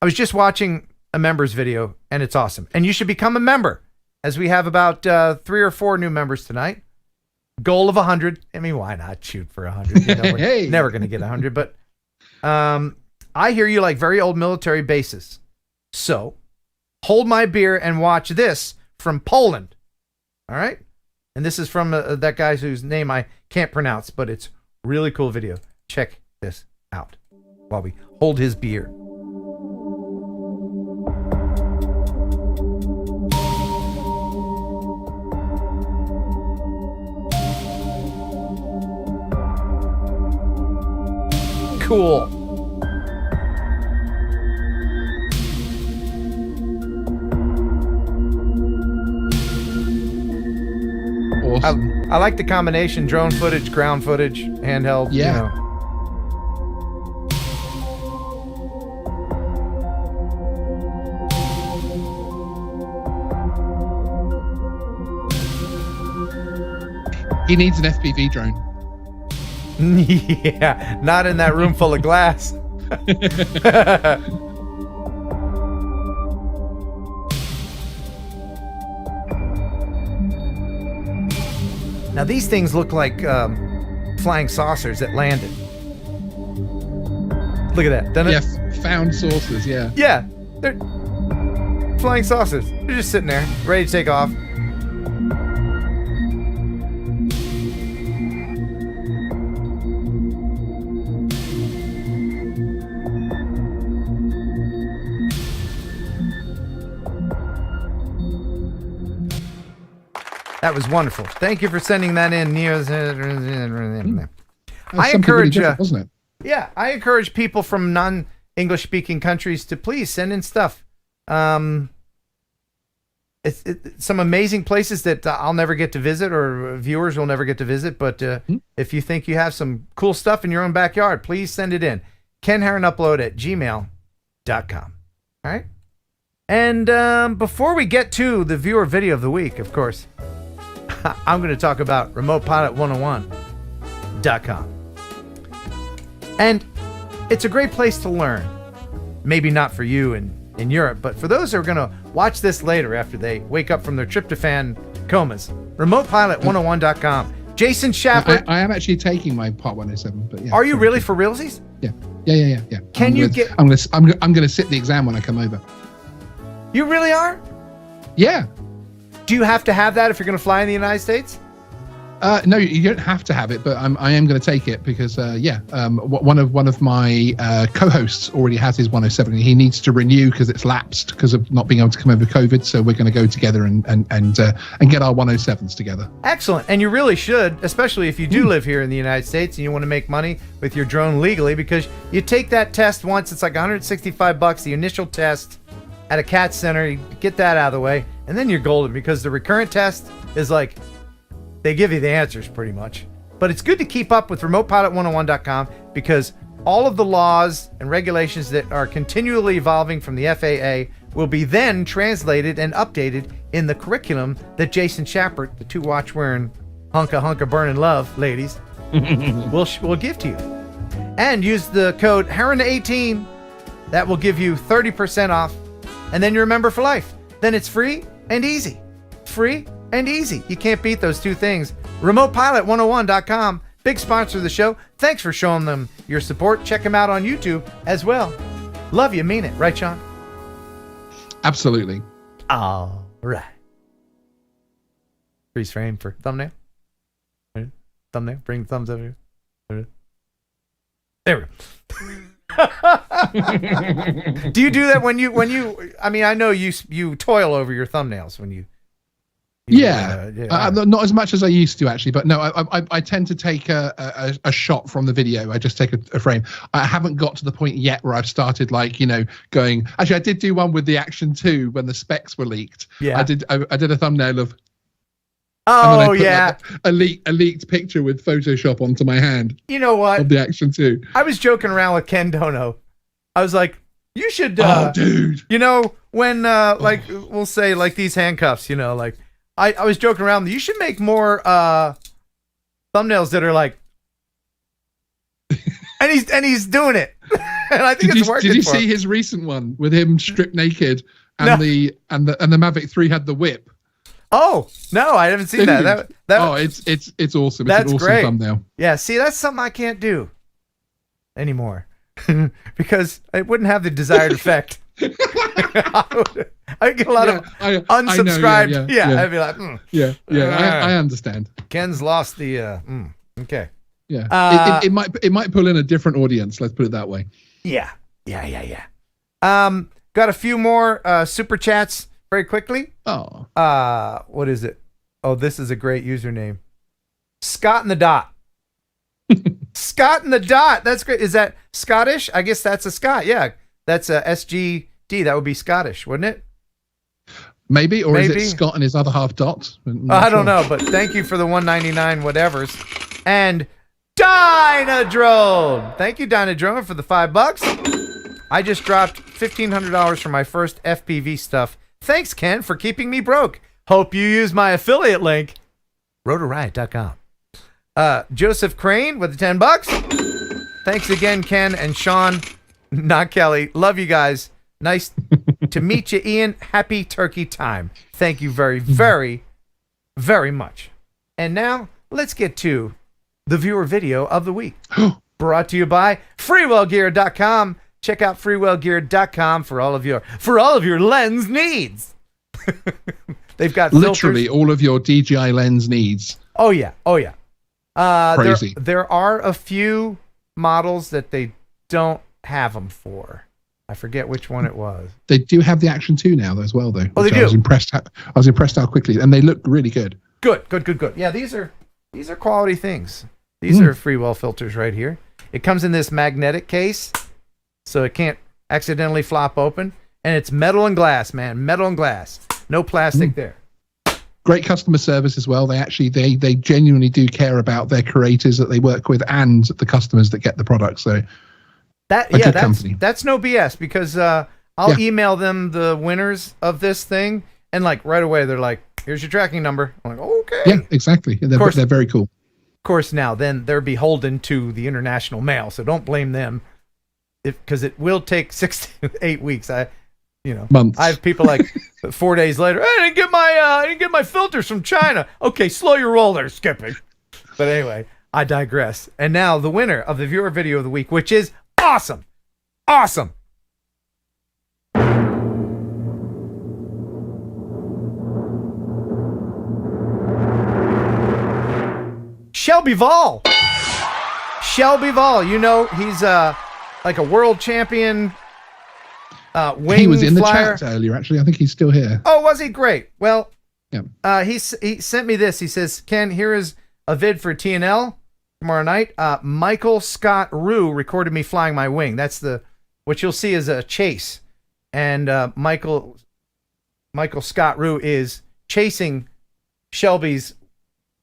I was just watching a members video and it's awesome. And you should become a member, as we have about 3 or 4 new members tonight. Goal of 100. I mean, why not shoot for 100? You know, we're never going to get 100, but I hear you like very old military bases. So hold my beer and watch this from Poland. All right? And this is from that guy whose name I can't pronounce, but it's really cool video. Check this out while we hold his beer. Cool. Awesome. I like the combination: drone footage, ground footage, handheld. Yeah. You know. He needs an FPV drone. Yeah, not in that room full of glass. Now these things look like flying saucers that landed. Look at that, doesn't it? Yeah, found saucers, yeah. Yeah, they're flying saucers. They're just sitting there, ready to take off. That was wonderful. Thank you for sending that in. I encourage, wasn't it? Yeah, I encourage people from non-English speaking countries to please send in stuff. It's some amazing places that I'll never get to visit, or viewers will never get to visit. But if you think you have some cool stuff in your own backyard, please send it in. KenHeronUpload@gmail.com. All right. And before we get to the viewer video of the week, of course, I'm going to talk about RemotePilot101.com. And it's a great place to learn. Maybe not for you in Europe, but for those who are going to watch this later after they wake up from their tryptophan comas. RemotePilot101.com. Jason Shapper. I am actually taking my Part 107, but yeah. Are you really for realsies? Yeah. Can you get? I'm gonna sit the exam when I come over. You really are? Yeah. Do you have to have that if you're going to fly in the United States? No, you don't have to have it, but I am going to take it because one of my co-hosts already has his 107. He needs to renew because it's lapsed because of not being able to come over COVID. So we're going to go together and get our 107s together. Excellent, and you really should, especially if you do live here in the United States and you want to make money with your drone legally, because you take that test once. It's like $165, the initial test at a CAT center. You get that out of the way, and then you're golden because the recurrent test is like. They give you the answers pretty much. But it's good to keep up with remotepilot101.com because all of the laws and regulations that are continually evolving from the FAA will be then translated and updated in the curriculum that Jason Shappert, the two watch wearing hunka burning love ladies, will give to you. And use the code Heron18. That will give you 30% off. And then you're a member for life. Then it's free and easy. Free and easy. You can't beat those two things. RemotePilot101.com, big sponsor of the show. Thanks for showing them your support. Check them out on YouTube as well. Love you, mean it. Right, Sean? Absolutely. All right. Freeze frame for thumbnail. Thumbnail. Bring the thumbs over here. There we go. Do you do that when you? I mean, I know you toil over your thumbnails when you. Not as much as I used to actually, but no, I tend to take a shot from the video. I just take a frame. I haven't got to the point yet where I've started going. Actually, I did do one with the Action 2 when the specs were leaked. Yeah, I did a thumbnail of. Oh yeah, a leaked picture with Photoshop onto my hand. You know what? Of the Action 2. I was joking around with Ken Dono. I was like, you should. Dude. You know when we'll say like these handcuffs. You know like. I was joking around. You should make more thumbnails that are like, and he's doing it, and I think it's working. Did you for see him. his recent one with him stripped naked and the Mavic 3 had the whip? Oh no, I haven't seen that. It's awesome. That's it's an awesome great. thumbnail. Yeah, see, that's something I can't do anymore because it wouldn't have the desired effect. I get a lot of unsubscribed. I'd be like, I understand. Ken's lost the. Okay. Yeah. It might pull in a different audience. Let's put it that way. Yeah. Got a few more super chats very quickly. Oh. What is it? Oh, this is a great username. Scott in the Dot. Scott in the Dot. That's great. Is that Scottish? I guess that's a Scott. Yeah. That's a SGD. That would be Scottish, wouldn't it? Maybe, or is it Scott and his other half Dot? I don't know, but thank you for the $1.99 whatevers. And Dynadrone. Thank you, Dynadrone, for the $5. I just dropped $1,500 for my first FPV stuff. Thanks, Ken, for keeping me broke. Hope you use my affiliate link, rotoriot.com. Joseph Crane with the $10. Thanks again, Ken and Sean. Not Kelly. Love you guys. Nice to meet you, Ian. Happy turkey time. Thank you very, very, very much. And now let's get to the viewer video of the week. Brought to you by freewellgear.com. Check out freewellgear.com for all of your lens needs. They've got literally filters. all of your DJI lens needs. Oh yeah. Crazy. There are a few models that they don't have them for. I forget which one it was. They do have the Action 2 now as well, though. Oh, they do. I was impressed how quickly, and they look really good. Good. Yeah, these are quality things. These are Freewell filters right here. It comes in this magnetic case, so it can't accidentally flop open, and it's metal and glass, man. Metal and glass. No plastic there. Great customer service as well. They genuinely do care about their creators that they work with and the customers that get the product. So that's no BS because I'll email them the winners of this thing, and like right away they're like, "Here's your tracking number." I'm like, "Okay." Yeah, exactly. They're very cool. Of course, now then they're beholden to the international mail, so don't blame them, because it will take 6 to 8 weeks. Months. I have people like 4 days later. I didn't get my filters from China. Okay, slow your roll there, Skippy. But anyway, I digress. And now the winner of the viewer video of the week, which is awesome. Shelby Vall. Shelby Vall, you know, he's like a world champion wing He was in flyer. the chat earlier, actually. I think he's still here. Oh, was he? Great. Well, yeah. He sent me this. He says, Ken, here is a vid for TNL tomorrow night. Michael Scott Rue recorded me flying my wing. That's what you'll see is a chase. And Michael Scott Rue is chasing Shelby's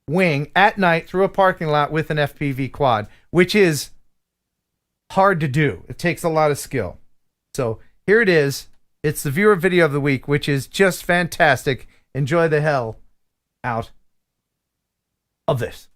wing at night through a parking lot with an FPV quad, which is hard to do. It takes a lot of skill. So here it is. It's the viewer video of the week, which is just fantastic. Enjoy the hell out of this.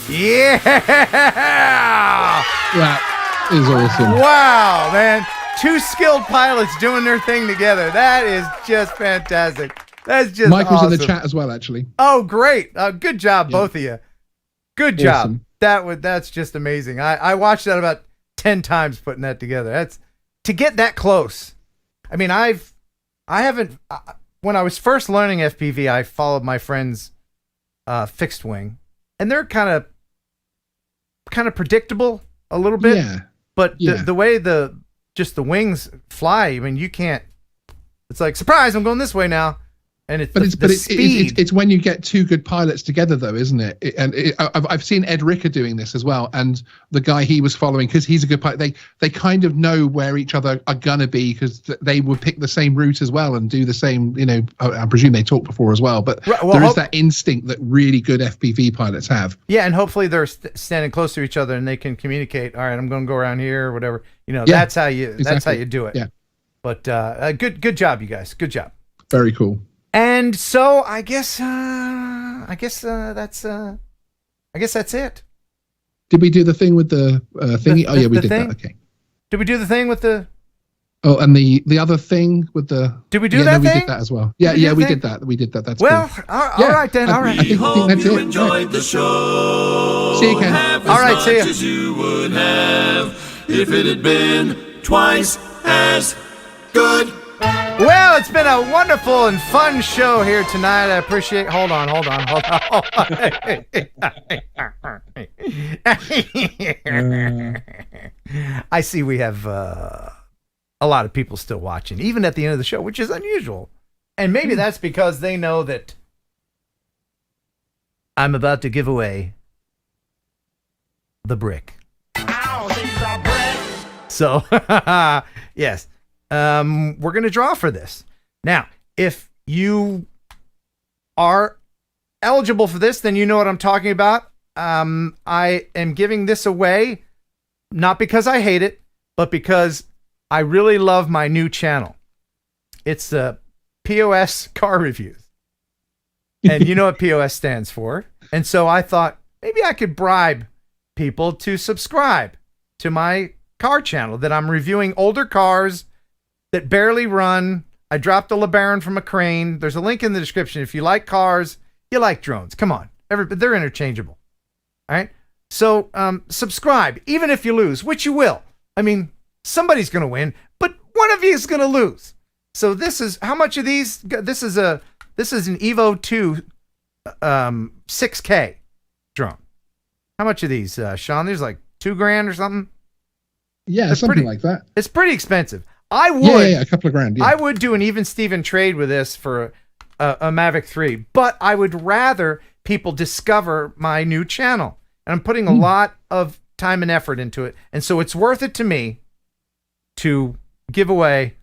Yeah! That is awesome. Wow, man. Two skilled pilots doing their thing together. That is just fantastic. That's just Michael's awesome. in the chat as well, actually. Oh, great. Good job, both of you. Good job. Awesome. That's just amazing. I watched that about 10 times putting that together. That's to get that close. I mean, I haven't when I was first learning FPV, I followed my friend's fixed wing, and they're kind of predictable a little bit. Yeah. But the way the wings fly, I mean, you can't. It's like, surprise! I'm going this way now, and it's speed. It's when you get two good pilots together, though, isn't it? I've seen Ed Ricker doing this as well, and the guy he was following, because he's a good pilot. They kind of know where each other are gonna be, because they would pick the same route as well and do the same. You know, I presume they talked before as well, but there is that instinct that really good FPV pilots have. Yeah, and hopefully they're standing close to each other and they can communicate. All right, I'm going to go around here or whatever. You know, that's how you do it. Yeah. But good job, you guys. Good job. Very cool. And so I guess that's it. Did we do the thing with the thingy? Oh yeah, we did thing? that. Okay. Did we do the thing with the? Oh, and the other thing with the. Did we do that we thing? did that as well. Yeah, we did that. We did that. That's well. Cool. All right then. All right. I think that's You it. enjoyed the show. See you, Ken. All right, see ya. As you would have if it had been twice as good. Well, it's been a wonderful and fun show here tonight. I appreciate. Hold on. I see we have a lot of people still watching, even at the end of the show, which is unusual. And maybe that's because they know that I'm about to give away the brick. So, yes. We're going to draw for this. Now, if you are eligible for this, then you know what I'm talking about. I am giving this away, not because I hate it, but because I really love my new channel. It's the POS car reviews. And you know what POS stands for. And so I thought maybe I could bribe people to subscribe to my car channel that I'm reviewing older cars that barely run. I dropped a LeBaron from a crane. There's a link in the description. If you like cars, you like drones. Come on. They're interchangeable. All right? So subscribe, even if you lose, which you will. I mean, somebody's going to win, but one of you is going to lose. So this is, how much of these? This is an Evo 2 6K drone. How much of these, Sean? There's like $2,000 or something? Yeah, something like that. It's pretty expensive. I would. Yeah, a couple of grand. Yeah. I would do an even Steven trade with this for a Mavic 3, but I would rather people discover my new channel. And I'm putting a lot of time and effort into it. And so it's worth it to me to give away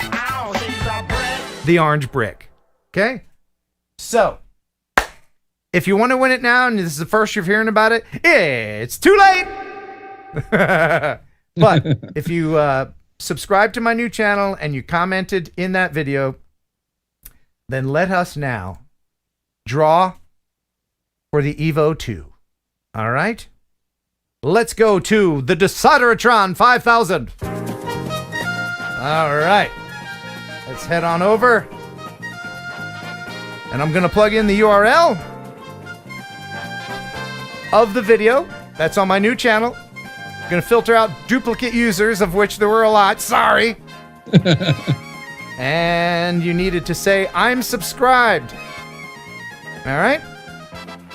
the orange brick. Okay? So, if you want to win it now, and this is the first you're hearing about it, it's too late. But if you subscribe to my new channel and you commented in that video, then let us now draw for the Evo 2. All right? Let's go to the Decideratron 5000. All right. Let's head on over. And I'm going to plug in the URL of the video. That's on my new channel. I'm going to filter out duplicate users, of which there were a lot. Sorry. And you needed to say, I'm subscribed. All right?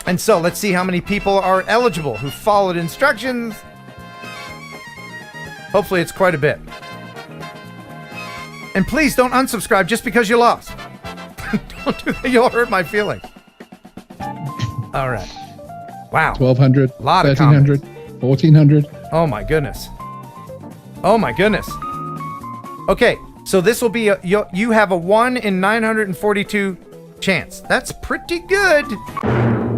And so let's see how many people are eligible who followed instructions. Hopefully it's quite a bit. And please don't unsubscribe just because you lost. Don't do that. You'll hurt my feelings. All right. Wow. 1,200, a lot 1,300, 1,400. Oh my goodness. Oh my goodness. Okay, so this will be you have a 1 in 942 chance. That's pretty good.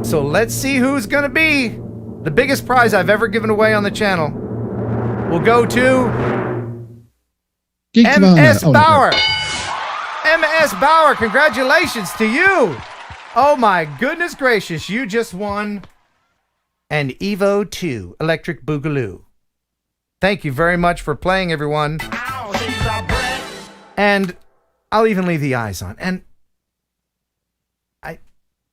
So let's see who's gonna be the biggest prize I've ever given away on the channel. We'll go to MS Bauer. MS Bauer, congratulations to you. Oh my goodness gracious, you just won an Evo 2 Electric Boogaloo. Thank you very much for playing, everyone. And I'll even leave the eyes on. And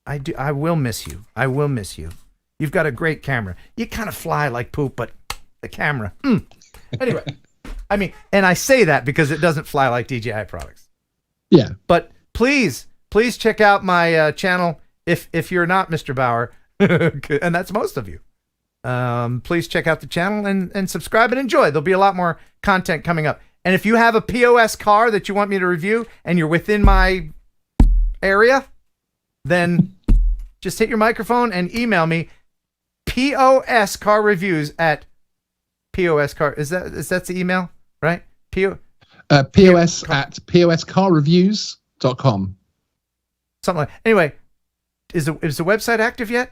I will miss you. I will miss you. You've got a great camera. You kind of fly like poop, but the camera. Anyway, I mean, and I say that because it doesn't fly like DJI products. Yeah. But please check out my channel if you're not Mr. Bauer, and that's most of you. Please check out the channel and subscribe and enjoy. There'll be a lot more content coming up. And if you have a POS car that you want me to review and you're within my area, then just hit your microphone and email me POS car reviews at POS car. Is that the email, right? POS at POScarreviews.com. Something like. Anyway, is the website active yet?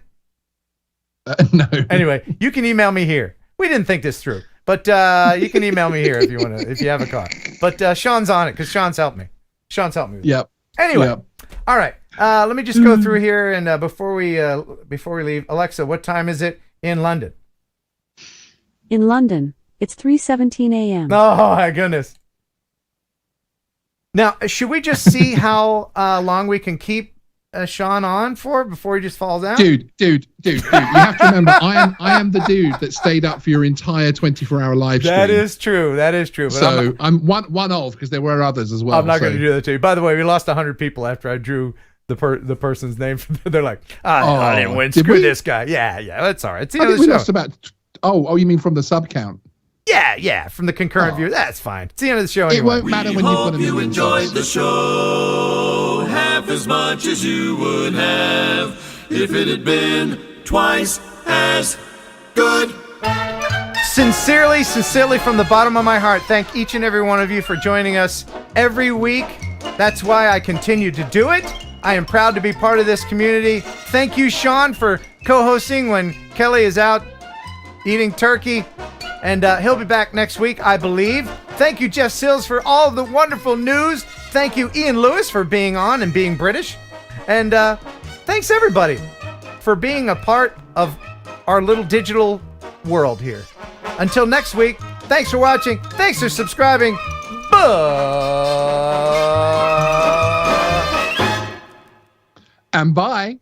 No. Anyway, you can email me here. We didn't think this through, but you can email me here if you want to, if you have a car. But Sean's on it because Sean's helped me. With yep. Anyway, yep. All right. Let me just go through here and before we leave, Alexa, what time is it in London? In London, it's 3:17 a.m. Oh my goodness. Now, should we just see how long we can keep Sean on for before he just falls out? Dude. You have to remember, I am the dude that stayed up for your entire 24-hour live stream. That is true. But so I'm one of, because there were others as well. I'm not going to do that to you. By the way, we lost 100 people after I drew the person's name. They're like, I didn't win. Screw this guy. Yeah, that's all right. It's the I end of think the we show. lost about. Oh, you mean from the sub count? Yeah, from the concurrent view. That's fine. It's the end of the show anyway. It won't matter when you've got a million enjoyed subs. the show half as much as you would have if it had been twice as good. Sincerely from the bottom of my heart, thank each and every one of you for joining us every week. That's why I continue to do it. I am proud to be part of this community. Thank you, Sean, for co-hosting when Kelly is out eating turkey. And he'll be back next week, I believe. Thank you, Jeff Sills, for all the wonderful news. Thank you, Ian Lewis, for being on and being British. And thanks, everybody, for being a part of our little digital world here. Until next week, thanks for watching. Thanks for subscribing. Bye. And bye.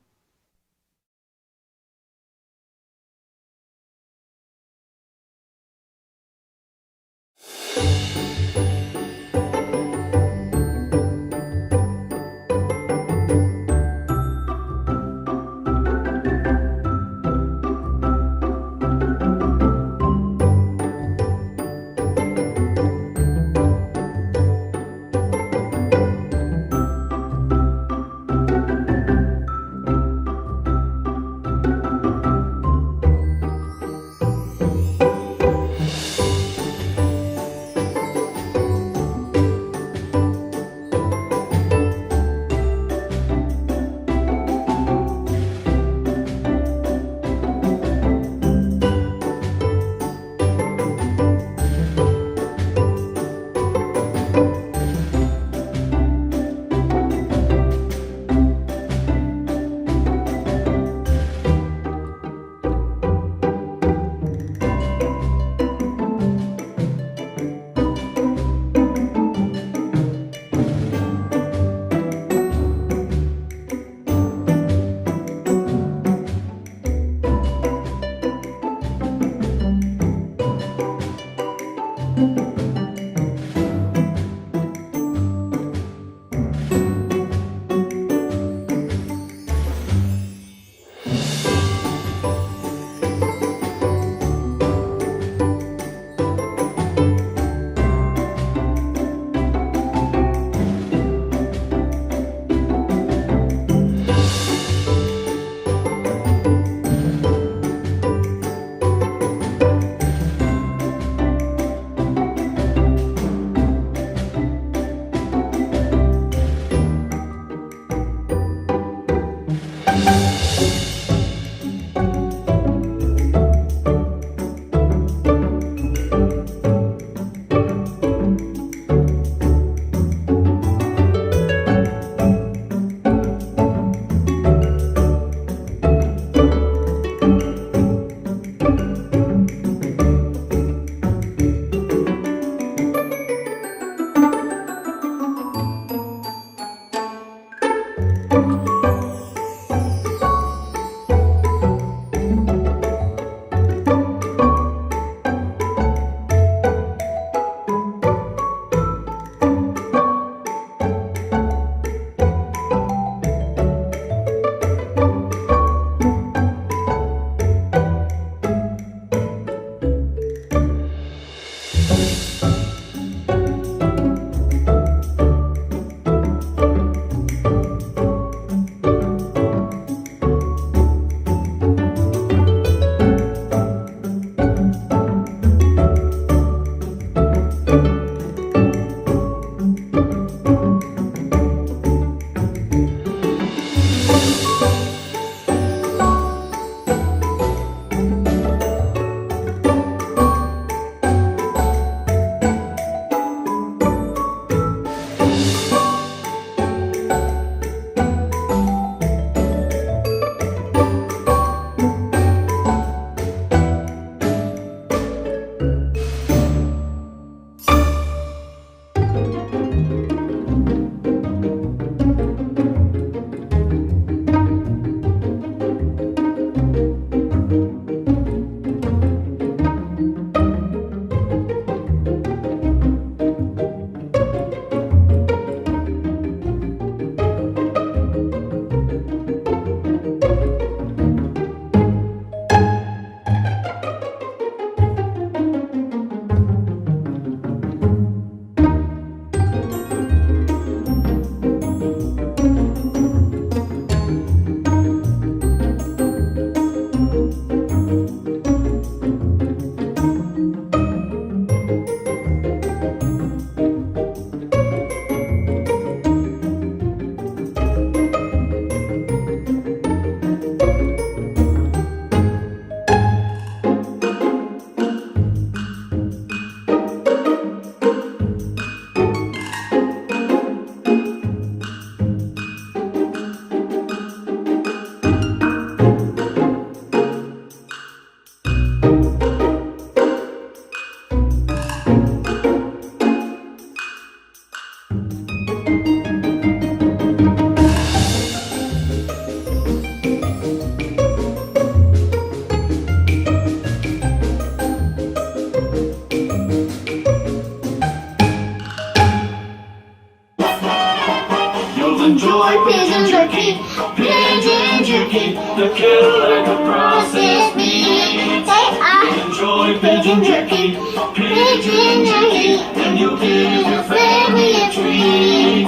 enjoy pigeon jerky. Pigeon jerky, the killer could process meat. I enjoy pigeon jerky. Pigeon jerky, and you give your family a treat.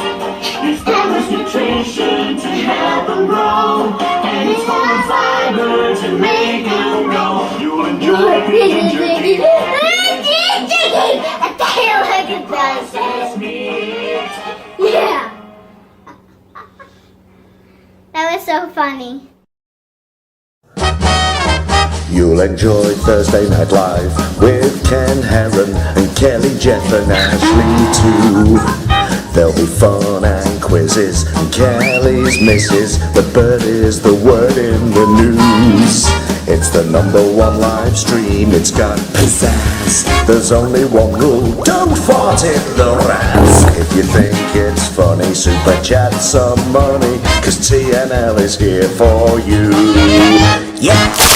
It's got much nutrition to help them grow, and it's full of fiber to make them grow. You'll enjoy pigeon jerky. Pigeon jerky, a killer could process meat. Yeah. That was so funny. You'll enjoy Thursday Night Live with Ken Heron and Kelly, Jeff and Ashley too. There'll be fun and quizzes and Kelly's misses. The bird is the word in the news. It's the #1 live stream, it's got pizzazz. There's only one rule, don't fart in the rats. If you think it's funny, super chat some money, 'cause TNL is here for you. Yeah!